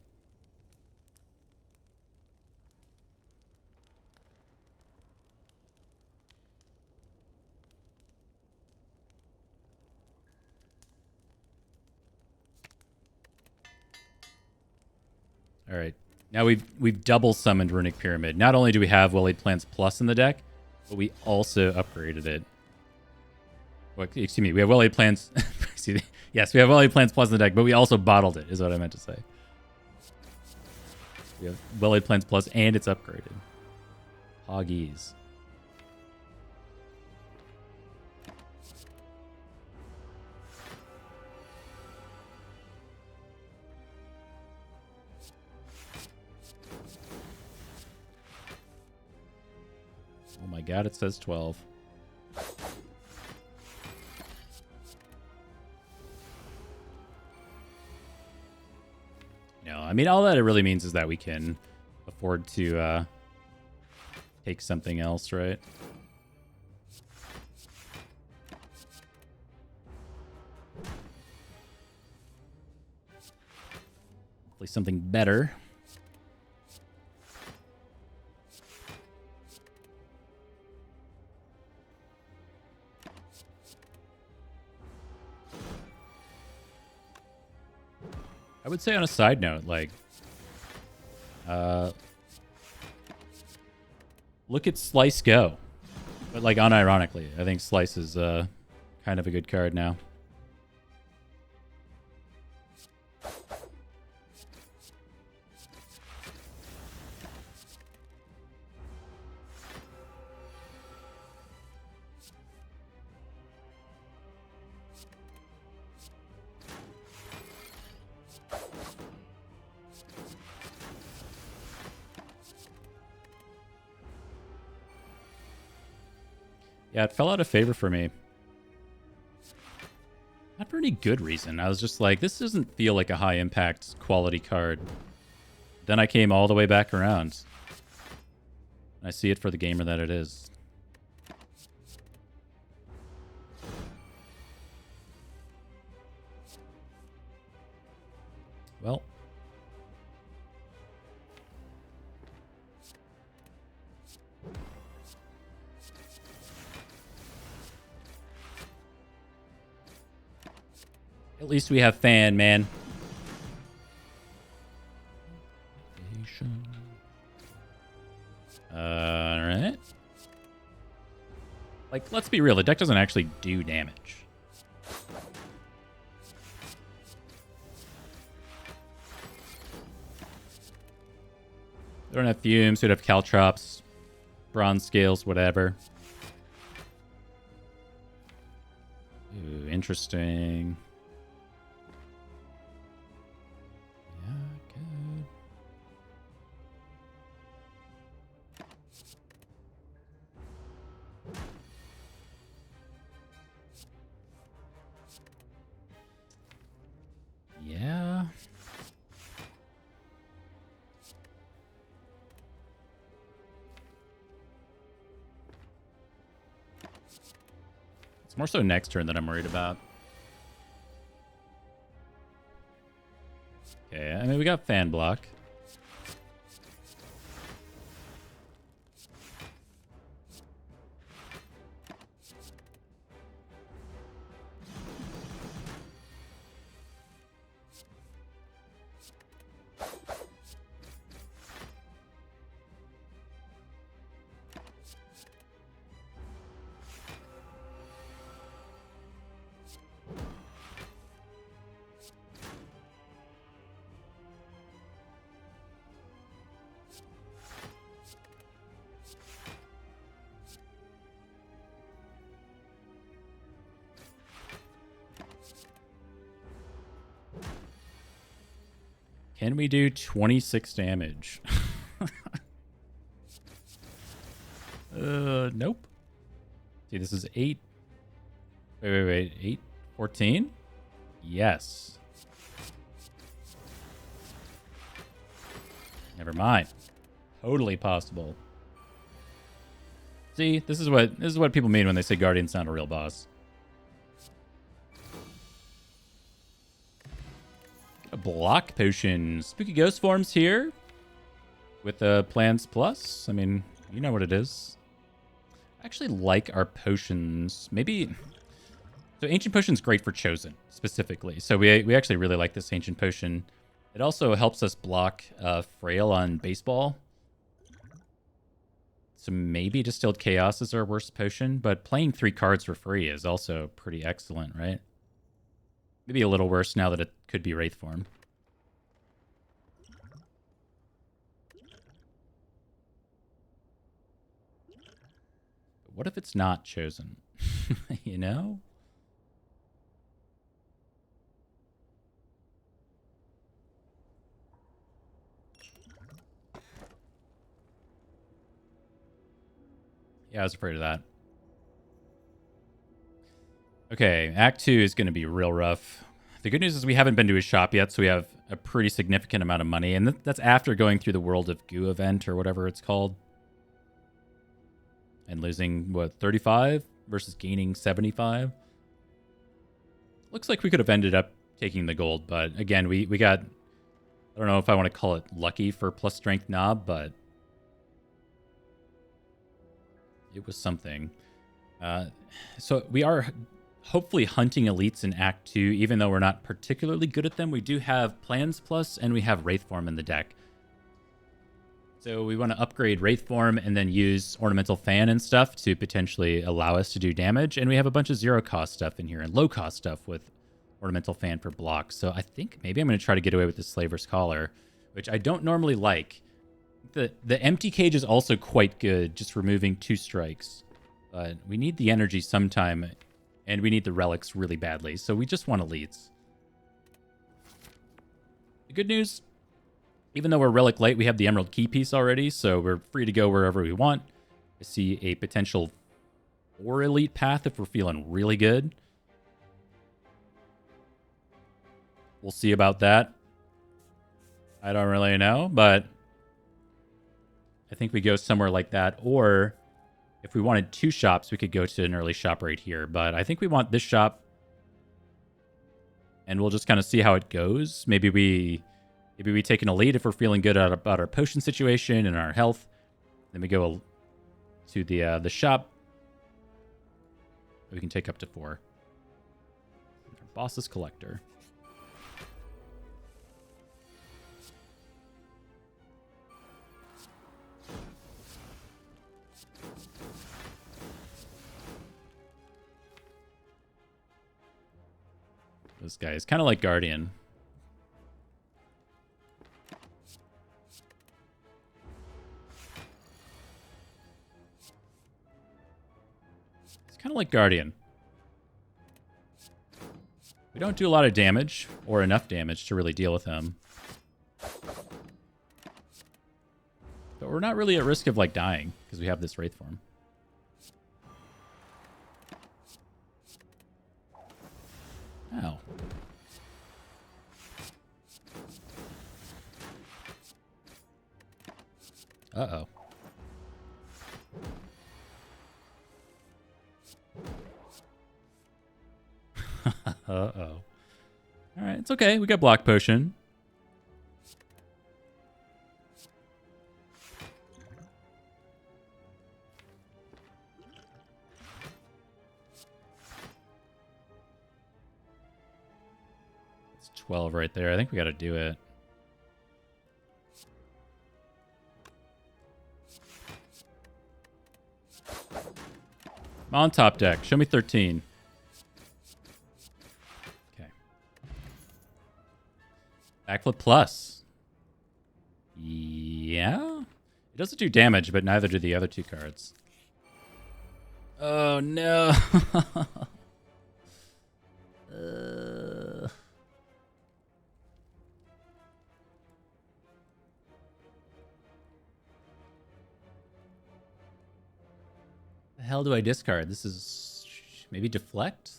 All right. Now we've double summoned Runic Pyramid. Not only do we have Well-Laid Plans Plus in the deck, but we also upgraded it. Well, excuse me, we have Well-Laid Plans. Yes, we have Well-Laid Plans Plus in the deck, but we also bottled it, is what I meant to say. We have Well-Laid Plans Plus, and it's upgraded. Hoggies. Oh my god, it says 12. No, I mean, all that it really means is that we can afford to take something else, right? Hopefully something better. I would say on a side note, like, look at Slice go. But, like, unironically, I think Slice is kind of a good card now. Yeah, it fell out of favor for me. Not for any good reason. I was just like, this doesn't feel like a high impact quality card. Then I came all the way back around. I see it for the gamer that it is. Well. At least we have fan, man. Alright. Like, let's be real. The deck doesn't actually do damage. They don't have fumes. They don't have caltrops, bronze scales, whatever. Ooh, interesting. Yeah, good. Yeah. It's more so next turn that I'm worried about. Okay, I mean, we got fan block. Can we do 26 damage? Nope. See, this is 8. Wait. 8? 14? Yes. Never mind. Totally possible. See, this is what people mean when they say Guardian's not a real boss. A block potion. Spooky Ghost forms here with Plans Plus. I mean, you know what it is. I actually like our potions. Maybe... So Ancient Potion's great for Chosen, specifically. So we actually really like this Ancient Potion. It also helps us block Frail on Baseball. So maybe Distilled Chaos is our worst potion, but playing 3 cards for free is also pretty excellent, right? Maybe a little worse now that it could be Wraith form. But what if it's not Chosen? You know? Yeah, I was afraid of that. Okay, Act 2 is going to be real rough. The good news is we haven't been to his shop yet, so we have a pretty significant amount of money. And that's after going through the World of Goo event, or whatever it's called. And losing, what, 35 versus gaining 75? Looks like we could have ended up taking the gold, but again, we got... I don't know if I want to call it lucky for plus strength knob, but... it was something. So we are... hopefully hunting elites in Act 2, even though we're not particularly good at them. We do have Plans Plus, and we have Wraith Form in the deck. So we want to upgrade Wraith Form and then use Ornamental Fan and stuff to potentially allow us to do damage. And we have a bunch of zero-cost stuff in here and low-cost stuff with Ornamental Fan for blocks. So I think maybe I'm going to try to get away with the Slaver's Collar, which I don't normally like. The Empty Cage is also quite good, just removing 2 strikes. But we need the energy sometime, and we need the relics really badly. So we just want elites. The good news, even though we're relic light, we have the Emerald Key piece already, so we're free to go wherever we want. I see a potential 4 elite path if we're feeling really good. We'll see about that. I don't really know, but I think we go somewhere like that. Or if we wanted 2 shops, we could go to an early shop right here. But I think we want this shop, and we'll just kind of see how it goes. Maybe we take an elite if we're feeling good about our potion situation and our health. Then we go to the shop. We can take up to 4. Boss's Collector. This guy is kind of like Guardian. It's kind of like Guardian. We don't do a lot of damage, or enough damage to really deal with him. But we're not really at risk of, like, dying, because we have this Wraith Form. Ow. Uh-oh. Uh-oh. Alright, it's okay. We got Block Potion. It's 12 right there. I think we got to do it. I'm on top deck. Show me 13. Okay. Backflip plus. Yeah. It doesn't do damage, but neither do the other 2 cards. Oh, no. The hell do I discard? This is maybe deflect?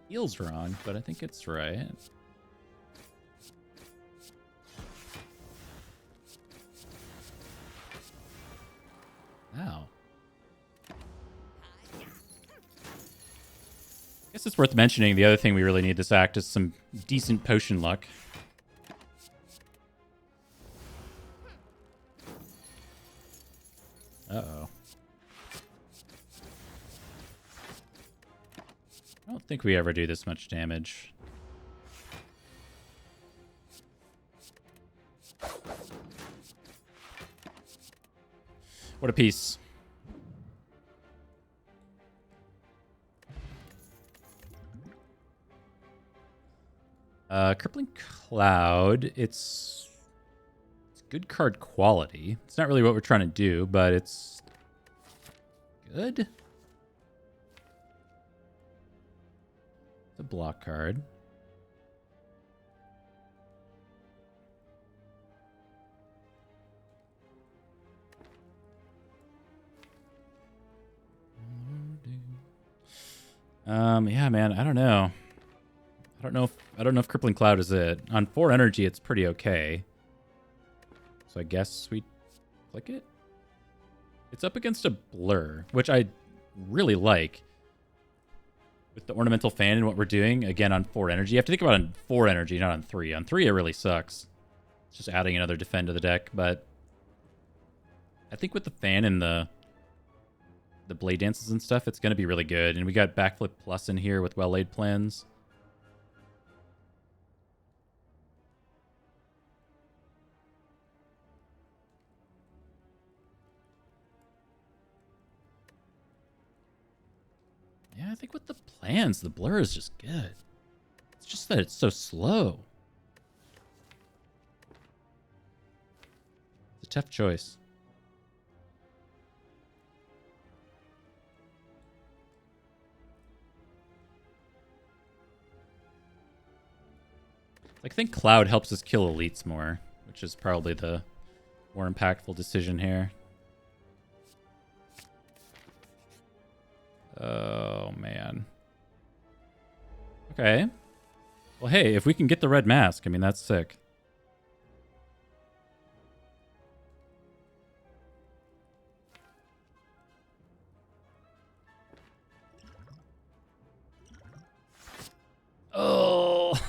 Feels wrong, but I think it's right. Wow. I guess it's worth mentioning the other thing we really need this act is some decent potion luck. Uh-oh. I don't think we ever do this much damage. What a piece. Crippling Cloud, it's good card quality. It's not really what we're trying to do, but it's good. It's a block card. Yeah, man, I don't know. I don't know if Crippling Cloud is it. On 4 energy, it's pretty okay. So I guess we click it. It's up against a Blur, which I really like. With the Ornamental Fan and what we're doing, again, on 4 energy. You have to think about it on 4 energy, not on 3. On 3, it really sucks. It's just adding another defend to the deck, but I think with the Fan and the the blade dances and stuff, it's going to be really good. And we got backflip plus in here with well-laid plans. Yeah, I think with the plans, the blur is just good. It's just that it's so slow. It's a tough choice. I think Cloud helps us kill elites more, which is probably the more impactful decision here. Oh, man. Okay. Well, hey, if we can get the red mask, I mean, that's sick. Oh!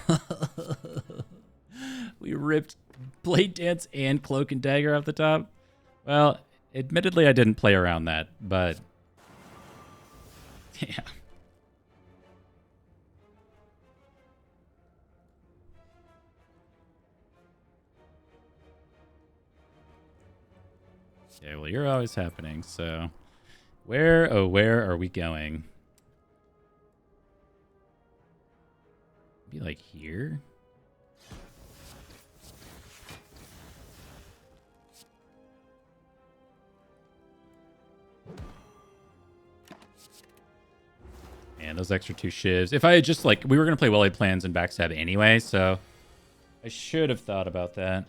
We ripped Blade Dance and Cloak and Dagger off the top. Well, admittedly, I didn't play around that, but... yeah. Yeah, well, you're always happening, so... Where, oh, where are we going? Be like here? Man, those extra 2 shivs. If I had just, like, we were going to play well-laid plans and backstab anyway, so I should have thought about that.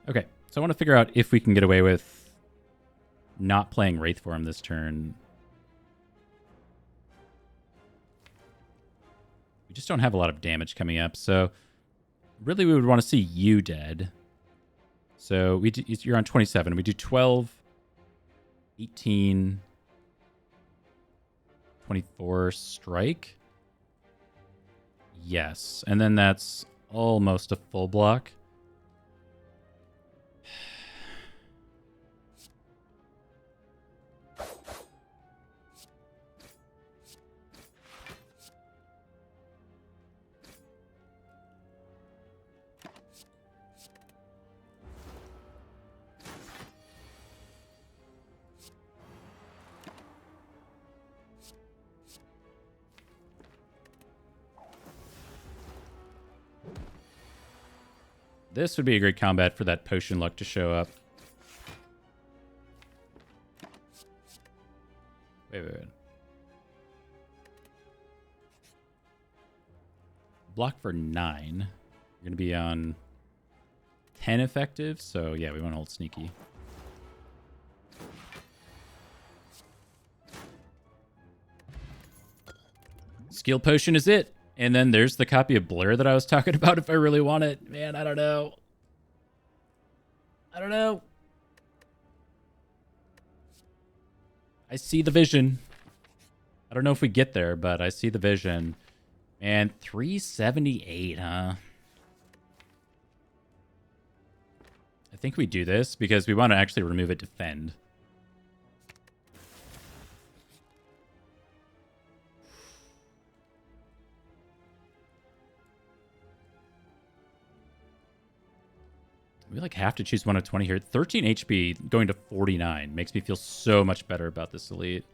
Okay, so I want to figure out if we can get away with not playing Wraith Form this turn. We just don't have a lot of damage coming up, so really we would want to see you dead. So you're on 27. We do 12, 18, 24 strike. Yes, and then that's almost a full block. This would be a great combat for that potion luck to show up. Wait. Block for 9. You're going to be on 10 effective, so yeah, we want to hold sneaky. Skill potion is it. And then there's the copy of Blur that I was talking about if I really want it. Man, I don't know. I see the vision. I don't know if we get there, but I see the vision. And 378, huh? I think we do this because we want to actually remove it defend. We like have to choose one of 20 here. 13 HP going to 49 makes me feel so much better about this elite.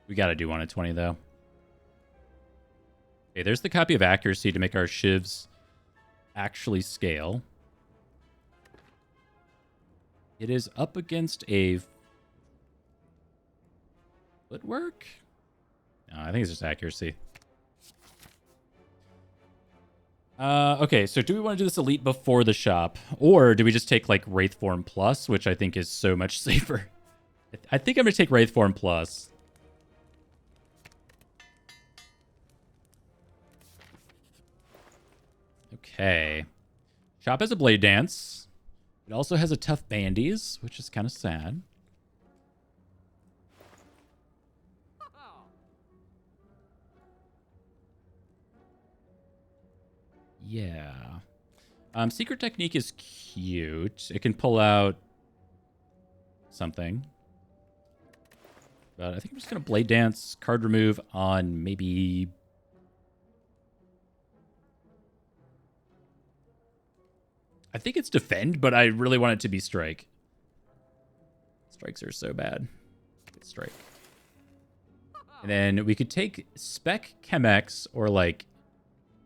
We got to do one of 20 though. Okay, there's the copy of accuracy to make our shivs actually scale. It is up against a footwork? No, I think it's just accuracy. Okay, so do we want to do this elite before the shop? Or do we just take, like, Wraith Form Plus, which I think is so much safer? I think I'm going to take Wraith Form Plus. Okay. Shop has a Blade Dance. It also has a tough bandies, which is kind of sad. Yeah. Secret Technique is cute. It can pull out something. But I think I'm just going to Blade Dance, card remove on maybe... I think it's Defend, but I really want it to be Strike. Strikes are so bad. It's Strike. And then we could take Spec Chemex or like...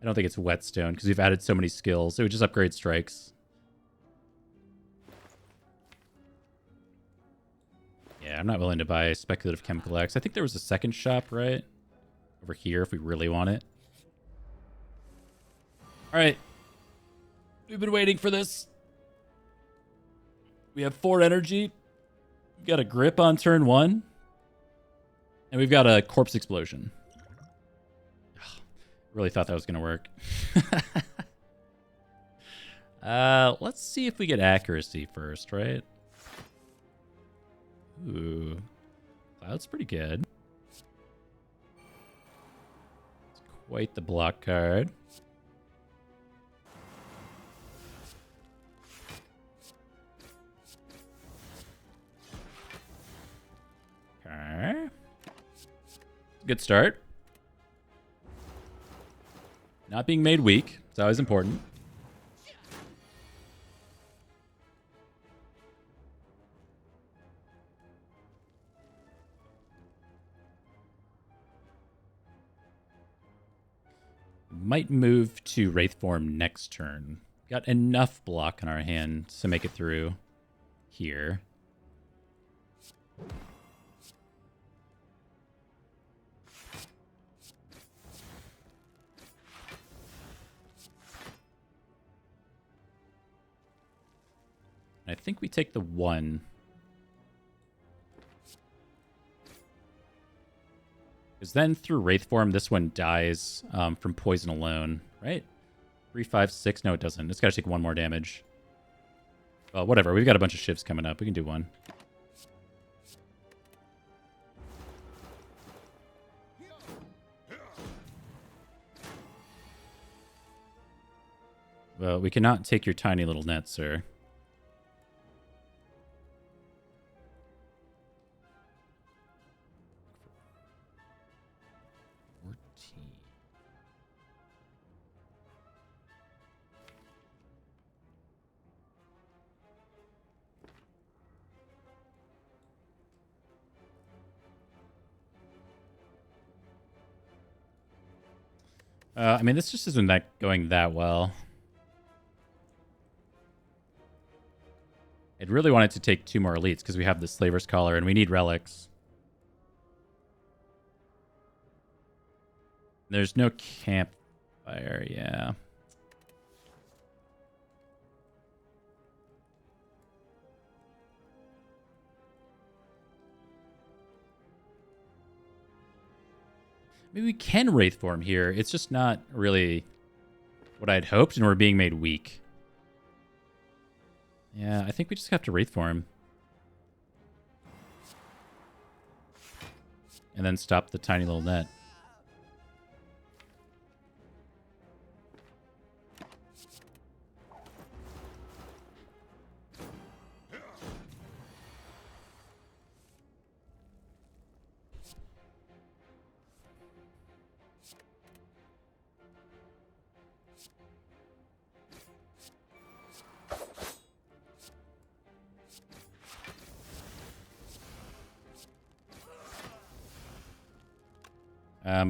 I don't think it's Whetstone because we've added so many skills. It would just upgrade strikes. Yeah, I'm not willing to buy Speculative Chemical X. I think there was a second shop, right? Over here if we really want it. All right. We've been waiting for this. We have 4 energy. We've got a grip on turn 1. And we've got a Corpse Explosion. Really thought that was going to work. Let's see if we get accuracy first, right? Ooh. Cloud's pretty good. It's quite the block card. Okay. Good start. Not being made weak. It's always important. Might move to Wraith Form next turn. Got enough block in our hand to make it through here. I think we take the 1. Because then through Wraith Form, this one dies from poison alone, right? 3, 5, 6. No, it doesn't. It's got to take 1 more damage. Well, whatever. We've got a bunch of shifts coming up. We can do 1. Well, we cannot take your tiny little net, sir. I mean, this just isn't going that well. I'd really wanted to take 2 more elites because we have the Slaver's Collar and we need relics. There's no campfire, yeah. Maybe we can Wraith Form here. It's just not really what I'd hoped, and we're being made weak. Yeah, I think we just have to Wraith Form. And then stop the tiny little net.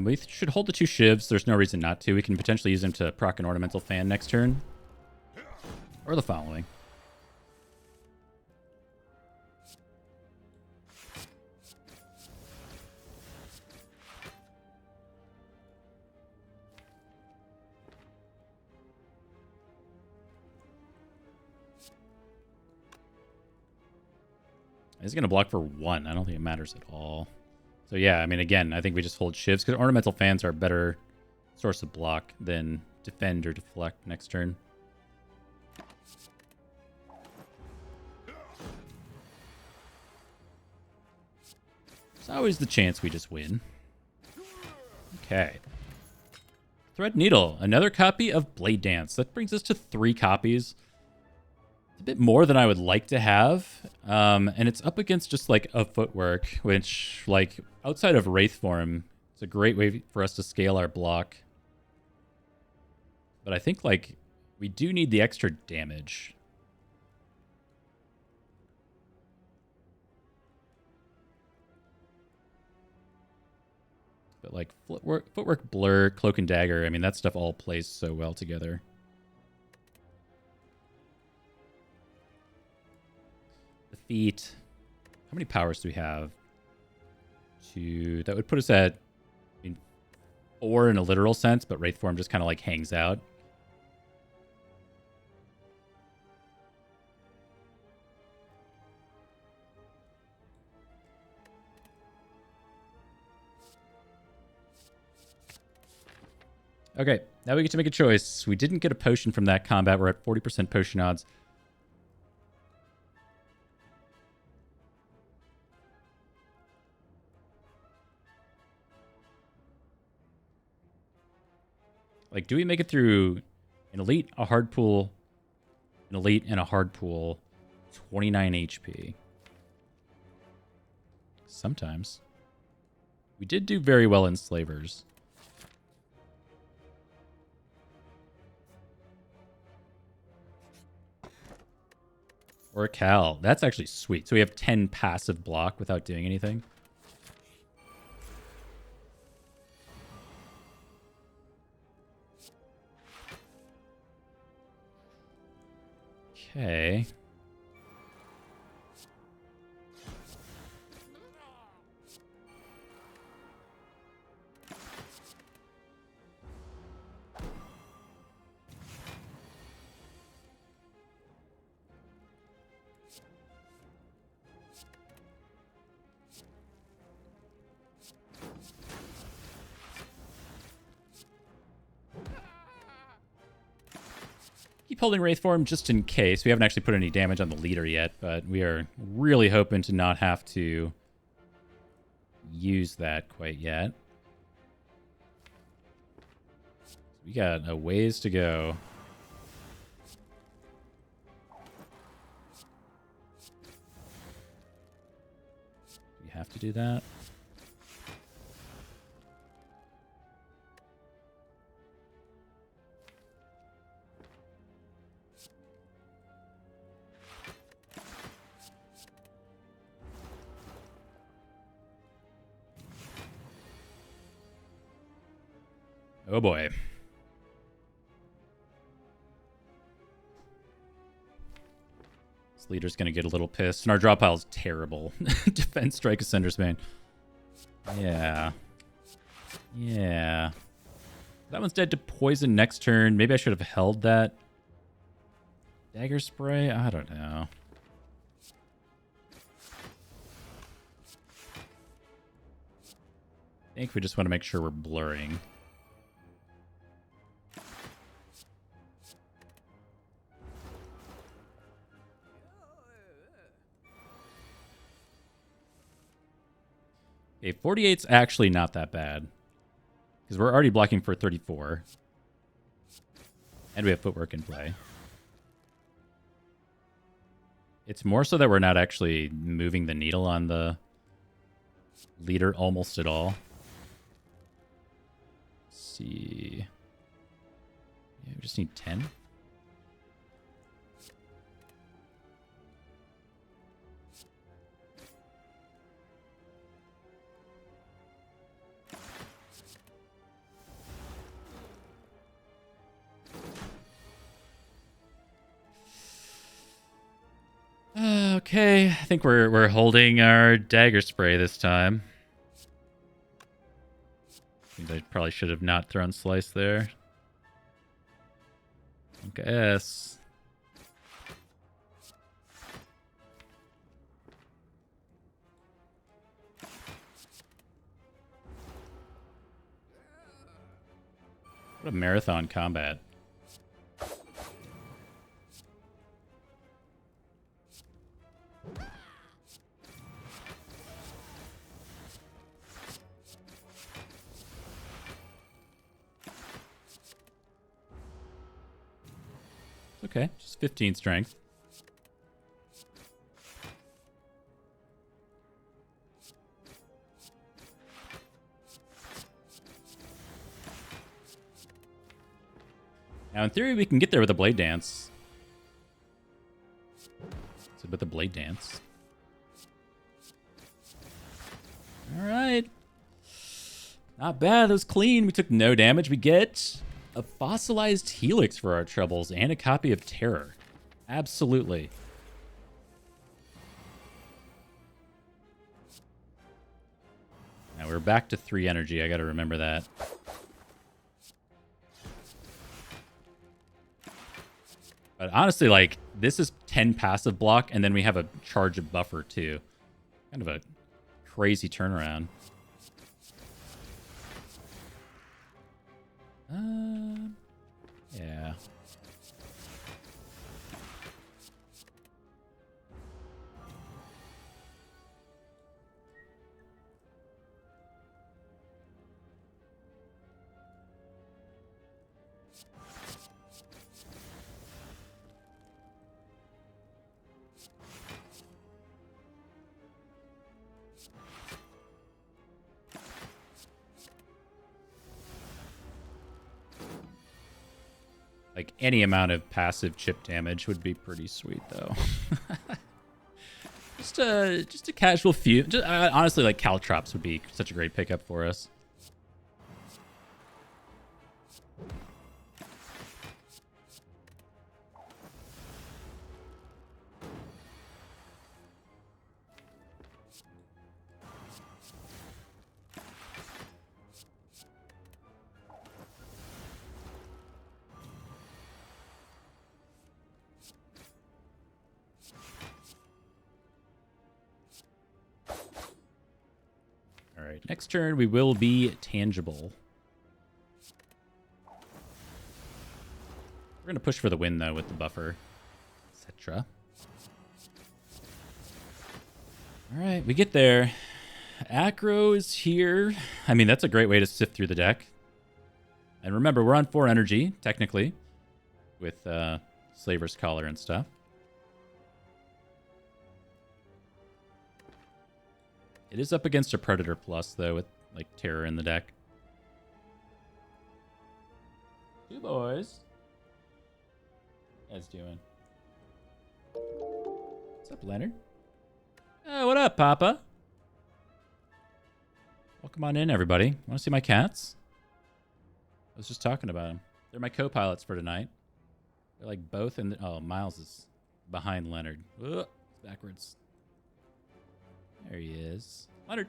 We should hold the 2 shivs. There's no reason not to. We can potentially use them to proc an Ornamental Fan next turn. Or the following. He's going to block for 1. I don't think it matters at all. So yeah, I mean, again, I think we just hold shivs because Ornamental Fans are a better source of block than Defend or Deflect next turn. always the chance we just win. Okay. Thread Needle, another copy of Blade Dance. That brings us to 3 copies. It's a bit more than I would like to have. And it's up against just like a footwork, which like outside of Wraith form, it's a great way for us to scale our block. But I think like we do need the extra damage. But like footwork, blur, cloak and dagger, I mean, that stuff all plays so well together. The feet. How many powers do we have? 2. That would put us at, I mean, 4 in a literal sense, but Wraith form just kind of like hangs out. Okay, now we get to make a choice. We didn't get a potion from that combat. We're at 40% potion odds. Like, do we make it through an elite, a hard pool, an elite, and a hard pool? 29 HP. Sometimes. We did do very well in slavers. Or a Cal. That's actually sweet. So we have 10 passive block without doing anything. Okay. Keep holding Wraith form just in case. We haven't actually put any damage on the leader yet, but we are really hoping to not have to use that quite yet. We got a ways to go. We have to do that. Oh boy. This leader's gonna get a little pissed. And our drop pile's terrible. Defense strike Ascender's Bane. Yeah. Yeah. That one's dead to poison next turn. Maybe I should have held that. Dagger spray? I don't know. I think we just want to make sure we're blurring. Okay, 48's actually not that bad. Because we're already blocking for 34. And we have footwork in play. It's more so that we're not actually moving the needle on the leader almost at all. Let's see. Yeah, we just need 10. Okay, I think we're holding our dagger spray this time. Means I probably should have not thrown slice there. I guess. What a marathon combat. Okay, just 15 strength. Now, in theory, we can get there with a Blade Dance. So with the Blade Dance. All right. Not bad. That was clean. We took no damage. We get a fossilized helix for our troubles and a copy of Terror. Absolutely. Now we're back to 3 energy. I got to remember that. But honestly, like, this is 10 passive block, and then we have a charge of buffer, too. Kind of a crazy turnaround. Yeah. Like, any amount of passive chip damage would be pretty sweet, though. just a casual few. Honestly, like, Caltrops would be such a great pickup for us. Alright, next turn we will be tangible. We're going to push for the win, though, with the buffer, etc. Alright, we get there. Acro is here. I mean, that's a great way to sift through the deck. And remember, we're on 4 energy, technically, with Slaver's Collar and stuff. It is up against a Predator Plus, though, with, like, Terror in the deck. 2 boys. What you guys doing? What's up, Leonard? Oh, what up, Papa? Welcome on in, everybody. Want to see my cats? I was just talking about them. They're my co-pilots for tonight. They're, like, both in the... Oh, Miles is behind Leonard. Ugh, backwards. There he is. Leonard.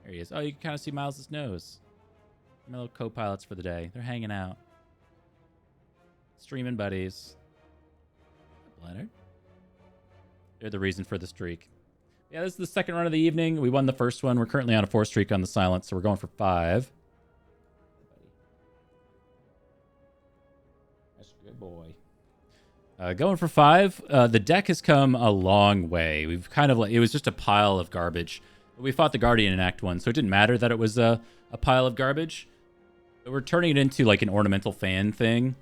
There he is. Oh, you can kind of see Miles' nose. My little co-pilots for the day. They're hanging out. Streaming buddies. Leonard. They're the reason for the streak. Yeah, this is the second run of the evening. We won the first one. We're currently on a 4 streak on the silence, so we're going for 5. That's a good boy. Going for 5. The deck has come a long way. We've kind of like, it was just a pile of garbage. But we fought the Guardian in Act 1, so it didn't matter that it was a pile of garbage. But we're turning it into like an ornamental fan thing.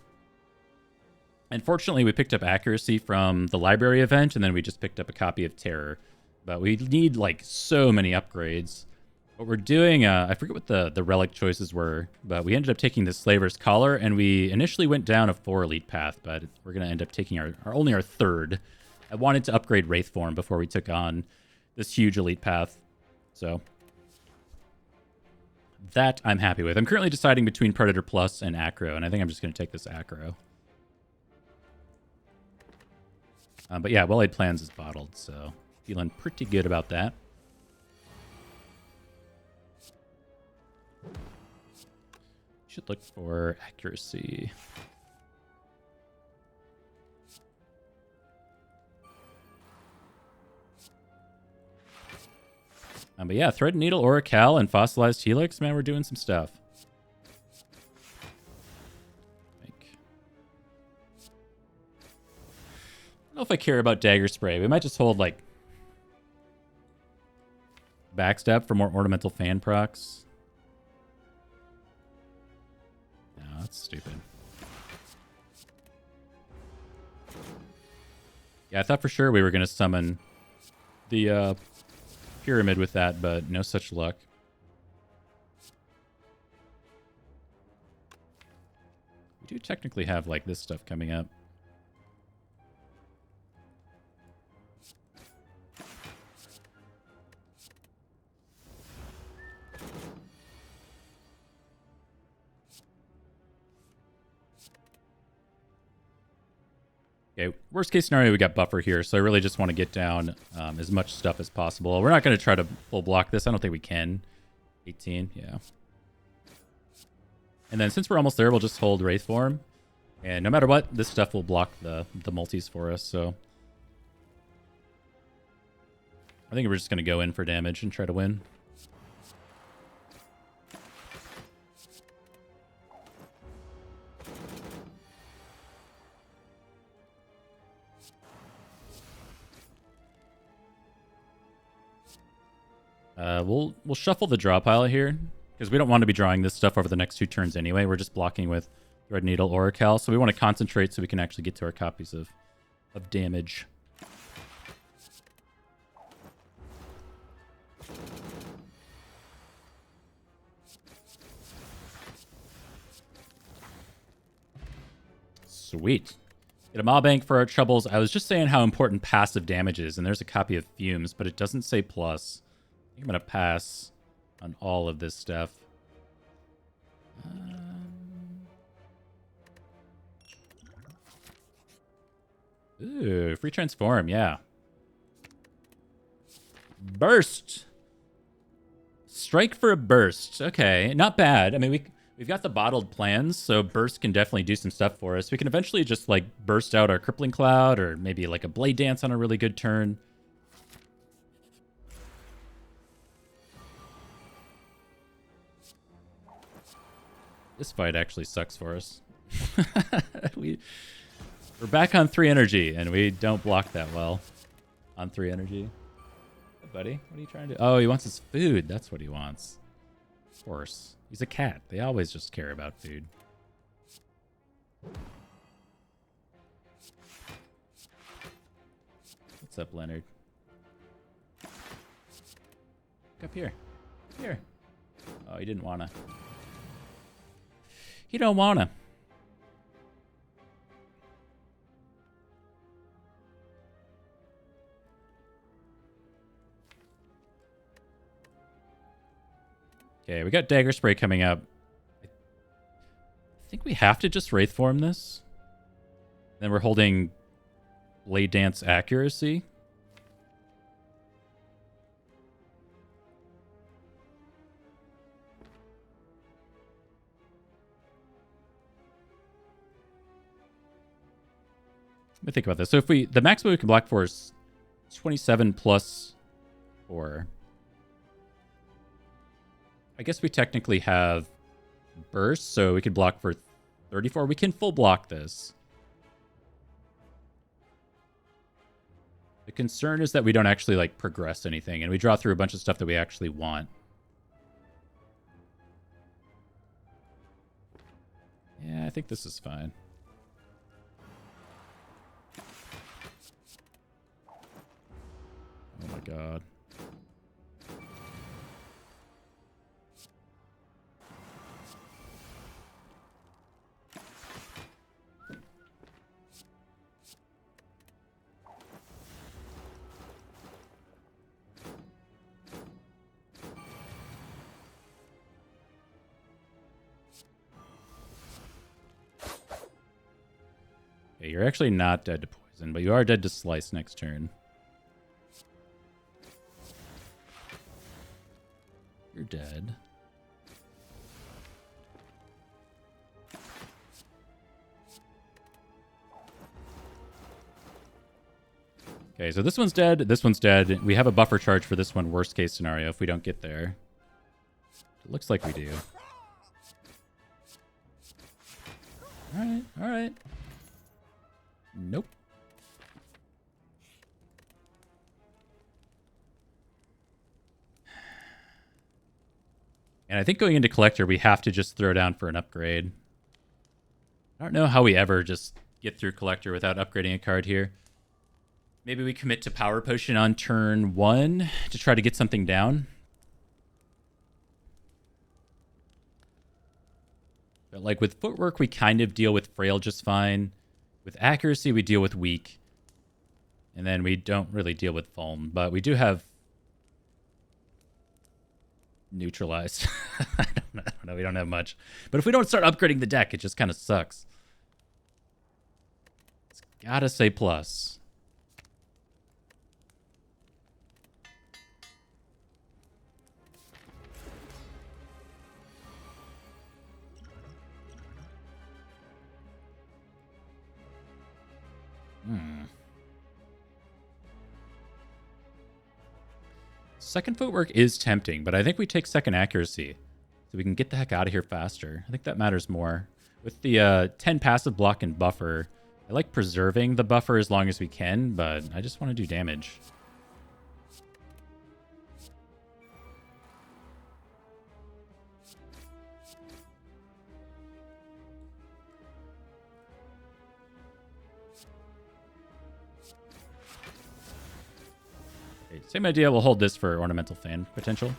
And fortunately, we picked up accuracy from the library event, and then we just picked up a copy of Terror. But we need like so many upgrades. What we're doing, I forget what the relic choices were, but we ended up taking the Slaver's Collar, and we initially went down a 4 elite path, but we're going to end up taking only our 3rd. I wanted to upgrade Wraith Form before we took on this huge elite path, so that I'm happy with. I'm currently deciding between Predator Plus and Acro, and I think I'm just going to take this Acro. But yeah, Well-Laid Plans is bottled, so feeling pretty good about that. Should look for accuracy. But yeah, Thread Needle, Oracle, and Fossilized Helix, man, we're doing some stuff. I don't know if I care about Dagger Spray. We might just hold, like, Backstep for more ornamental fan procs. No, that's stupid. Yeah, I thought for sure we were going to summon the pyramid with that, but no such luck. We do technically have, like, this stuff coming up. Okay, worst case scenario, we got buffer here, so I really just want to get down as much stuff as possible. We're not going to try to full block this. I don't think we can. 18, yeah. And then since we're almost there, we'll just hold Wraith Form. And no matter what, this stuff will block the multis for us, so... I think we're just going to go in for damage and try to win. We'll shuffle the draw pile here, because we don't want to be drawing this stuff over the next 2 turns anyway. We're just blocking with Red Needle or Cal, so we want to concentrate so we can actually get to our copies of damage. Sweet. Get a Maw Bank for our troubles. I was just saying how important passive damage is, and there's a copy of Fumes, but it doesn't say plus. I think I'm going to pass on all of this stuff. Ooh, free transform, yeah. Burst. Strike for a burst. Okay, not bad. I mean, we've got the bottled plans, so burst can definitely do some stuff for us. We can eventually just, like, burst out our Crippling Cloud, or maybe, like, a Blade Dance on a really good turn. This fight actually sucks for us. We're back on 3 energy, and we don't block that well on 3 energy. Hey, buddy, what are you trying to do? Oh, he wants his food. That's what he wants. Of course. He's a cat. They always just care about food. What's up, Leonard? Up here. Here. Oh, he didn't wanna. He don't wanna. Okay, we got Dagger Spray coming up. I think we have to just Wraith Form this. Then we're holding Blade Dance Accuracy. Let me think about this. So if the maximum we can block for is 27 plus 4. I guess we technically have burst, so we could block for 34. We can full block this. The concern is that we don't actually, like, progress anything, and we draw through a bunch of stuff that we actually want. Yeah, I think this is fine. Oh my god. Okay, you're actually not dead to poison, but you are dead to slice next turn. You're dead. Okay, so this one's dead. This one's dead. We have a buffer charge for this one, worst case scenario, if we don't get there. It looks like we do. Alright, alright. Nope. And I think going into Collector, we have to just throw down for an upgrade. I don't know how we ever just get through Collector without upgrading a card here. Maybe we commit to Power Potion on turn 1 to try to get something down. But like with Footwork, we kind of deal with Frail just fine. With Accuracy, we deal with Weak. And then we don't really deal with Foam. But we do have Neutralized. I don't know. We don't have much. But if we don't start upgrading the deck, it just kind of sucks. It's gotta say plus. Second Footwork is tempting, but I think we take second Accuracy so we can get the heck out of here faster. I think that matters more. With the 10 passive block and buffer, I like preserving the buffer as long as we can, but I just want to do damage. Same idea, we'll hold this for Ornamental Fan potential.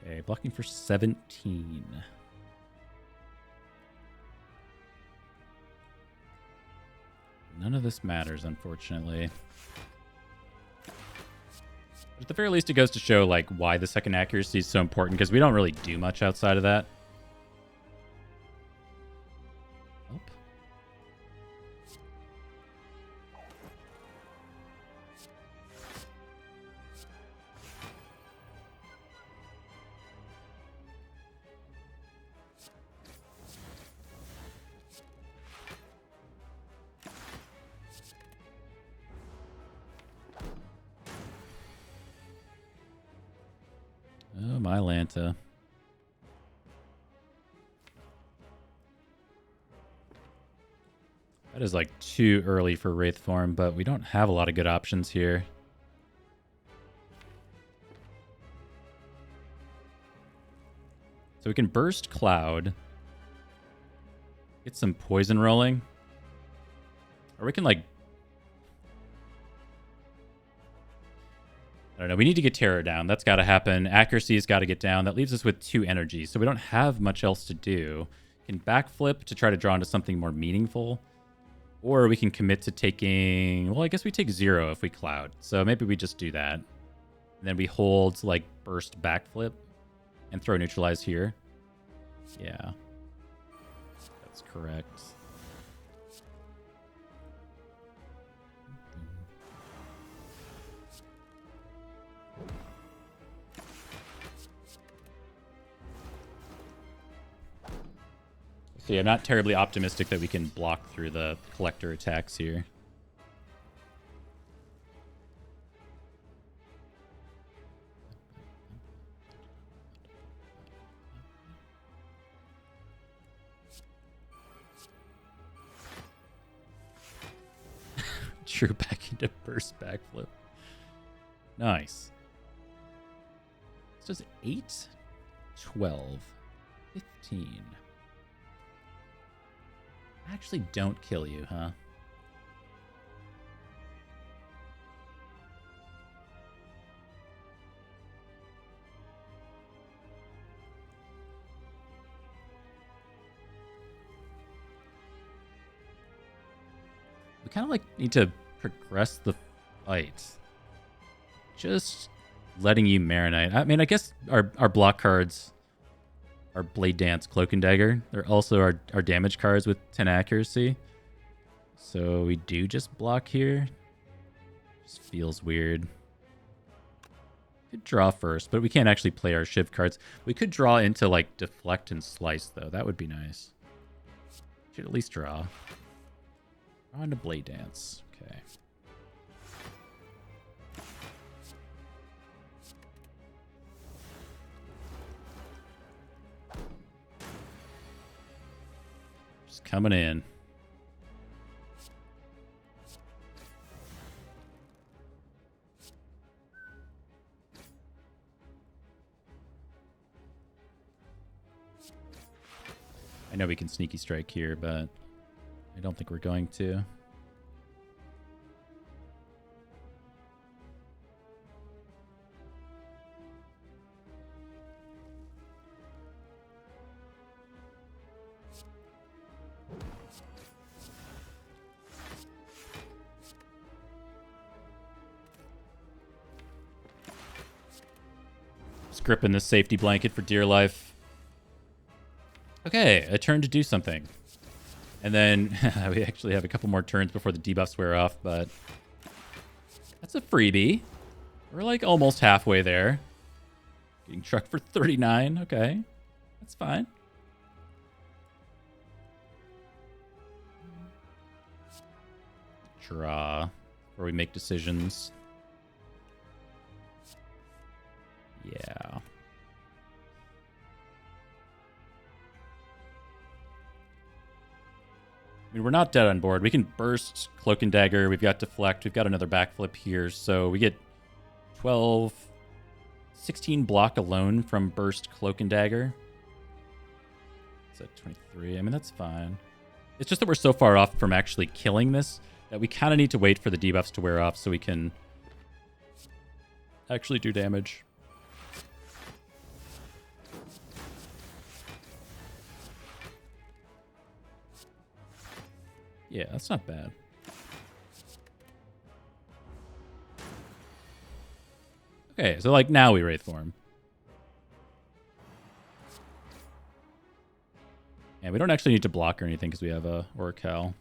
Okay, blocking for 17. None of this matters, unfortunately. But at the very least, it goes to show like why the second Accuracy is so important, because we don't really do much outside of that. Oh, my Lanta. That is like too early for Wraith form, but we don't have a lot of good options here. So we can burst Cloud. Get some poison rolling. Or we can like... I don't know. We need to get Terror down. That's got to happen. Accuracy's got to get down. That leaves us with 2 energy. So we don't have much else to do. We can backflip to try to draw into something more meaningful. Or we can commit to taking... Well, I guess we take 0 if we Cloud. So maybe we just do that. And then we hold, like, burst backflip. And throw Neutralize here. Yeah. That's correct. So yeah, I'm not terribly optimistic that we can block through the collector attacks here. True back into burst backflip. Nice. This does 8, 12, 15. Actually don't kill you, huh? We kind of like need to progress the fight. Just letting you marinate. I mean, I guess our block cards are Blade Dance, Cloak and Dagger. They're also our damage cards with 10 accuracy. So we do just block here. Just feels weird. Could draw first, but we can't actually play our Shiv cards. We could draw into like Deflect and Slice though. That would be nice. Should at least draw. Draw into Blade Dance. Okay. It's coming in. I know we can sneaky strike here, but I don't think we're going to. Just gripping this safety blanket for dear life. Okay, a turn to do something. And then we actually have a couple more turns before the debuffs wear off, but that's a freebie. We're like almost halfway there. Getting trucked for 39. Okay, that's fine. Draw, where we make decisions. Yeah. I mean, we're not dead on board. We can burst, Cloak and Dagger. We've got Deflect. We've got another backflip here. So we get 12, 16 block alone from burst, Cloak and Dagger. It's at 23. I mean, that's fine. It's just that we're so far off from actually killing this that we kind of need to wait for the debuffs to wear off so we can actually do damage. Yeah, that's not bad. Okay, so like now we Wraith form. And we don't actually need to block or anything because we have a Oracle.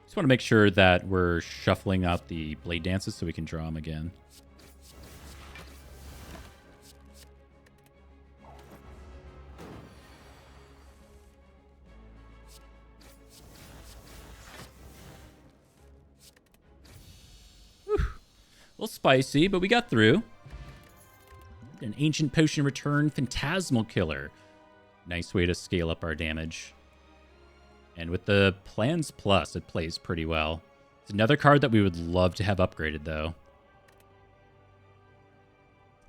Just want to make sure that we're shuffling out the Blade Dances so we can draw them again. A little spicy, but we got through. An Ancient Potion Return, Phantasmal Killer. Nice way to scale up our damage. And with the Plans Plus, it plays pretty well. It's another card that we would love to have upgraded, though.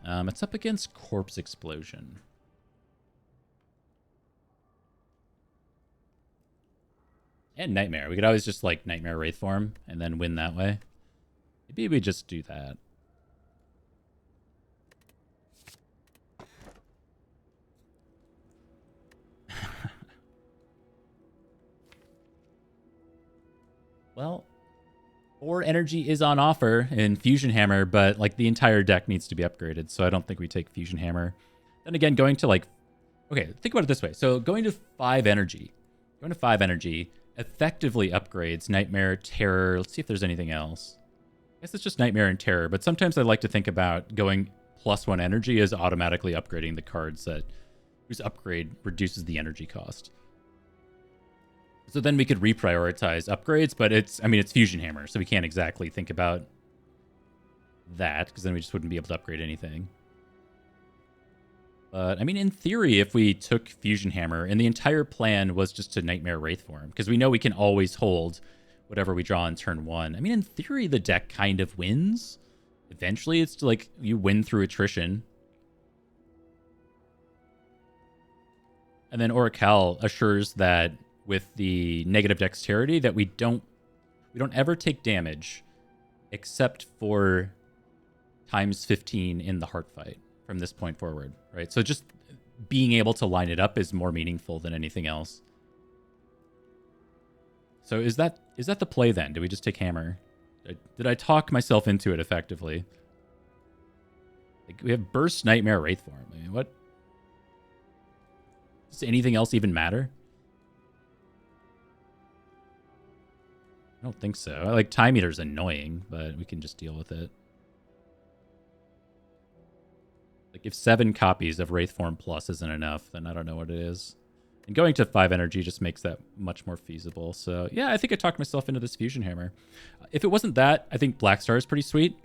It's up against Corpse Explosion. And Nightmare. We could always just, like, Nightmare Wraith form and then win that way. Maybe we just do that. Well, 4 energy is on offer in Fusion Hammer, but like the entire deck needs to be upgraded, so I don't think we take Fusion Hammer. Then again, going to like... Okay, think about it this way. So going to 5 energy. Going to 5 energy effectively upgrades Nightmare, Terror. Let's see if there's anything else. I guess it's just Nightmare and Terror, but sometimes I like to think about going +1 energy as automatically upgrading the cards that whose upgrade reduces the energy cost. So then we could reprioritize upgrades, but it's Fusion Hammer, so we can't exactly think about that, because then we just wouldn't be able to upgrade anything. But, I mean, in theory, if we took Fusion Hammer, and the entire plan was just to Nightmare Wraith form, because we know we can always hold whatever we draw in turn 1. I mean, in theory, the deck kind of wins. Eventually, it's like you win through attrition. And then Oracle assures that with the negative dexterity that we don't ever take damage except for times 15 in the heart fight from this point forward, right? So just being able to line it up is more meaningful than anything else. So is that the play then? Do we just take Hammer? Did I talk myself into it effectively? Like, we have Burst, Nightmare, Wraith form. I mean, what? Does anything else even matter? I don't think so. Like, Time Eater's annoying, but we can just deal with it. Like, if 7 copies of Wraith form plus isn't enough, then I don't know what it is. And going to 5 energy just makes that much more feasible. So, yeah, I think I talked myself into this Fusion Hammer. If it wasn't that, I think Black Star is pretty sweet,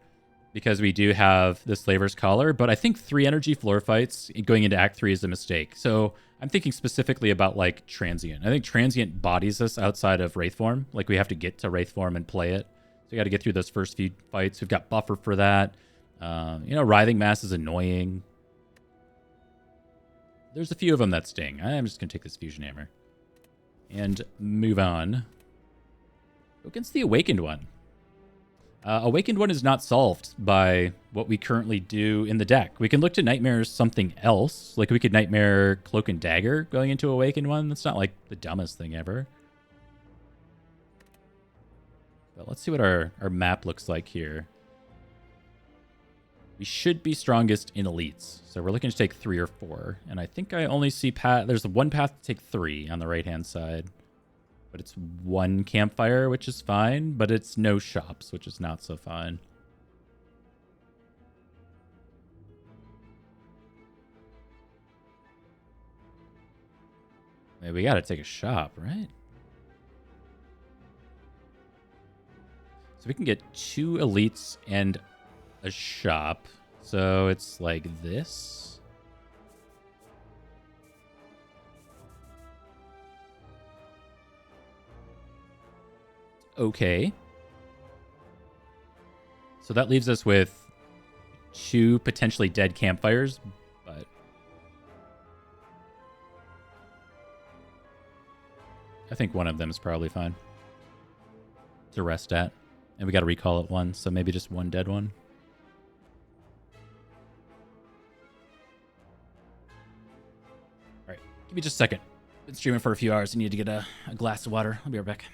because we do have the Slaver's Collar, but I think 3 energy floor fights going into Act 3 is a mistake. So I'm thinking specifically about like Transient. I think Transient bodies us outside of Wraith form. Like we have to get to Wraith form and play it. So we got to get through those first few fights. We've got buffer for that. Writhing Mass is annoying. There's a few of them that sting. I'm just going to take this Fusion Hammer and move on. Go against the Awakened one. Awakened one is not solved by what we currently do in the deck. We can look to Nightmare something else. Like we could Nightmare Cloak and Dagger going into Awakened one. That's not like the dumbest thing ever. But let's see what our map looks like here. We should be strongest in elites. So we're looking to take 3 or 4. And I think I only see there's one path to take 3 on the right-hand side. But it's 1 campfire, which is fine. But it's no shops, which is not so fine. Maybe we got to take a shop, right? So we can get 2 elites and a shop. So it's like this. Okay. So that leaves us with 2 potentially dead campfires, but I think one of them is probably fine to rest at. And we got to recall it 1, so maybe just 1 dead one. All right, give me just a second. Been streaming for a few hours. I need to get a glass of water. I'll be right back.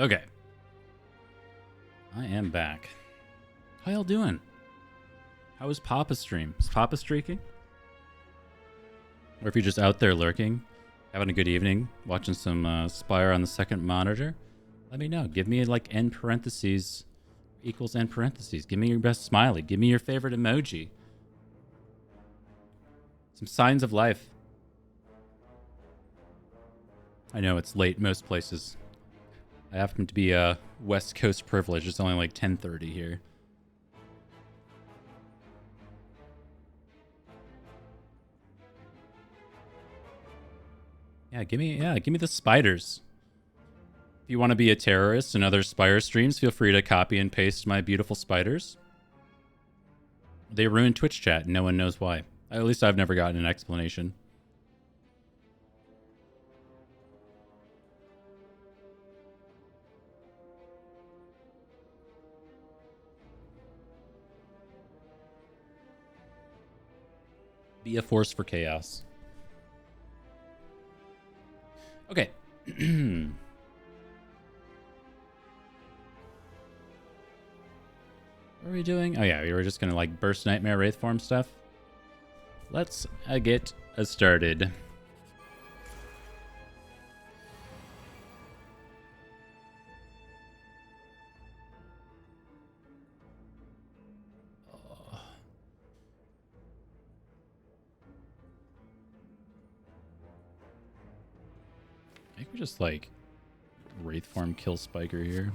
Okay. I am back. How y'all doing? How was Papa stream? Is Papa streaking? Or if you're just out there lurking, having a good evening, watching some Spire on the second monitor, let me know. Give me like n parentheses equals n parentheses. Give me your best smiley. Give me your favorite emoji. Some signs of life. I know it's late most places. I happen to be West Coast privilege. It's only like 10:30 here. Yeah, give me the spiders. If you want to be a terrorist in other Spire streams, feel free to copy and paste my beautiful spiders. They ruined Twitch chat, and no one knows why. At least I've never gotten an explanation. Be a force for chaos. Okay. What are we doing? Oh yeah, we were just gonna like burst Nightmare Wraithform stuff. Let's get started. I think we just like Wraithform kill Spiker here.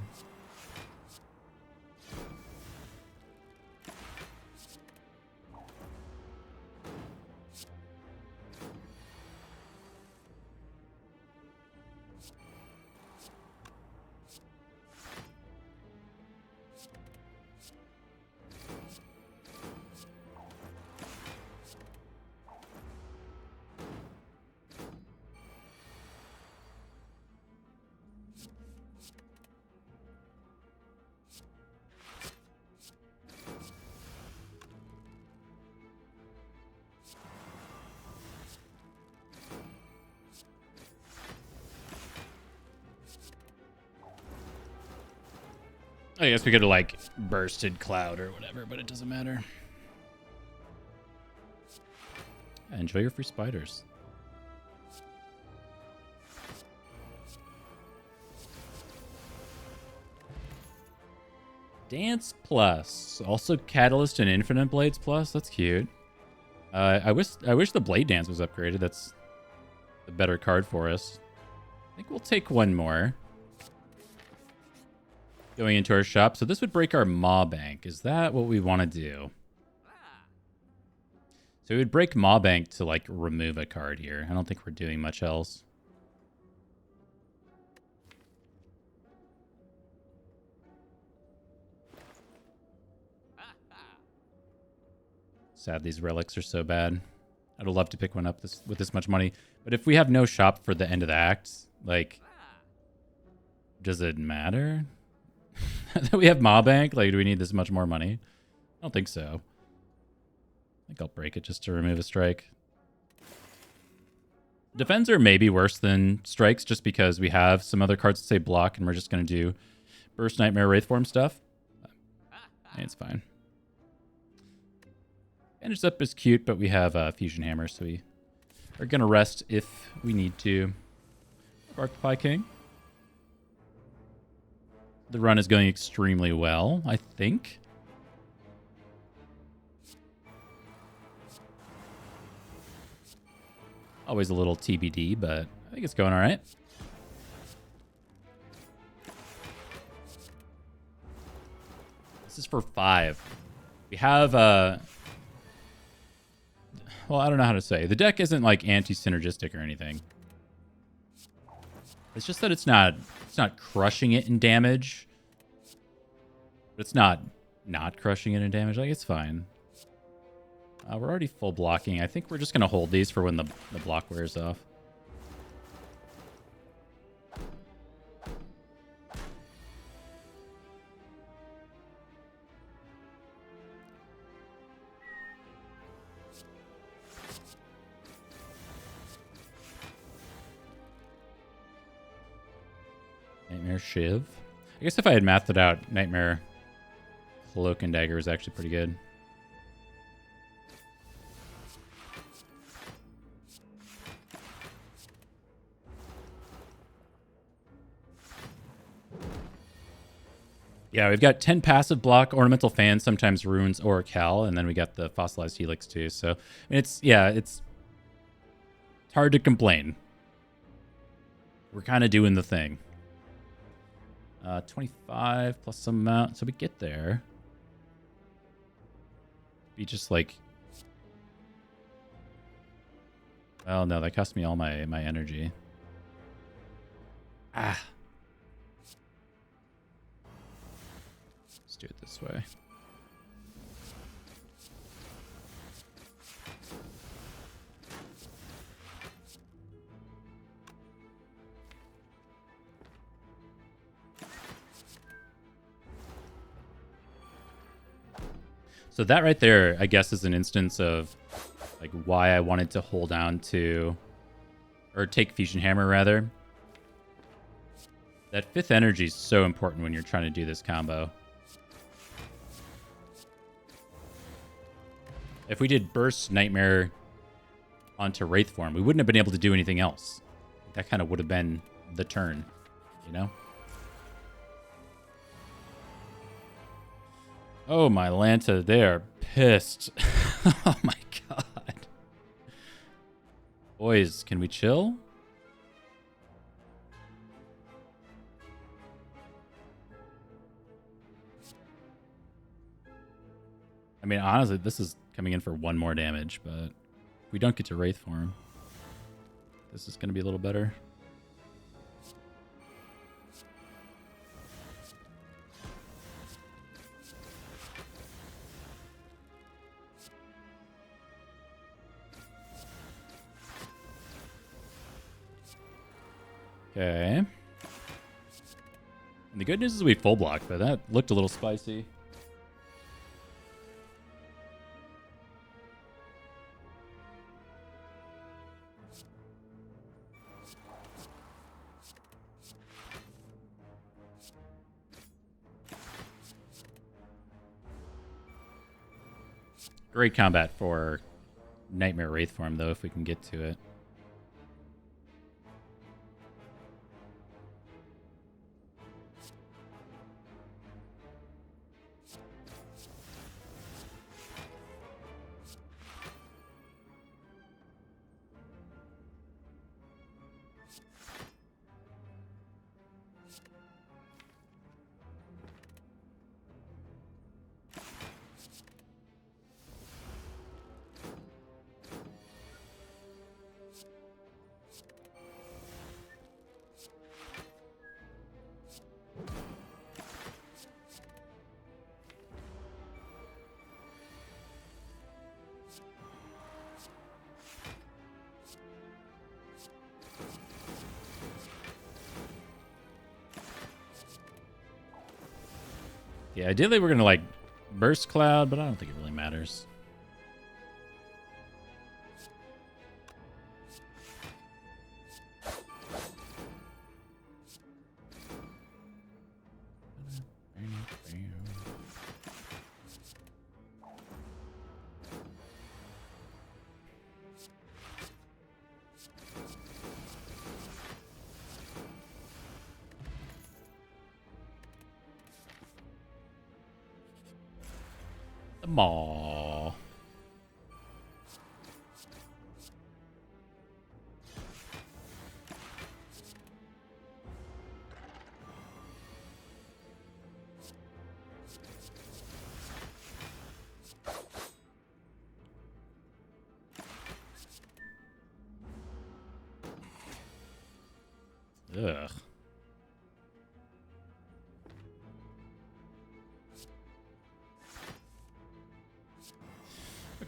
I guess we could have like bursted Cloud or whatever, but it doesn't matter. Enjoy your free spiders. Dance Plus. Also Catalyst and Infinite Blades Plus. That's cute. I wish the Blade Dance was upgraded. That's a better card for us. I think we'll take one more. Going into our shop. So this would break our Maw Bank. Is that what we want to do? So we would break Maw Bank to like remove a card here. I don't think we're doing much else. Sad these relics are so bad. I'd love to pick one up with this much money. But if we have no shop for the end of the act, like, does it matter? That we have Maw Bank? Like, do we need this much more money? I don't think so. I think I'll break it just to remove a strike. Defends are maybe worse than strikes just because we have some other cards that say block and we're just going to do Burst Nightmare Wraithform stuff. It's fine. Bandage Up is cute, but we have Fusion Hammer, so we are going to rest if we need to. Bark Pie King. The run is going extremely well, I think. Always a little TBD, but I think it's going all right. This is for 5. We have, well, I don't know how to say. The deck isn't like anti-synergistic or anything. It's just that it's not crushing it in damage. But it's not crushing it in damage. Like, it's fine. We're already full blocking. I think we're just going to hold these for when the block wears off. Nightmare Shiv. guess if I had mathed it out, Nightmare Cloak and Dagger is actually pretty good. Yeah, we've got 10 passive block, Ornamental Fan, sometimes Runes or Cal, and then we got the Fossilized Helix too. So, I mean, it's hard to complain. We're kind of doing the thing. 25 plus some amount, so we get there. Be just like... Well, no, that cost me all my energy. Ah. Let's do it this way. So that right there, I guess, is an instance of like why I wanted to hold on to, or take Fusion Hammer rather. That 5th energy is so important when you're trying to do this combo. If we did Burst Nightmare onto Wraith form, we wouldn't have been able to do anything else. That kind of would have been the turn, you know? Oh, my Lanta, they are pissed. Oh my god. Boys, can we chill? I mean, honestly, this is coming in for 1 more damage, but if we don't get to Wraith form, this is going to be a little better. Okay. And the good news is we full block, but that looked a little spicy. Great combat for Nightmare Wraith form, though, if we can get to it. Yeah, ideally we're going to, like, burst Cloud, but I don't think it really matters. Aww. Ugh.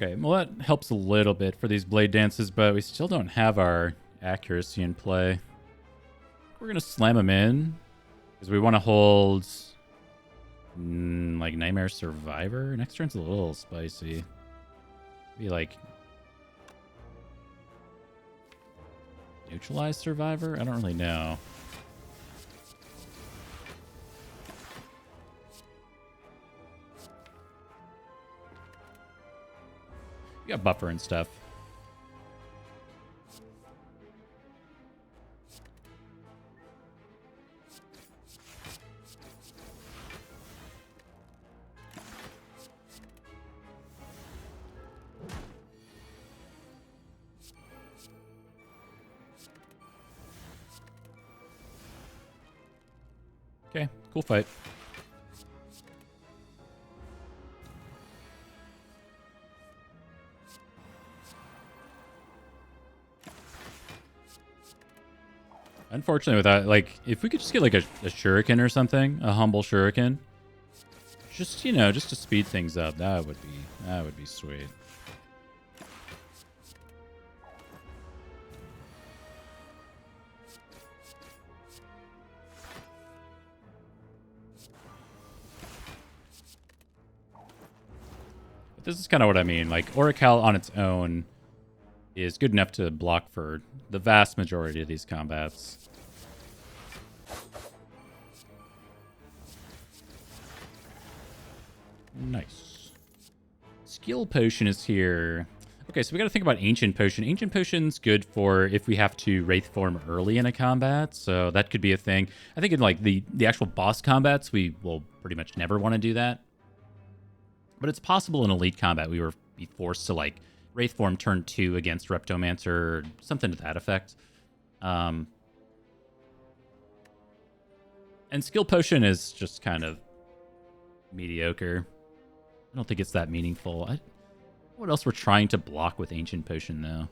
Okay, well that helps a little bit for these blade dances, but we still don't have our accuracy in play. We're gonna slam them in because we want to hold like Nightmare Survivor. Next turn's a little spicy. Be like Neutralize Survivor? I don't really know. You got buffer and stuff. Okay, cool fight. Unfortunately with that, like, if we could just get like a shuriken or something, a humble shuriken, just, you know, just to speed things up, that would be sweet. But this is kind of what I mean. Like, Oracle on its own is good enough to block for the vast majority of these combats. Nice. Skill Potion is here. Okay, so we got to think about Ancient Potion. Ancient Potion's good for if we have to Wraith form early in a combat, so that could be a thing. I think in like the actual boss combats, we will pretty much never want to do that. But it's possible in Elite Combat we were be forced to like Wraith form turn 2 against Reptomancer or something to that effect. And Skill Potion is just kind of mediocre. I don't think it's that meaningful. What else we're trying to block with Ancient Potion, though?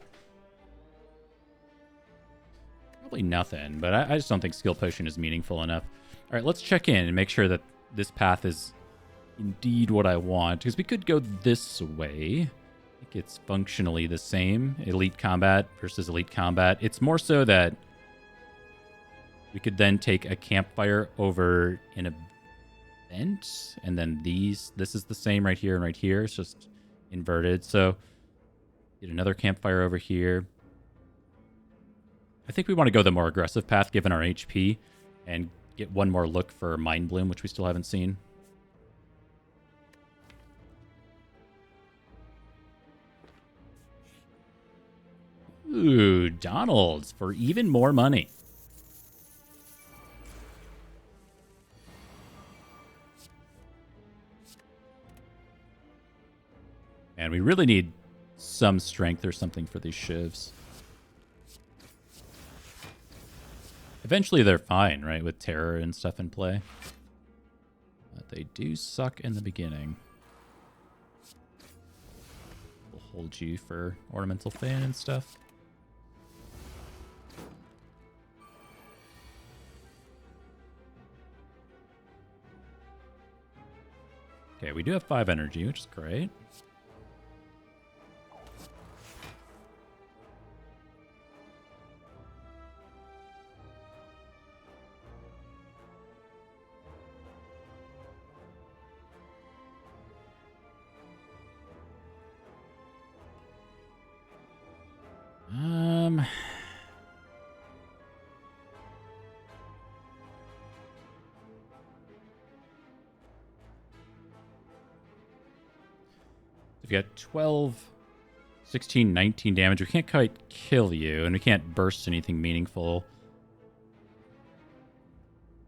Probably nothing, but I just don't think Skill Potion is meaningful enough. All right, let's check in and make sure that this path is indeed what I want, because we could go this way. I think it's functionally the same. Elite Combat versus Elite Combat. It's more so that we could then take a campfire over in a vent, and then this is the same right here and right here. It's just inverted. So get another campfire over here. I think we want to go the more aggressive path given our HP and get one more look for Mind Bloom, which we still haven't seen. Ooh, Donald's for even more money. And we really need some strength or something for these shivs. Eventually they're fine, right, with terror and stuff in play. But they do suck in the beginning. We'll hold you for Ornamental Fan and stuff. Okay, we do have 5 energy, which is great. If you got 12, 16, 19 damage, we can't quite kill you, and we can't burst anything meaningful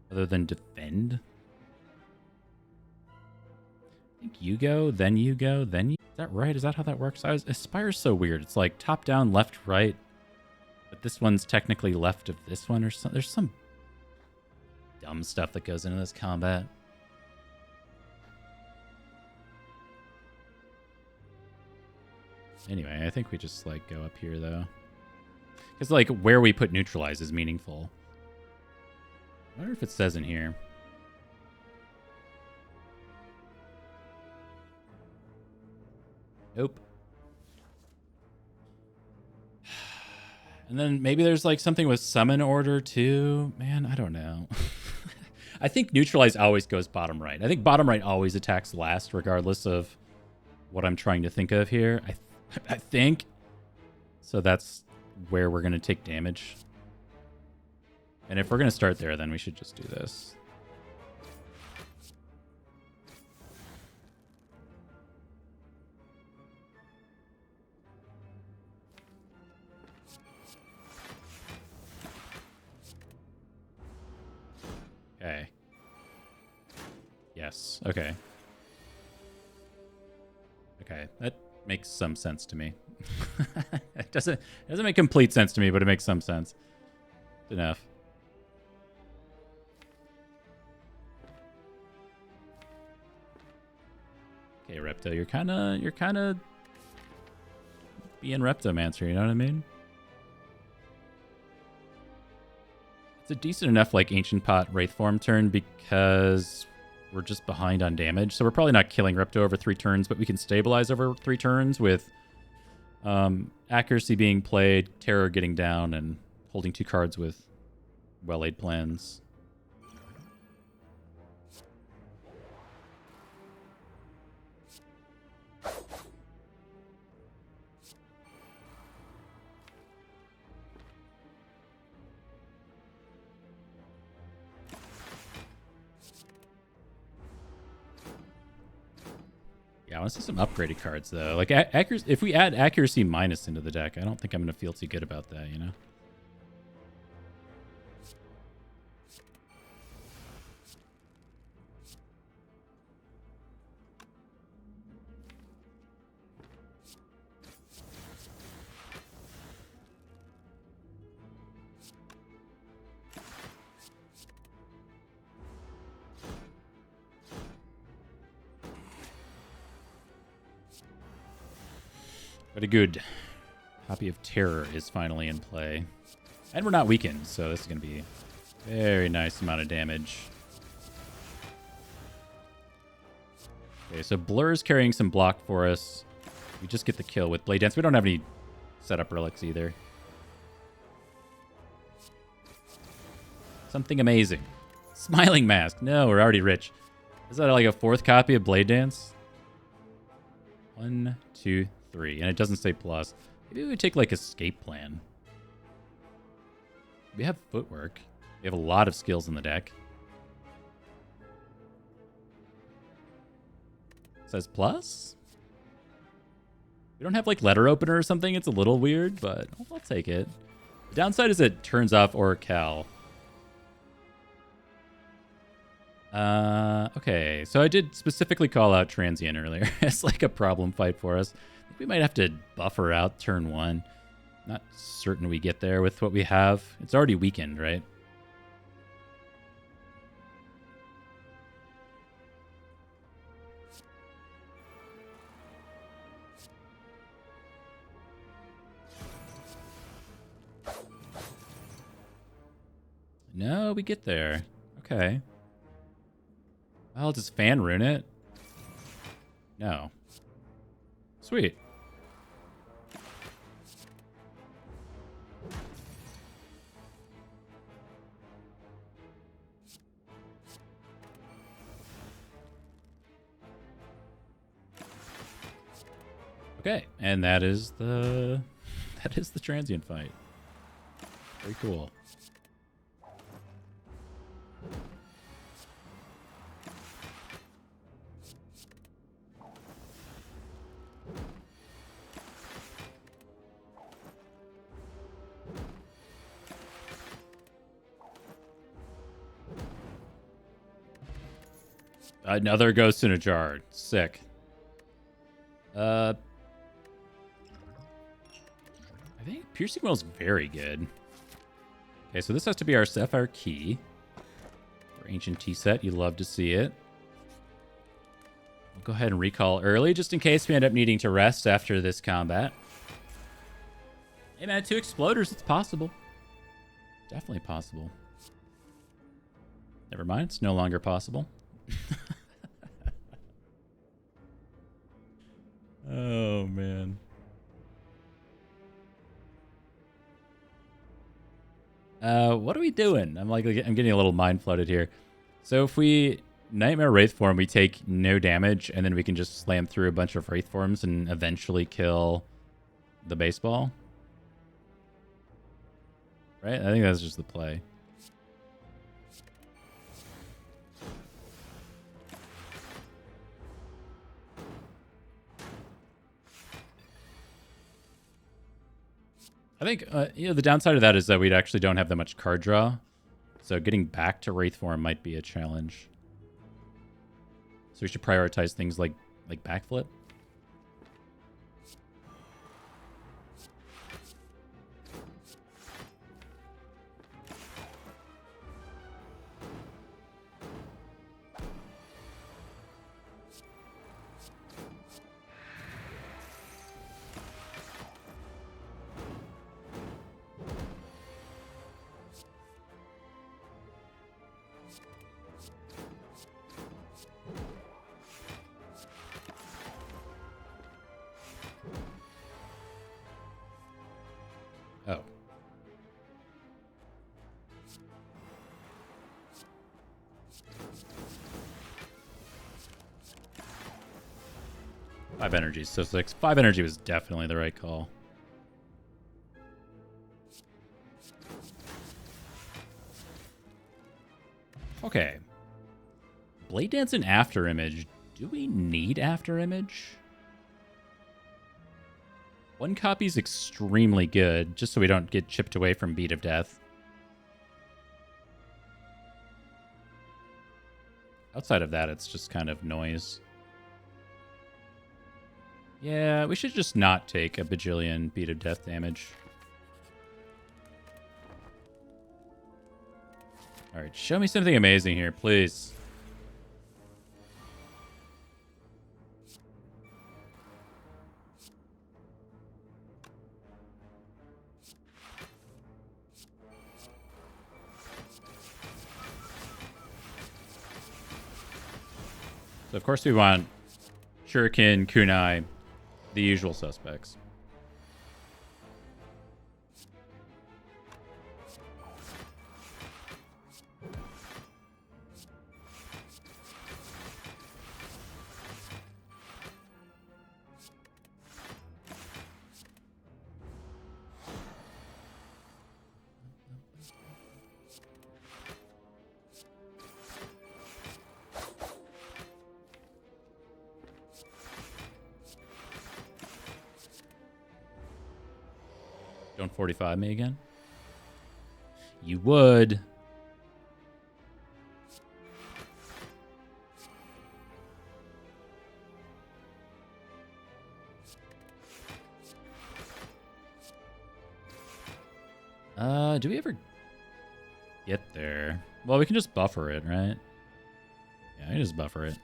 other than defend. I think you go, then you go, then you... Is that right? Is that how that works? Spire's so weird. It's like top down, left, right. But this one's technically left of this one or something. There's some dumb stuff that goes into this combat. Anyway, I think we just, like, go up here, though. Because, like, where we put neutralize is meaningful. I wonder if it says in here. Nope. And then maybe there's, like, something with summon order, too. Man, I don't know. I think neutralize always goes bottom right. I think bottom right always attacks last, regardless of what I'm trying to think of here. I think. So that's where we're going to take damage. And if we're going to start there, then we should just do this. Yes. Okay. Okay. That makes some sense to me. It doesn't make complete sense to me, but it makes some sense. Enough. Okay, Repto, you're kind of being Reptomancer, you know what I mean? It's a decent enough like Ancient Pot Wraith form turn because we're just behind on damage. So we're probably not killing Repto over 3 turns, but we can stabilize over 3 turns with accuracy being played, terror getting down, and holding 2 cards with well-laid plans. Yeah, I want to see some upgraded cards, though. Like, accuracy, if we add accuracy minus into the deck, I don't think I'm going to feel too good about that, you know? Very good. Copy of Terror is finally in play. And we're not weakened, so this is going to be a very nice amount of damage. Okay, so Blur's carrying some block for us. We just get the kill with Blade Dance. We don't have any setup relics either. Something amazing. Smiling Mask. No, we're already rich. Is that like a 4th copy of Blade Dance? 1, 2, 3. And it doesn't say plus. Maybe we would take like Escape Plan. We have Footwork. We have a lot of skills in the deck. It says plus? We don't have like Letter Opener or something. It's a little weird, but I'll take it. The downside is it turns off Oracle. Okay, so I did specifically call out Transient earlier. It's like a problem fight for us. I think we might have to buffer out turn 1. Not certain we get there with what we have. It's already weakened, right? No, we get there. Okay. Well, does Fan ruin it? No. Sweet. Okay, and that is the transient fight. Very cool. Another Ghost in a Jar. Sick. I think Piercing Will is very good. Okay, so this has to be our Sapphire Key. For Ancient Tea set, you love to see it. We'll go ahead and recall early, just in case we end up needing to rest after this combat. Hey man, 2 Exploders, it's possible. Definitely possible. Never mind, it's no longer possible. Oh, man. What are we doing? I'm getting a little mind flooded here. So if we Nightmare Wraith form, we take no damage, and then we can just slam through a bunch of Wraith forms and eventually kill the baseball. Right? I think that's just the play. I think, the downside of that is that we actually don't have that much card draw. So getting back to Wraith form might be a challenge. So we should prioritize things like backflip. Oh. Five energy, so 6. 5 energy was definitely the right call. Okay. Blade Dance and After Image. Do we need After Image? One copy is extremely good, just so we don't get chipped away from Beat of Death. Outside of that, it's just kind of noise. Yeah, we should just not take a bajillion Beat of Death damage. Alright, show me something amazing here, please. So of course we want Shuriken, Kunai, the usual suspects. Don't 45 me again? You would. Do we ever get there? Well, we can just buffer it, right? Yeah, I can just buffer it.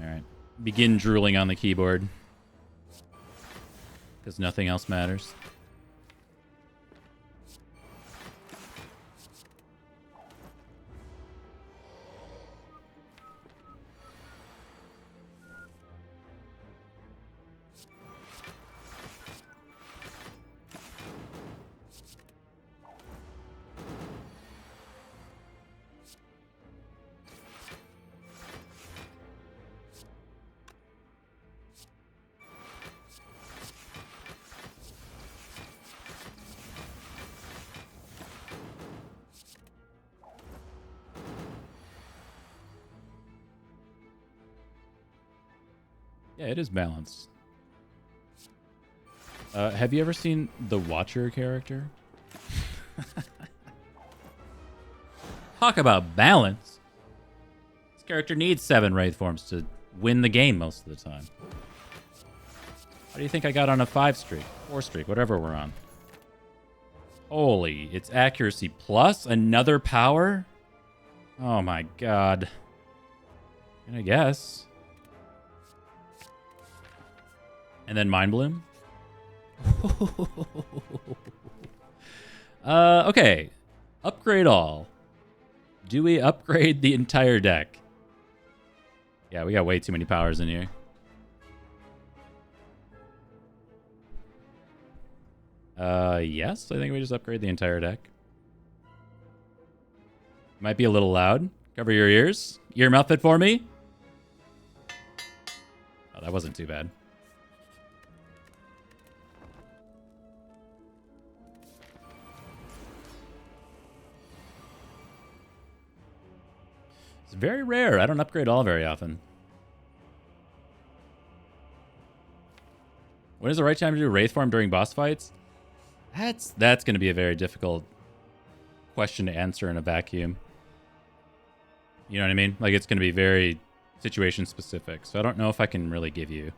Alright. Begin drooling on the keyboard. Because nothing else matters. Yeah, it is balanced. Have you ever seen the Watcher character? Talk about balance. This character needs 7 Wraith forms to win the game most of the time. How do you think I got on a 5 streak? 4 streak, whatever we're on. Holy, it's accuracy plus another power? Oh my god. And I guess. And then Mind Bloom. Okay. Upgrade all. Do we upgrade the entire deck? Yeah, we got way too many powers in here. Yes, I think we just upgrade the entire deck. Might be a little loud. Cover your ears. Earmuff it for me. Oh, that wasn't too bad. It's very rare. I don't upgrade all very often. When is the right time to do Wraith form during boss fights? That's going to be a very difficult question to answer in a vacuum. You know what I mean? Like, it's going to be very situation specific. So I don't know if I can really give you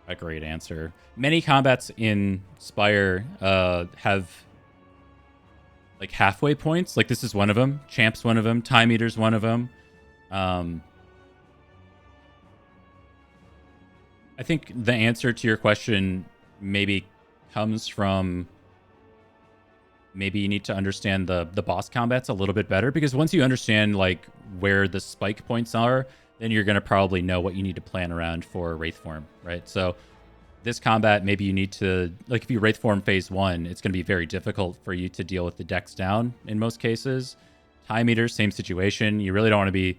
a great answer. Many combats in Spire have like halfway points. Like, this is one of them. Champ's one of them. Time Eater's one of them. I think the answer to your question maybe comes from maybe you need to understand the boss combats a little bit better, because once you understand like where the spike points are, then you're going to probably know what you need to plan around for Wraith Form, right? So this combat, maybe you need to, like, if you Wraith Form phase 1, it's going to be very difficult for you to deal with the dex down in most cases. Time Eater, same situation. You really don't want to be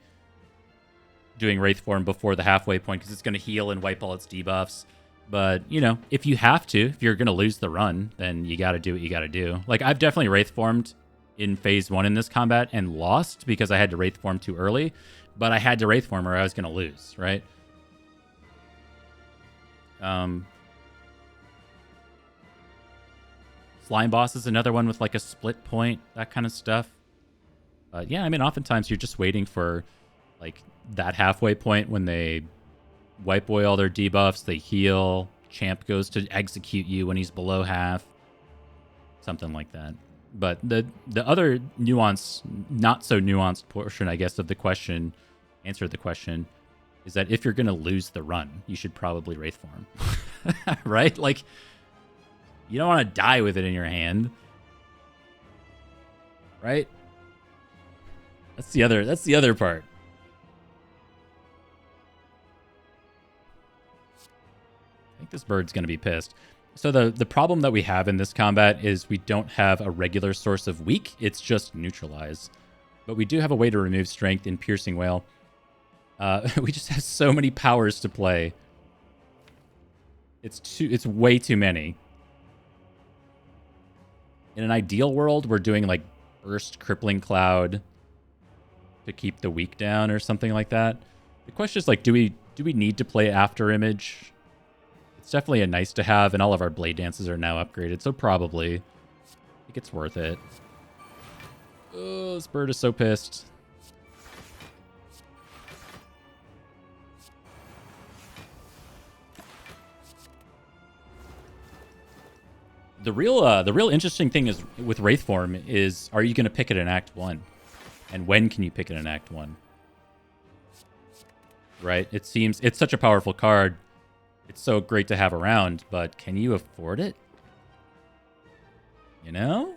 doing Wraith Form before the halfway point because it's going to heal and wipe all its debuffs. But, you know, if you have to, if you're going to lose the run, then you got to do what you got to do. Like, I've definitely Wraith Formed in phase 1 in this combat and lost because I had to Wraith Form too early. But I had to Wraith Form or I was going to lose, right? Slime Boss is another one with like a split point, that kind of stuff. Yeah, I mean, oftentimes you're just waiting for like that halfway point when they wipe away all their debuffs, they heal, Champ goes to execute you when he's below half, something like that. But the other nuance, not so nuanced portion, I guess, of the question, answer to the question, is that if you're going to lose the run, you should probably Wraith Form, right? Like, you don't want to die with it in your hand, right? That's the other part. I think this bird's going to be pissed. So the problem that we have in this combat is we don't have a regular source of weak. It's just neutralize. But we do have a way to remove strength in Piercing Wail. We just have so many powers to play. It's way too many. In an ideal world, we're doing like Burst, Crippling Cloud to keep the weak down or something like that. The question is like, do we need to play After Image? It's definitely a nice to have, and all of our blade dances are now upgraded, so probably I think it's worth it. Oh, this bird is so pissed. The real interesting thing is with Wraith Form is, are you going to pick it in Act 1? And when can you pick it in Act 1? Right? It seems it's such a powerful card. It's so great to have around, but can you afford it? You know?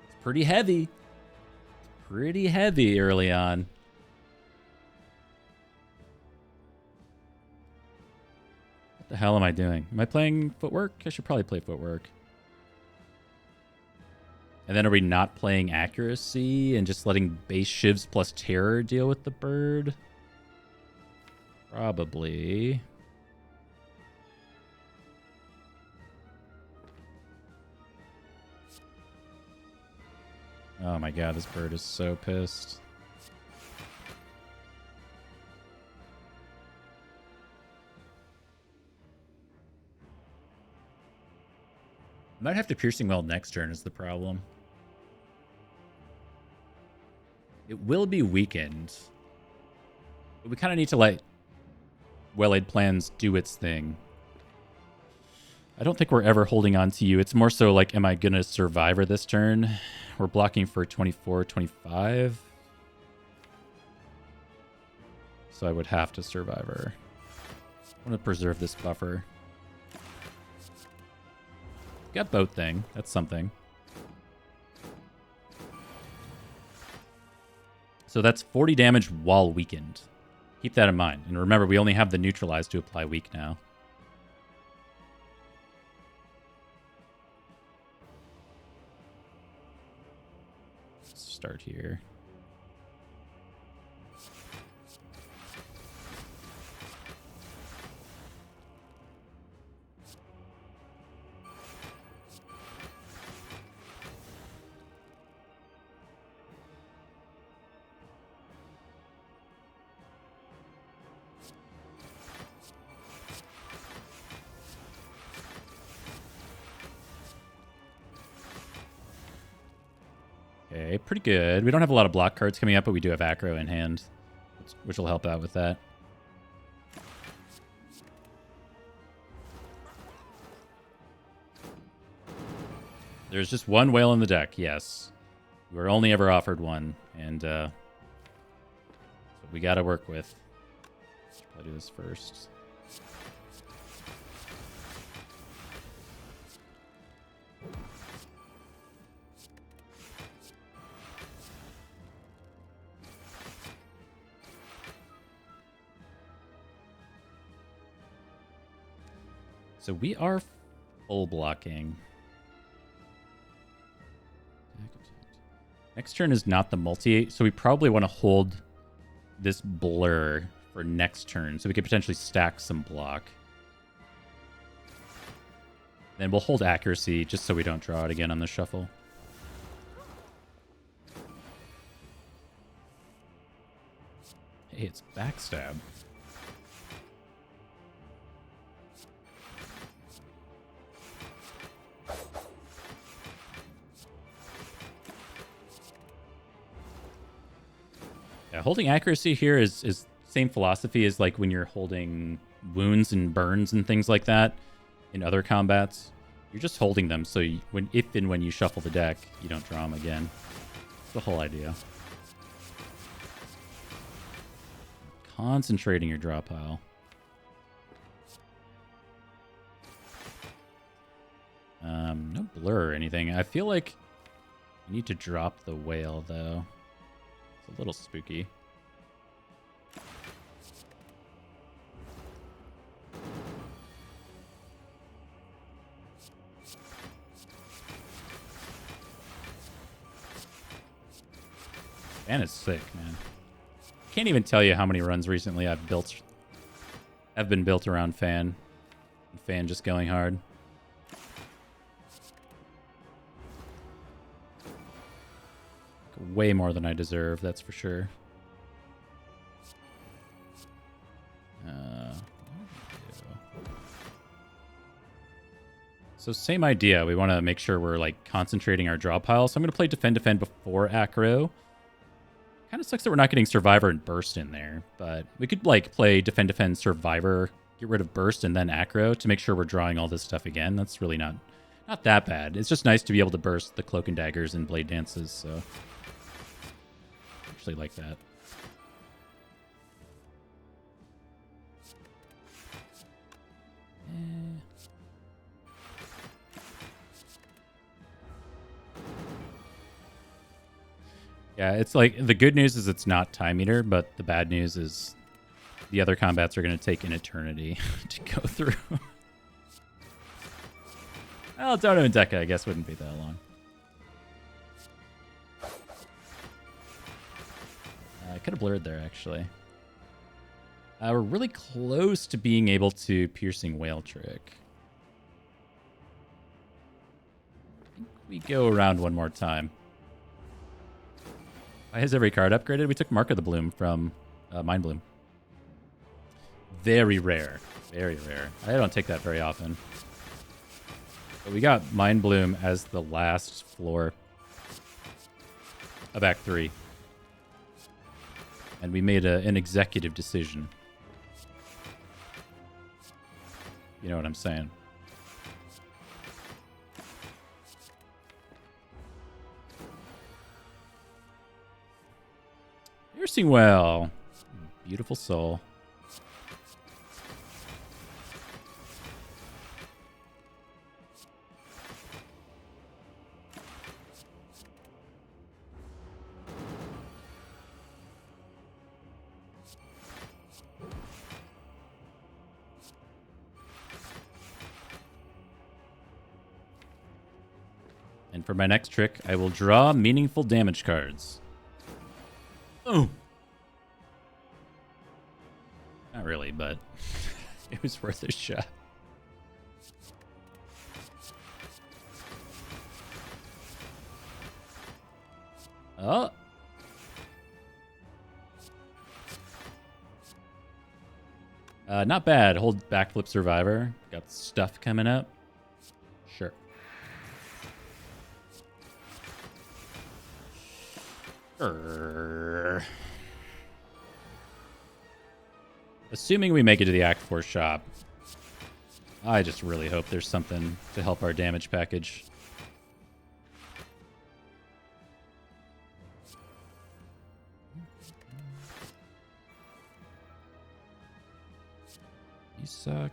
It's pretty heavy. It's pretty heavy early on. What the hell am I doing? Am I playing Footwork? I should probably play Footwork. And then are we not playing Accuracy and just letting base Shivs plus Terror deal with the bird? Probably. Oh my god, this bird is so pissed. I might have to Piercing Wail next turn is the problem. It will be weakened. But we kind of need to let Well-Laid Plans do its thing. I don't think we're ever holding on to you. It's more so like, am I going to Survivor this turn? We're blocking for 24, 25. So I would have to Survivor. I want to preserve this buffer. Got Boat Thing. That's something. So that's 40 damage while weakened. Keep that in mind. And remember, we only have the Neutralize to apply weak now. Let's start here. Okay. Okay, pretty good. We don't have a lot of block cards coming up, but we do have aggro in hand, which will help out with that. There's just one whale in the deck, yes. We were only ever offered one, and that's what we got to work with. Should probably do this first. So we are full blocking. Next turn is not the multi, so we probably want to hold this blur for next turn, so we could potentially stack some block. Then we'll hold accuracy just so we don't draw it again on the shuffle. Hey, it's backstab. Yeah, holding accuracy here is same philosophy as like when you're holding wounds and burns and things like that in other combats. You're just holding them so you, if and when you shuffle the deck, you don't draw them again. That's the whole idea. Concentrating your draw pile. No blur or anything. I feel like I need to drop the whale though. It's a little spooky. Fan is sick, man. Can't even tell you how many runs recently have been built around Fan. Fan just going hard. Way more than I deserve, that's for sure. So same idea. We want to make sure we're like concentrating our draw pile. So I'm going to play defend before Acro. Kind of sucks that we're not getting Survivor and Burst in there, but we could like play defend Survivor, get rid of Burst and then Acro to make sure we're drawing all this stuff again. That's really not that bad. It's just nice to be able to burst the Cloak and Daggers and Blade Dances. So actually like that. Yeah, it's like the good news is it's not Time Eater, but the bad news is the other combats are going to take an eternity to go through. Well, Dono and Deca, I guess, wouldn't be that long. I could have blurred there, actually. We're really close to being able to Piercing Whale Trick. I think we go around one more time. Why has every card upgraded? We took Mark of the Bloom from Mind Bloom. Very rare. Very rare. I don't take that very often. But we got Mind Bloom as the last floor of Act 3. And we made an executive decision. You know what I'm saying? Piercing Well. Beautiful soul. And for my next trick, I will draw meaningful damage cards. Oh. Not really, but it was worth a shot. Oh. Not bad. Hold Backflip Survivor. Got stuff coming up. Sure. Assuming we make it to the Act 4 shop, I just really hope there's something to help our damage package. You suck.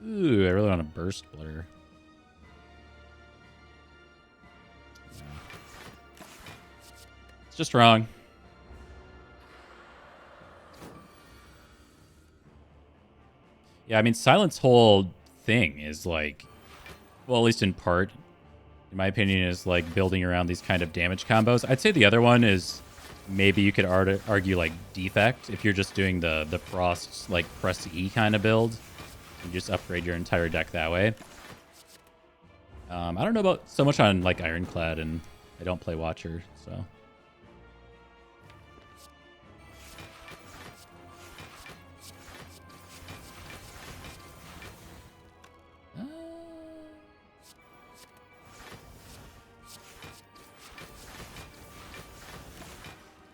Ooh, I really want a burst blur. It's just wrong. Yeah, I mean, Silent's whole thing is like, well, at least in part, in my opinion, is like building around these kind of damage combos. I'd say the other one is maybe you could argue like Defect if you're just doing the Frost, like press E kind of build. You just upgrade your entire deck that way. I don't know about so much on like Ironclad, and I don't play Watcher, so.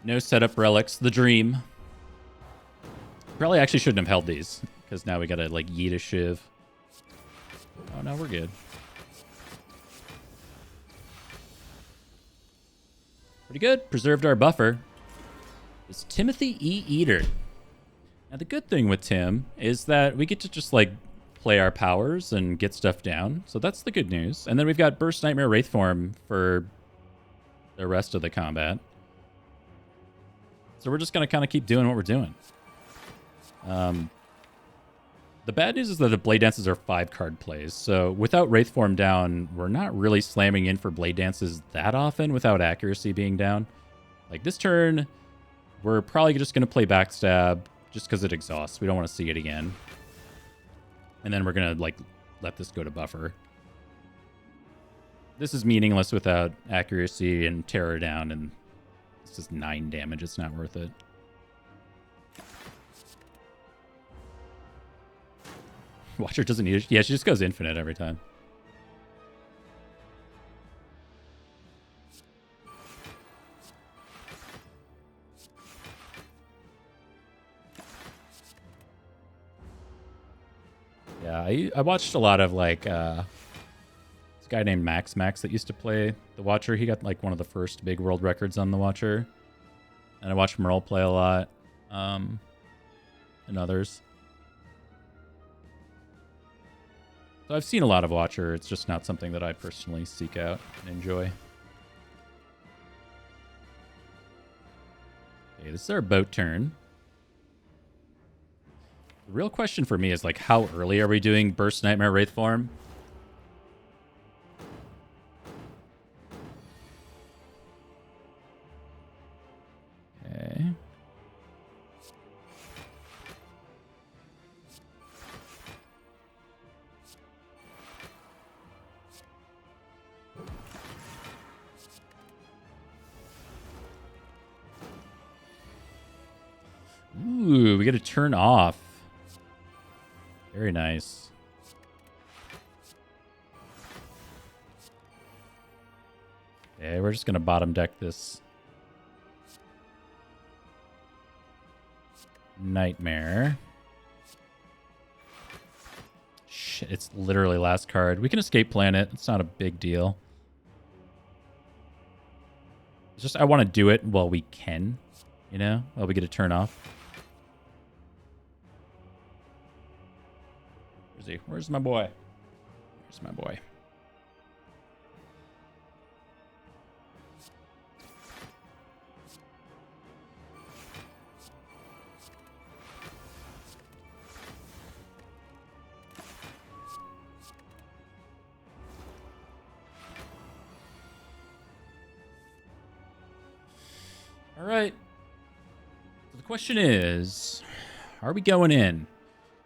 No setup relics, the dream. Probably actually shouldn't have held these, because now we gotta like yeet a shiv. Oh no, we're good. Pretty good. Preserved our buffer. It's Timothy E. Eater. Now the good thing with Tim is that we get to just like play our powers and get stuff down. So that's the good news. And then we've got Burst Nightmare Wraithform for the rest of the combat. So we're just going to kind of keep doing what we're doing. The bad news is that the Blade Dances are 5-card plays. So without Wraithform down, we're not really slamming in for Blade Dances that often without accuracy being down. Like this turn, we're probably just going to play Backstab just because it exhausts. We don't want to see it again. And then we're going to like let this go to buffer. This is meaningless without accuracy and Terror down, and it's just 9 damage. It's not worth it. Watcher doesn't need it. Yeah, she just goes infinite every time. Yeah, I watched a lot of like this guy named Max that used to play the Watcher. He got like one of the first big world records on the Watcher. And I watched Merle play a lot. And others. So I've seen a lot of Watcher. It's just not something that I personally seek out and enjoy. Okay, this is our boat turn. The real question for me is like, how early are we doing Burst Nightmare Wraithform? Okay. Ooh, we get to turn off. Very nice. Okay, we're just going to bottom deck this Nightmare. Shit, it's literally last card. We can escape planet. It's not a big deal. It's just I want to do it while we can, you know, while we get to turn off. Where's he? Where's my boy? Where's my boy? All right. So the question is, are we going in?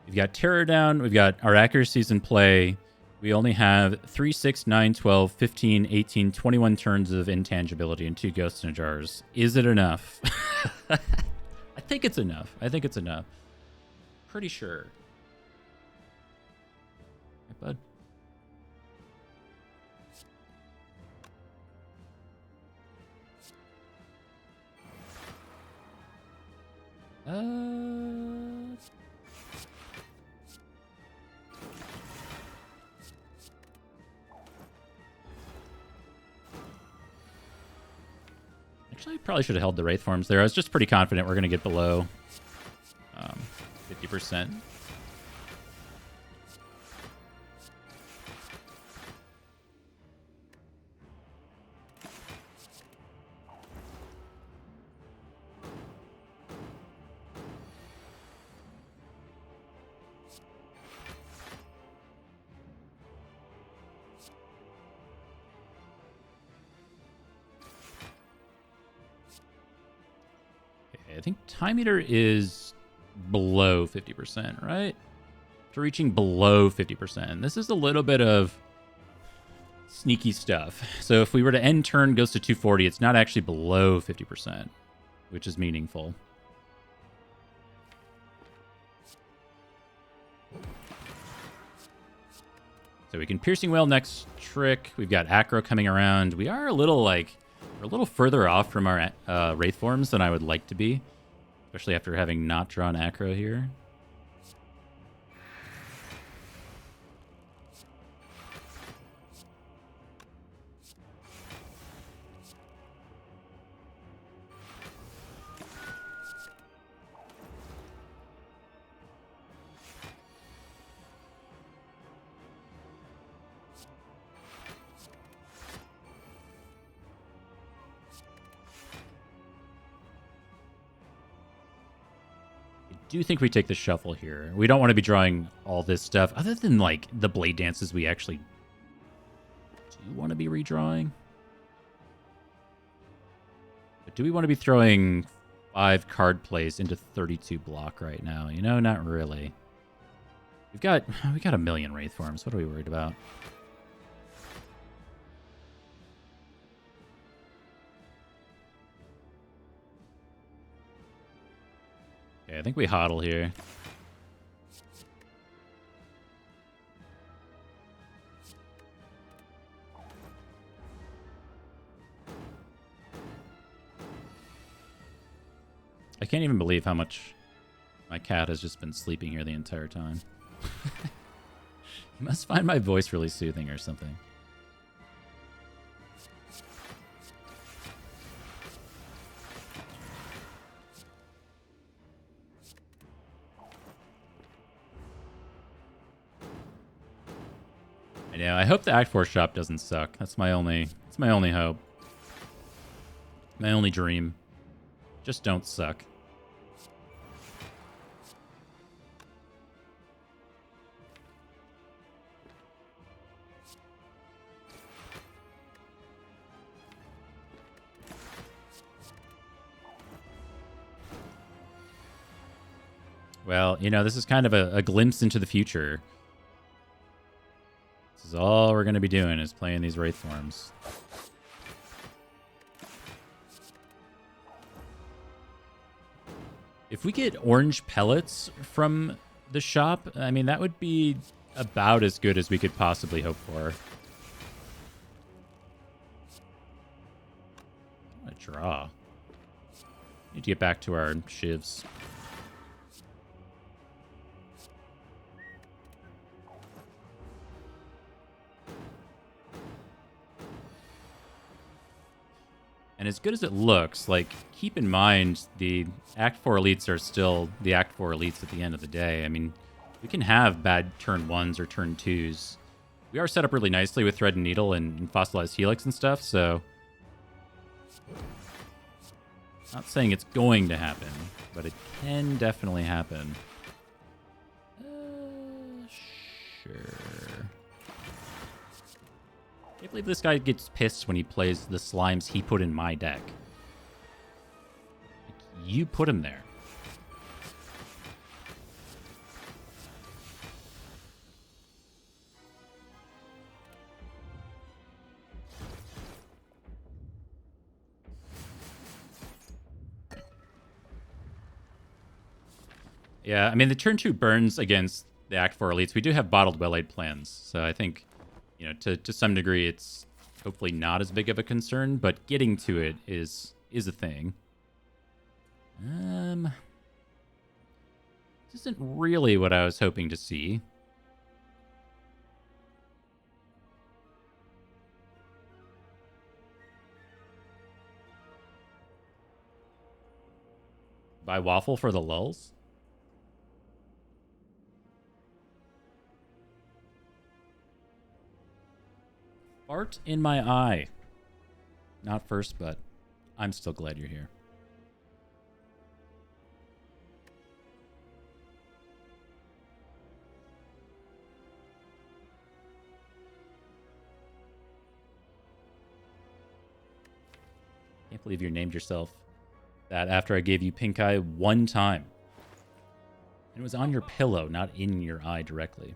We've got Terror down. We've got our accuracies in play. We only have 3, 6, 9, 12, 15, 18, 21 turns of intangibility and 2 Ghosts in Jars. Is it enough? I think it's enough. I think it's enough. pretty sure. Hey, bud. Actually, I probably should have held the Wraith Forms there. I was just pretty confident we're going to get below 50%. I think Time Eater is below 50%, right? To reaching below 50%. This is a little bit of sneaky stuff. So if we were to end turn goes to 240, it's not actually below 50%, which is meaningful. So we can Piercing Wail next trick. We've got Acro coming around. We are a little we're a little further off from our Wraith Forms than I would like to be, especially after having not drawn Acro here. I do think we take the shuffle here. We don't want to be drawing all this stuff other than like the blade dances we actually do want to be redrawing. But do we want to be throwing 5 card plays into 32 block right now? You know, not really. We got a million Wraith Forms. What are we worried about? Okay, I think we hodl here. I can't even believe how much my cat has just been sleeping here the entire time. You must find my voice really soothing or something. I know. I hope the Act 4 shop doesn't suck. That's my only hope. My only dream. Just don't suck. Well, you know, this is kind of a glimpse into the future. This is all we're going to be doing is playing these Wraith Forms. If we get orange pellets from the shop, I mean, that would be about as good as we could possibly hope for. A draw. Need to get back to our shivs. And as good as it looks, like, keep in mind the Act 4 elites are still the Act 4 elites at the end of the day. I mean, we can have bad turn 1s or turn 2s. We are set up really nicely with Thread and Needle and Fossilized Helix and stuff, so... Not saying it's going to happen, but it can definitely happen. Sure. I can't believe this guy gets pissed when he plays the slimes he put in my deck. Like, you put him there. Yeah, I mean, the turn 2 burns against the Act 4 elites. We do have bottled well-laid plans, so I think, you know, to some degree, it's hopefully not as big of a concern, but getting to it is a thing. This isn't really what I was hoping to see. Buy waffle for the lulz? Fart in my eye. Not first, but I'm still glad you're here. Can't believe you named yourself that after I gave you pink eye one time. And it was on your pillow, not in your eye directly.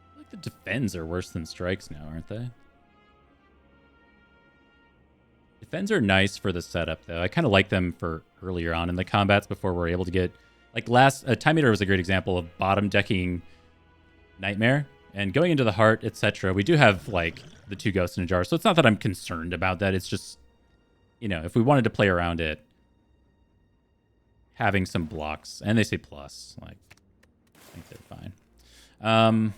I feel like the defends are worse than strikes now, aren't they? Defends are nice for the setup, though. I kind of like them for earlier on in the combats before we're able to get... Like, Time Eater was a great example of bottom decking Nightmare. And going into the Heart, etc., we do have, like, the 2 Ghosts in a Jar. So it's not that I'm concerned about that. It's just, you know, if we wanted to play around it, having some blocks. And they say plus. Like, I think they're fine.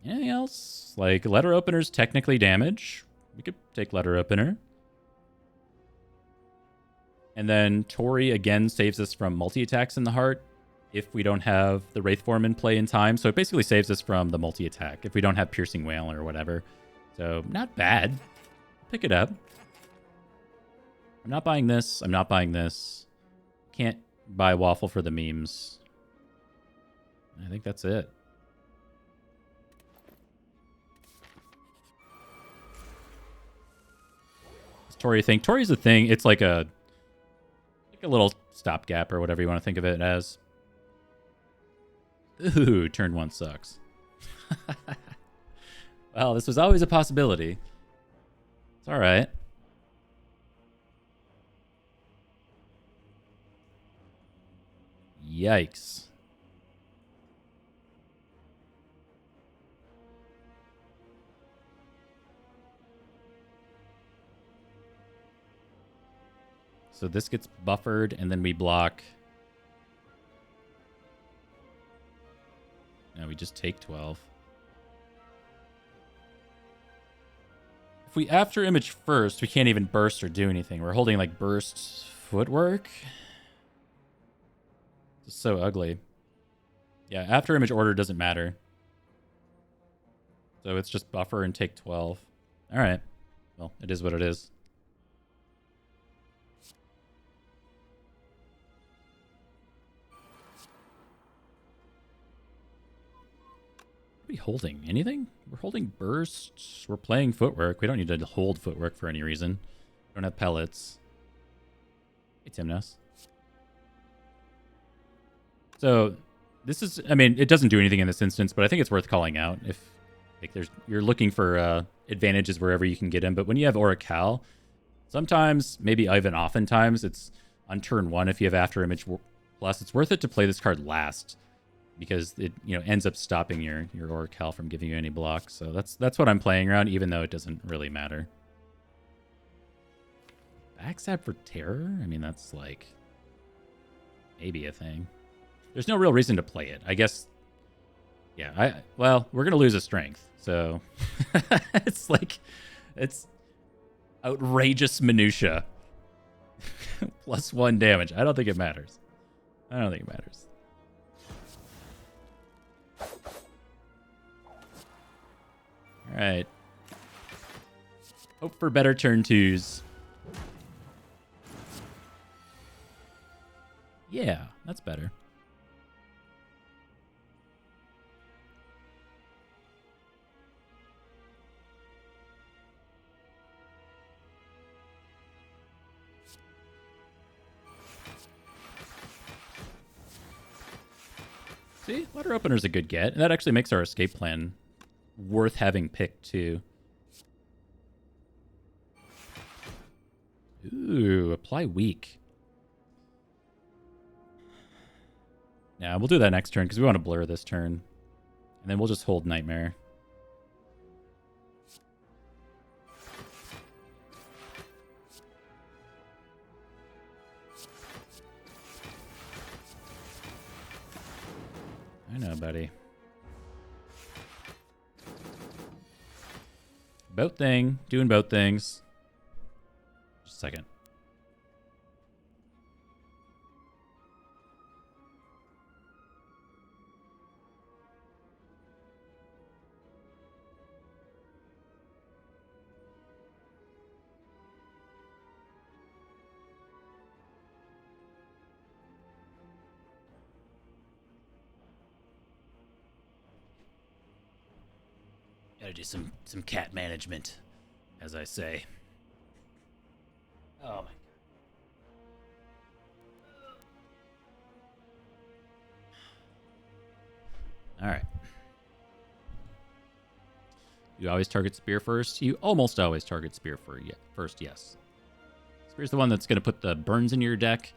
Anything else? Like, Letter Opener's technically damage. We could take Letter Opener. And then Tori again saves us from multi-attacks in the Heart if we don't have the Wraith Form in play in time. So it basically saves us from the multi-attack if we don't have Piercing Wail or whatever. So not bad. Pick it up. I'm not buying this. I'm not buying this. Can't buy Waffle for the memes. I think that's it. What's Tori think? Tori's a thing. It's like a little stopgap or whatever you want to think of it as. Ooh, turn 1 sucks. Well, this was always a possibility. It's all right. Yikes. So this gets buffered, and then we block. No, we just take 12. If we after image first, we can't even burst or do anything. We're holding like burst footwork. It's so ugly. Yeah, after image order doesn't matter. So it's just buffer and take 12. All right. Well, it is what it is. What are we holding? Anything? We're holding bursts. We're playing footwork. We don't need to hold footwork for any reason. We don't have pellets. Hey, Timnos. So this is, I mean, it doesn't do anything in this instance, but I think it's worth calling out if like you're looking for advantages wherever you can get them. But when you have Oracle, sometimes, maybe even oftentimes, it's on turn 1 if you have after image plus, it's worth it to play this card last because it, you know, ends up stopping your Oracle from giving you any blocks. So that's what I'm playing around, even though it doesn't really matter. Backstab for terror? I mean, that's like maybe a thing. There's no real reason to play it. I guess, yeah, well, we're going to lose a strength. So it's like, it's outrageous minutia. +1 damage. I don't think it matters. I don't think it matters. All right. Hope for better turn 2s. Yeah, that's better. See, letter opener's a good get. And that actually makes our escape plan worth having picked, too. Ooh, apply weak. Yeah, we'll do that next turn because we want to blur this turn. And then we'll just hold Nightmare. I know, buddy. Boat thing. Doing boat things. Just a second. Gotta do some cat management, as I say. Oh my god. Alright. You always target Spear first? You almost always target Spear first, yes. Spear's the one that's going to put the burns in your deck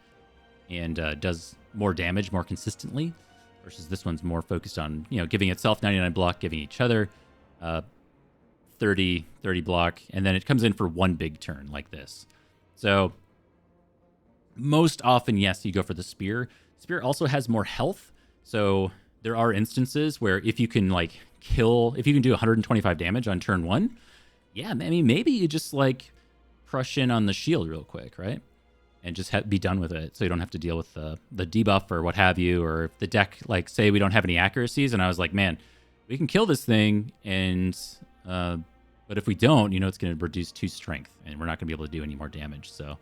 and does more damage more consistently, versus this one's more focused on, giving itself 99 block, giving each other 30 block, and then it comes in for one big turn like this. So most often, yes, you go for the Spear. Spear also has more health, so there are instances where if you can if you can do 125 damage on turn 1, yeah, I mean, maybe you just crush in on the shield real quick, right? And just be done with it, so you don't have to deal with the debuff or what have you, or if the deck, say we don't have any accuracies, and I was like, man, we can kill this thing, and but if we don't, it's going to reduce 2 strength, and we're not going to be able to do any more damage. So,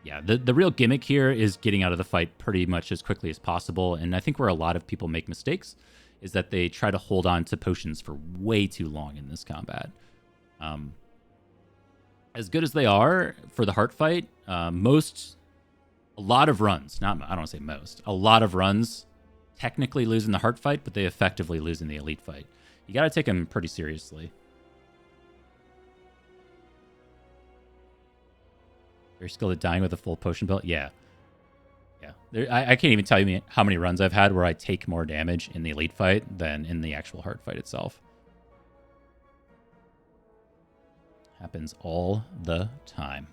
yeah, the real gimmick here is getting out of the fight pretty much as quickly as possible, and I think where a lot of people make mistakes is that they try to hold on to potions for way too long in this combat. As good as they are for the heart fight, a lot of runs, I don't want to say most, a lot of runs technically lose in the heart fight, but they effectively lose in the elite fight. You got to take them pretty seriously. Very skilled at dying with a full potion belt? Yeah. I can't even tell you how many runs I've had where I take more damage in the elite fight than in the actual heart fight itself. Happens all the time.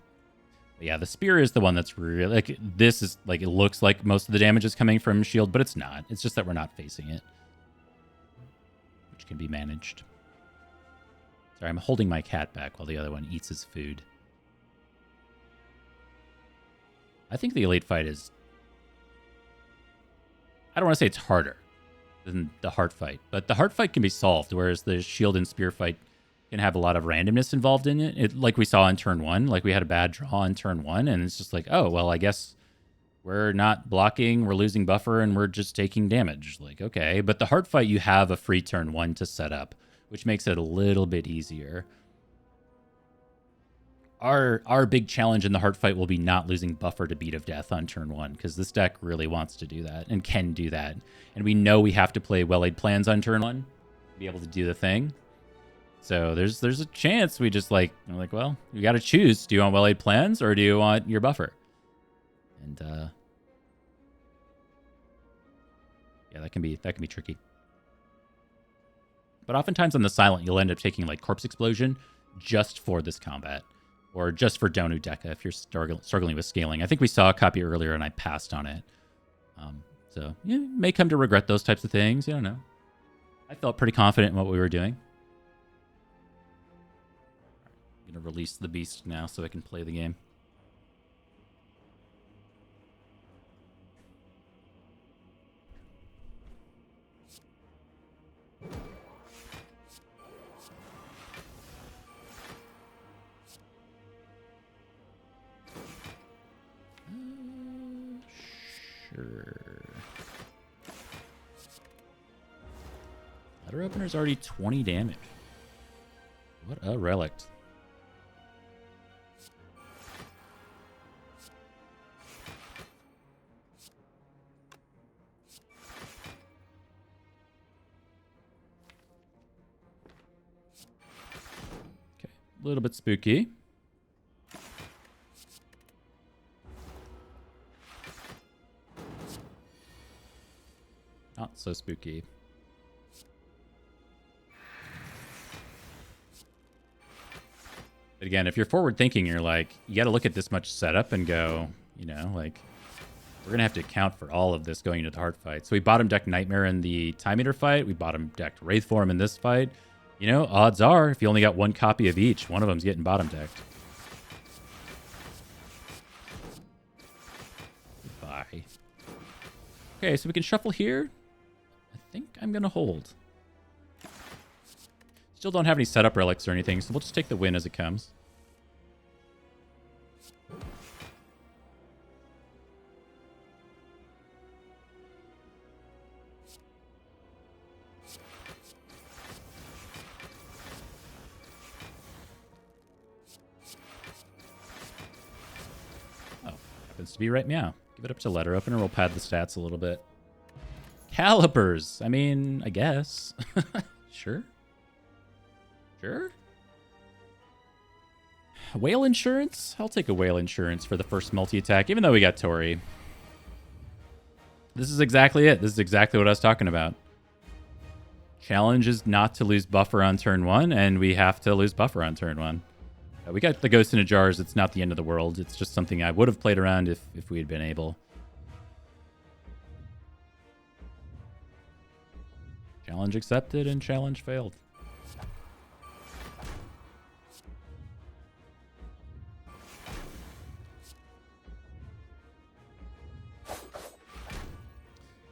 But yeah, the Spear is the one that's really, this is, it looks like most of the damage is coming from shield, but it's not. It's just that we're not facing it, which can be managed. Sorry, I'm holding my cat back while the other one eats his food. I think the elite fight is, I don't want to say it's harder than the heart fight, but the heart fight can be solved, whereas the shield and Spear fight can have a lot of randomness involved in it. Like we saw on turn 1, we had a bad draw on turn 1, and it's just oh, well, I guess we're not blocking, we're losing buffer, and we're just taking damage. Okay. But the heart fight, you have a free turn 1 to set up, which makes it a little bit easier. Our big challenge in the heart fight will be not losing buffer to Beat of Death on turn 1, because this deck really wants to do that and can do that. And we know we have to play well-laid plans on turn 1 to be able to do the thing. So there's a chance we just well, you got to choose. Do you want well-laid plans or do you want your buffer? And yeah, that can be tricky. But oftentimes on the silent, you'll end up taking Corpse Explosion just for this combat, or just for Donu Deca if you're struggling with scaling. I think we saw a copy earlier and I passed on it. So you may come to regret those types of things. You don't know. I felt pretty confident in what we were doing. I'm going to release the beast now so I can play the game. Sure. Letter opener's already 20 damage. What a relict. little bit spooky. Not so spooky. But again, if you're forward thinking, you're like, you got to look at this much setup and go, you know, like, we're going to have to account for all of this going into the hard fight. So we bottom decked Nightmare in the Time Eater fight. We bottom decked Wraithform in this fight. You know, odds are, if you only got one copy of each, one of them's getting bottom decked. Goodbye. Okay, so we can shuffle here. I think I'm going to hold. Still don't have any setup relics or anything, so we'll just take the win as it comes. Oh, happens to be right meow. Give it up to letter opener. We'll pad the stats a little bit. Calipers. I mean, I guess. Sure. Sure. Whale insurance? I'll take a whale insurance for the first multi-attack, even though we got Tori. This is exactly it. This is exactly what I was talking about. Challenge is not to lose buffer on turn 1, and we have to lose buffer on turn 1. We got the Ghost in the Jars. It's not the end of the world. It's just something I would have played around if we had been able. Challenge accepted and challenge failed.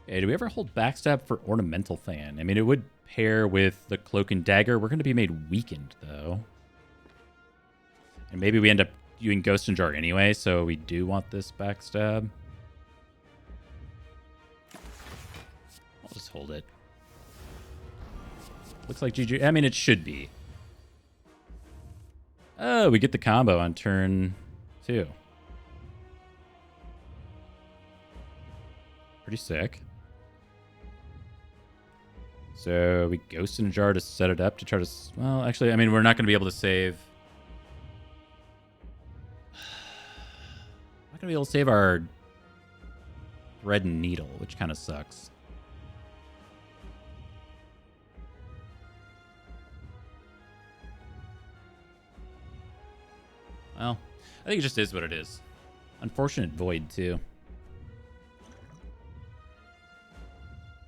Okay, do we ever hold backstab for Ornamental Fan? I mean, it would pair with the Cloak and Dagger. We're going to be made weakened, though. And maybe we end up doing Ghost and Jar anyway, so we do want this backstab. I'll just hold it. Looks like GG. I mean, it should be. Oh, we get the combo on turn 2. Pretty sick. So we Ghost in a Jar to set it up to try to... Well, actually, I mean, we're not going to be able to save... Not going to be able to save our Thread and Needle, which kind of sucks. Well, I think it just is what it is. Unfortunate Void, too.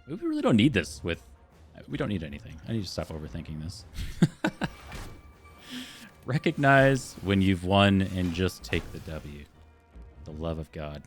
We really don't need this with... We don't need anything. I need to stop overthinking this. Recognize when you've won and just take the W. The love of God.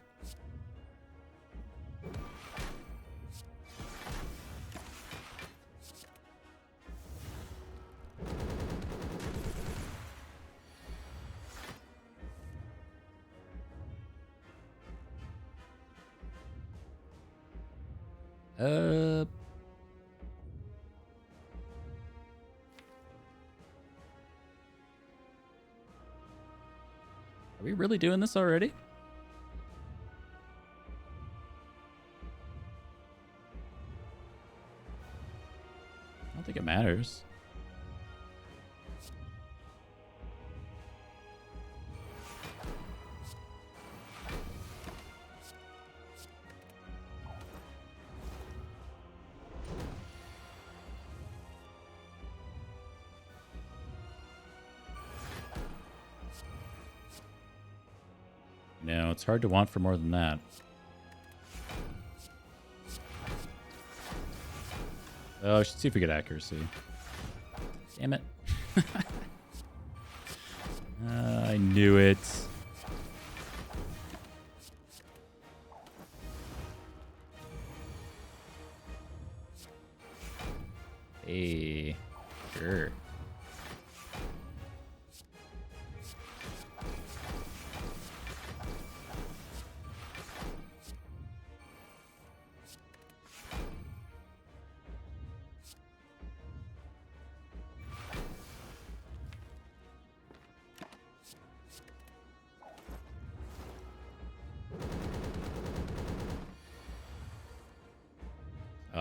Are we really doing this already? I don't think it matters. No, it's hard to want for more than that. Oh, I should see if we get accuracy. Damn it. I knew it. Hey, sure.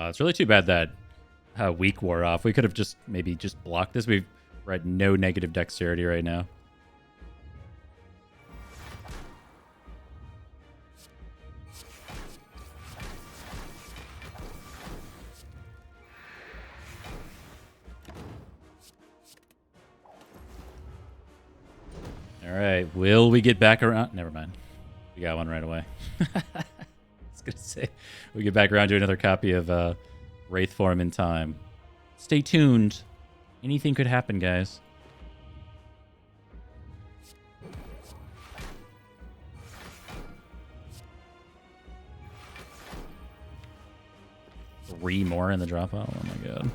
It's really too bad that weak wore off. We could have just maybe just blocked this. We're We're at no negative dexterity right now. All right, will we get back around? Never mind. We got one right away. I was going to say, we get back around to another copy of Wraith Form in time. Stay tuned. Anything could happen, guys. Three more in the drop out. Oh my god.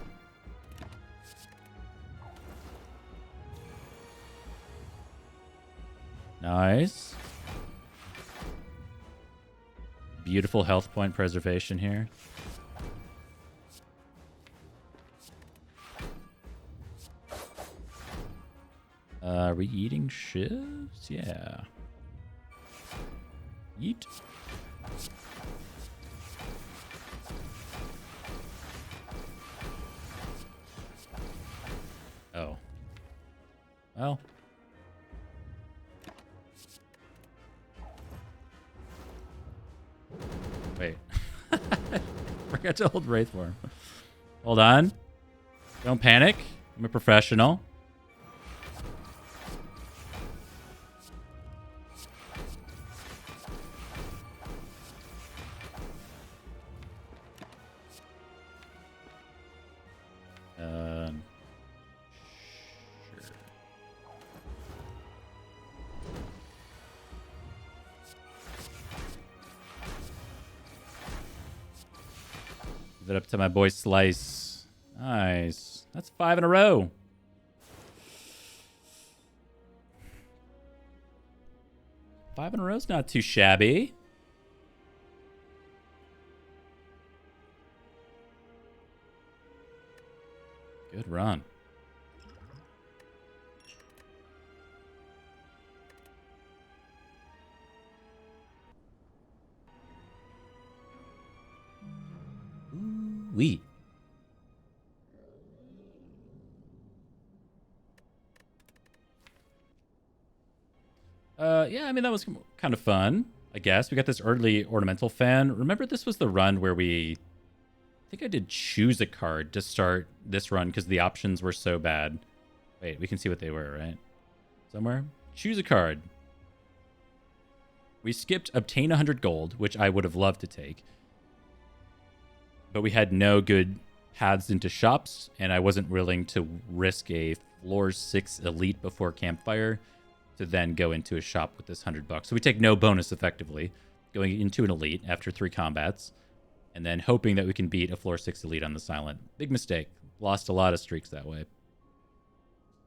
Nice. Beautiful health point preservation here. Are we eating shivs? Yeah. Yeet. Oh. Well. Wait. Forgot to hold Wraith Form. Hold on. Don't panic. I'm a professional. Give it up to my boy Slice. Nice. That's 5 in a row. Five in a row's not too shabby. Good run. Ooh-wee. Yeah, I mean, that was kind of fun, I guess. We got this early ornamental fan. Remember, this was the run where I think I did choose a card to start this run because the options were so bad. Wait, we can see what they were, right? Somewhere? Choose a card. We skipped obtain 100 gold, which I would have loved to take. But we had no good paths into shops, and I wasn't willing to risk a floor 6 elite before campfire to then go into a shop with this $100. So we take no bonus effectively, going into an elite after 3 combats, and then hoping that we can beat a floor 6 elite on the silent. Big mistake. Lost a lot of streaks that way.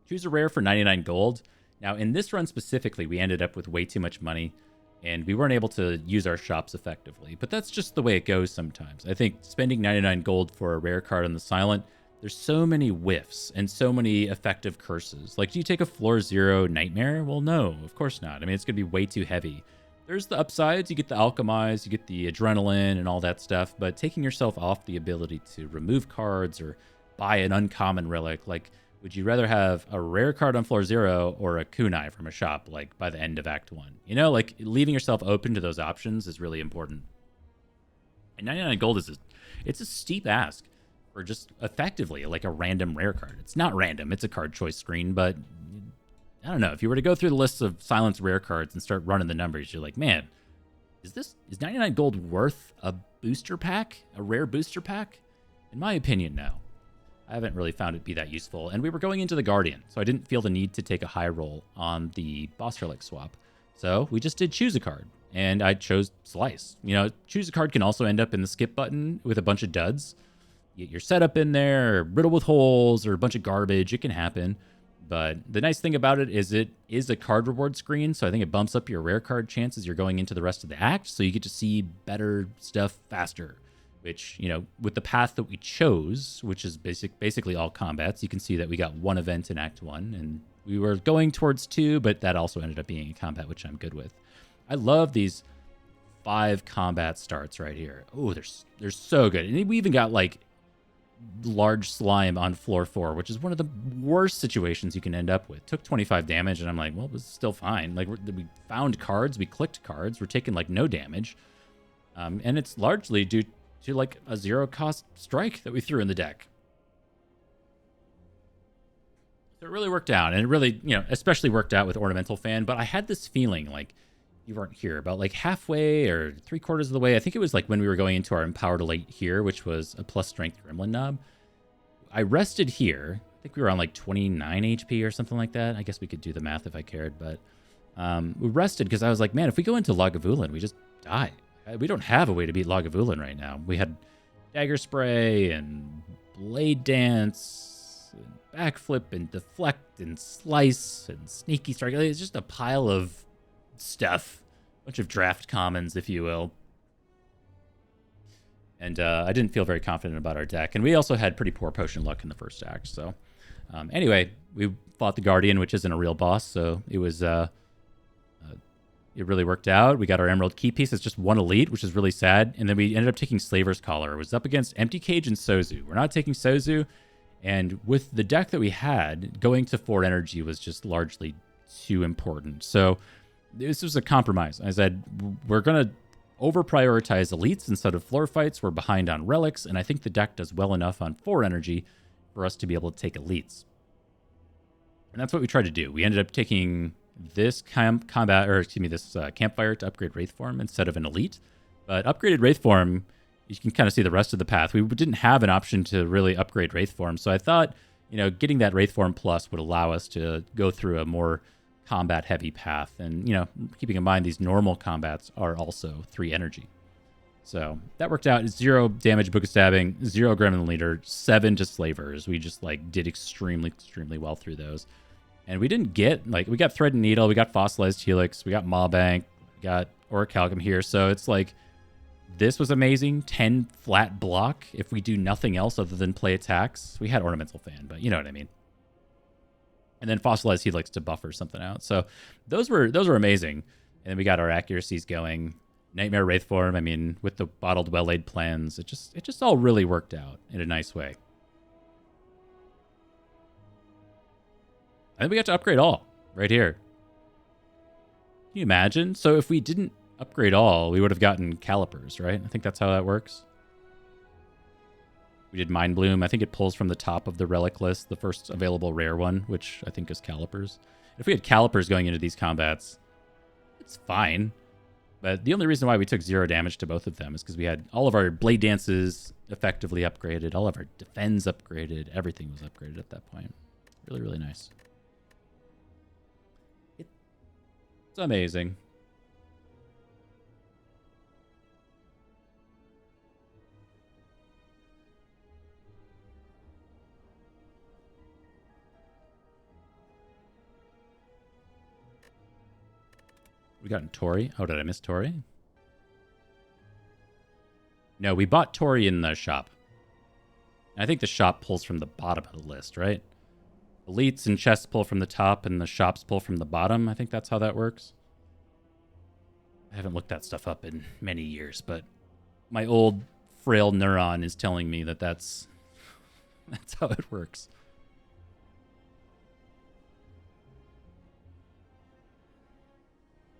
Choose a rare for 99 gold. Now, in this run specifically, we ended up with way too much money, and we weren't able to use our shops effectively. But that's just the way it goes sometimes. I think spending 99 gold for a rare card on the silent, there's so many whiffs and so many effective curses. Like, do you take a floor 0 nightmare? Well, no, of course not. I mean, it's going to be way too heavy. There's the upsides. You get the alchemize, you get the adrenaline and all that stuff. But taking yourself off the ability to remove cards or buy an uncommon relic, like, would you rather have a rare card on floor 0 or a kunai from a shop, like, by the end of Act 1? You know, like, leaving yourself open to those options is really important. And 99 gold it's a steep ask for just effectively, like, a random rare card. It's not random. It's a card choice screen, but I don't know. If you were to go through the list of silence rare cards and start running the numbers, you're like, man, is 99 gold worth a booster pack? A rare booster pack? In my opinion, no. I haven't really found it be that useful. And we were going into the Guardian, so I didn't feel the need to take a high roll on the boss relic swap. So we just did choose a card, and I chose Slice. You know, choose a card can also end up in the skip button with a bunch of duds. You get your setup in there, riddle with holes, or a bunch of garbage. It can happen. But the nice thing about it is a card reward screen, so I think it bumps up your rare card chances you're going into the rest of the act, so you get to see better stuff faster. Which, you know, with the path that we chose, which is basically all combats, you can see that we got 1 event in Act 1, and we were going towards 2, but that also ended up being a combat, which I'm good with. I love these 5 combat starts right here. Oh, they're so good. And we even got, like, large slime on floor 4, which is one of the worst situations you can end up with. Took 25 damage, and I'm like, well, this is still fine. Like, we found cards, we clicked cards, we're taking, like, no damage. And it's largely due to, like, a zero-cost strike that we threw in the deck. So it really worked out, and it really, especially worked out with Ornamental Fan, but I had this feeling, like, you weren't here, about, like, halfway or 3/4 of the way. I think it was, like, when we were going into our Empowered Elite here, which was a plus Strength Gremlin Knob. I rested here. I think we were on, like, 29 HP or something like that. I guess we could do the math if I cared, but we rested because I was like, man, if we go into Lagavulin, we just die. We don't have a way to beat Lagavulin right now. We had Dagger Spray and Blade Dance, and Backflip and Deflect and Slice and Sneaky Strike. It's just a pile of stuff. A bunch of draft commons, if you will. And I didn't feel very confident about our deck. And we also had pretty poor potion luck in the first act. So anyway, we fought the Guardian, which isn't a real boss. So it was... it really worked out. We got our Emerald Key piece. It's just one elite, which is really sad. And then we ended up taking Slaver's Collar. It was up against Empty Cage and Sozu. We're not taking Sozu. And with the deck that we had, going to 4 energy was just largely too important. So this was a compromise. I said, we're going to over-prioritize elites instead of floor fights. We're behind on relics. And I think the deck does well enough on 4 energy for us to be able to take elites. And that's what we tried to do. We ended up taking... this campfire to upgrade Wraith Form instead of an elite. But upgraded Wraith Form, you can kind of see the rest of the path. We didn't have an option to really upgrade Wraith Form, so I thought, getting that Wraith Form plus would allow us to go through a more combat-heavy path. And, keeping in mind these normal combats are also 3 energy. So that worked out. 0 damage, Book of Stabbing, 0 Gremlin Leader, 7 to Slavers. We just, did extremely, extremely well through those. And we didn't get, we got Thread and Needle, we got Fossilized Helix, we got Mawbank, we got Orichalcum here. So it's this was amazing. 10 flat block if we do nothing else other than play attacks. We had Ornamental Fan, but you know what I mean. And then Fossilized Helix to buffer something out. So those were amazing. And then we got our accuracies going. Nightmare Wraith Form, with the bottled well-laid plans, it just all really worked out in a nice way. And then we got to upgrade all right here. Can you imagine? So if we didn't upgrade all, we would have gotten Calipers, right? I think that's how that works. We did Mind Bloom. I think it pulls from the top of the relic list, the first available rare one, which I think is Calipers. If we had Calipers going into these combats, it's fine. But the only reason why we took 0 damage to both of them is because we had all of our Blade Dances effectively upgraded, all of our Defends upgraded, everything was upgraded at that point. Really, really nice. It's amazing. We got Tori. Oh, did I miss Tori? No, we bought Tori in the shop. I think the shop pulls from the bottom of the list, right? Elites and chests pull from the top, and the shops pull from the bottom. I think that's how that works. I haven't looked that stuff up in many years, but my old frail neuron is telling me that that's how it works.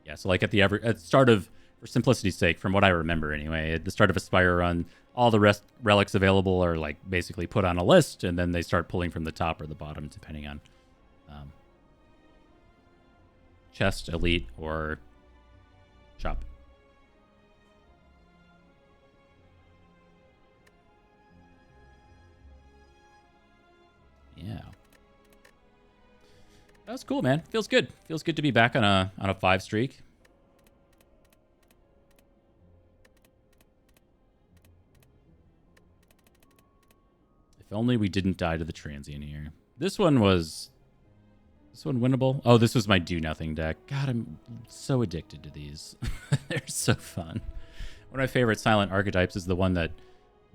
Yeah, so at the start of, for simplicity's sake, from what I remember anyway, at the start of a Spire run, all the relics available are basically put on a list, and then they start pulling from the top or the bottom, depending on chest, elite, or shop. Yeah. That was cool, man. Feels good. Feels good to be back on a 5 streak. If only we didn't die to the transient here. This one winnable? Oh, this was my do nothing deck. God, I'm so addicted to these. They're so fun. One of my favorite silent archetypes is the one that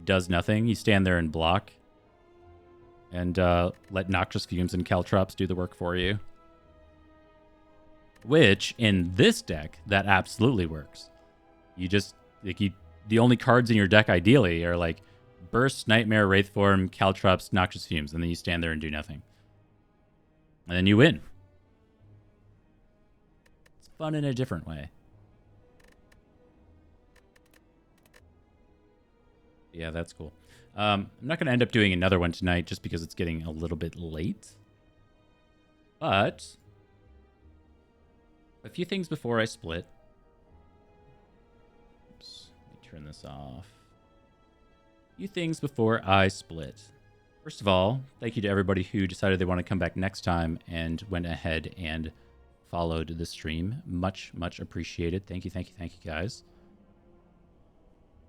does nothing. You stand there and block and let Noxious Fumes and Caltrops do the work for you. Which, in this deck, that absolutely works. You just, the only cards in your deck, ideally, are Burst, Nightmare, Wraith Form, Caltrops, Noxious Fumes, and then you stand there and do nothing. And then you win. It's fun in a different way. Yeah, that's cool. I'm not going to end up doing another one tonight just because it's getting a little bit late. But a few things before I split. Oops, let me turn this off. A few things before I split. First of all, thank you to everybody who decided they want to come back next time and went ahead and followed the stream. Much, much appreciated. Thank you, thank you, thank you, guys.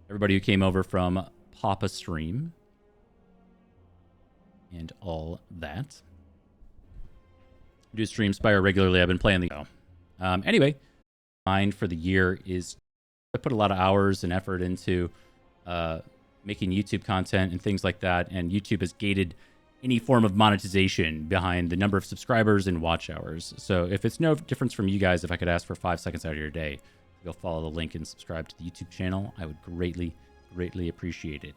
Everybody who came over from Papa Stream and all that. I do stream Spire regularly. I've been playing the anyway, mine for the year is I put a lot of hours and effort into making YouTube content and things like that, and YouTube has gated any form of monetization behind the number of subscribers and watch hours. So if it's no difference from you guys, if I could ask for 5 seconds out of your day, go follow the link and subscribe to the YouTube channel, I would greatly, greatly appreciate it.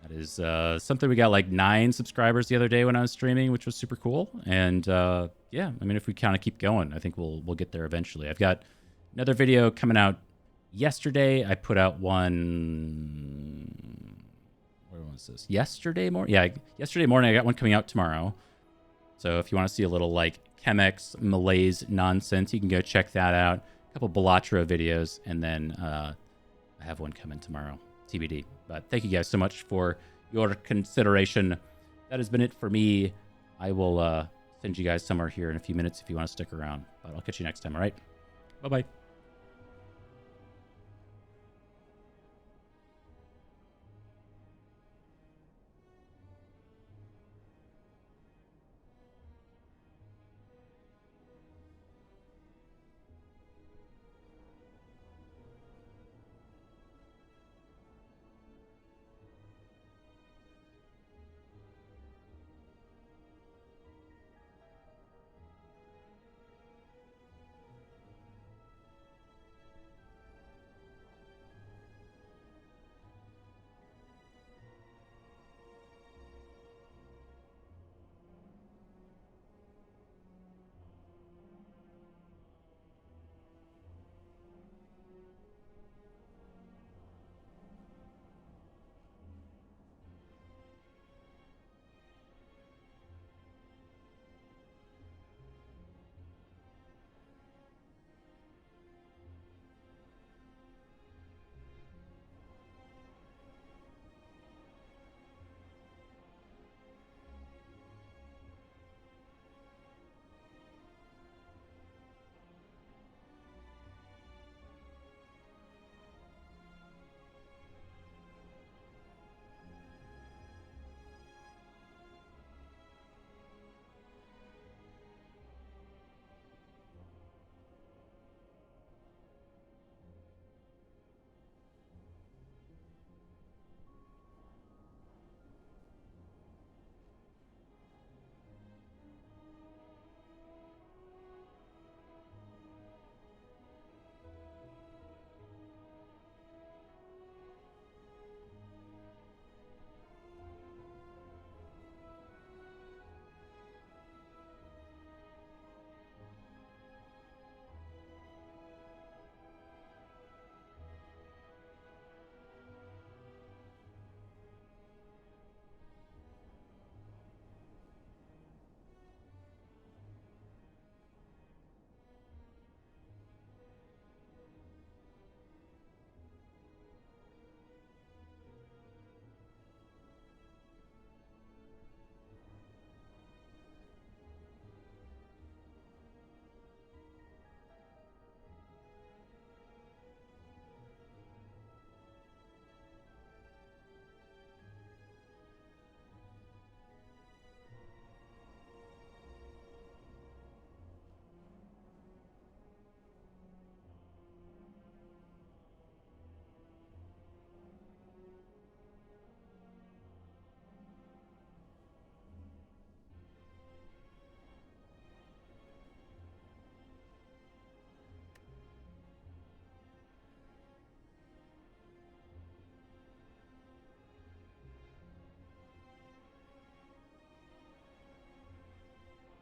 That is something. We got like 9 subscribers the other day when I was streaming, which was super cool. And yeah, I mean, if we kind of keep going, I think we'll get there eventually. I've got another video coming out yesterday. I put out one. Where was this? Yesterday morning? Yeah, yesterday morning. I got one coming out tomorrow. So if you want to see a little like Chemex malaise nonsense, you can go check that out. A couple Bellatra videos, and then I have one coming tomorrow. TBD. But thank you guys so much for your consideration. That has been it for me. I will send you guys somewhere here in a few minutes if you want to stick around. But I'll catch you next time, all right? Bye-bye.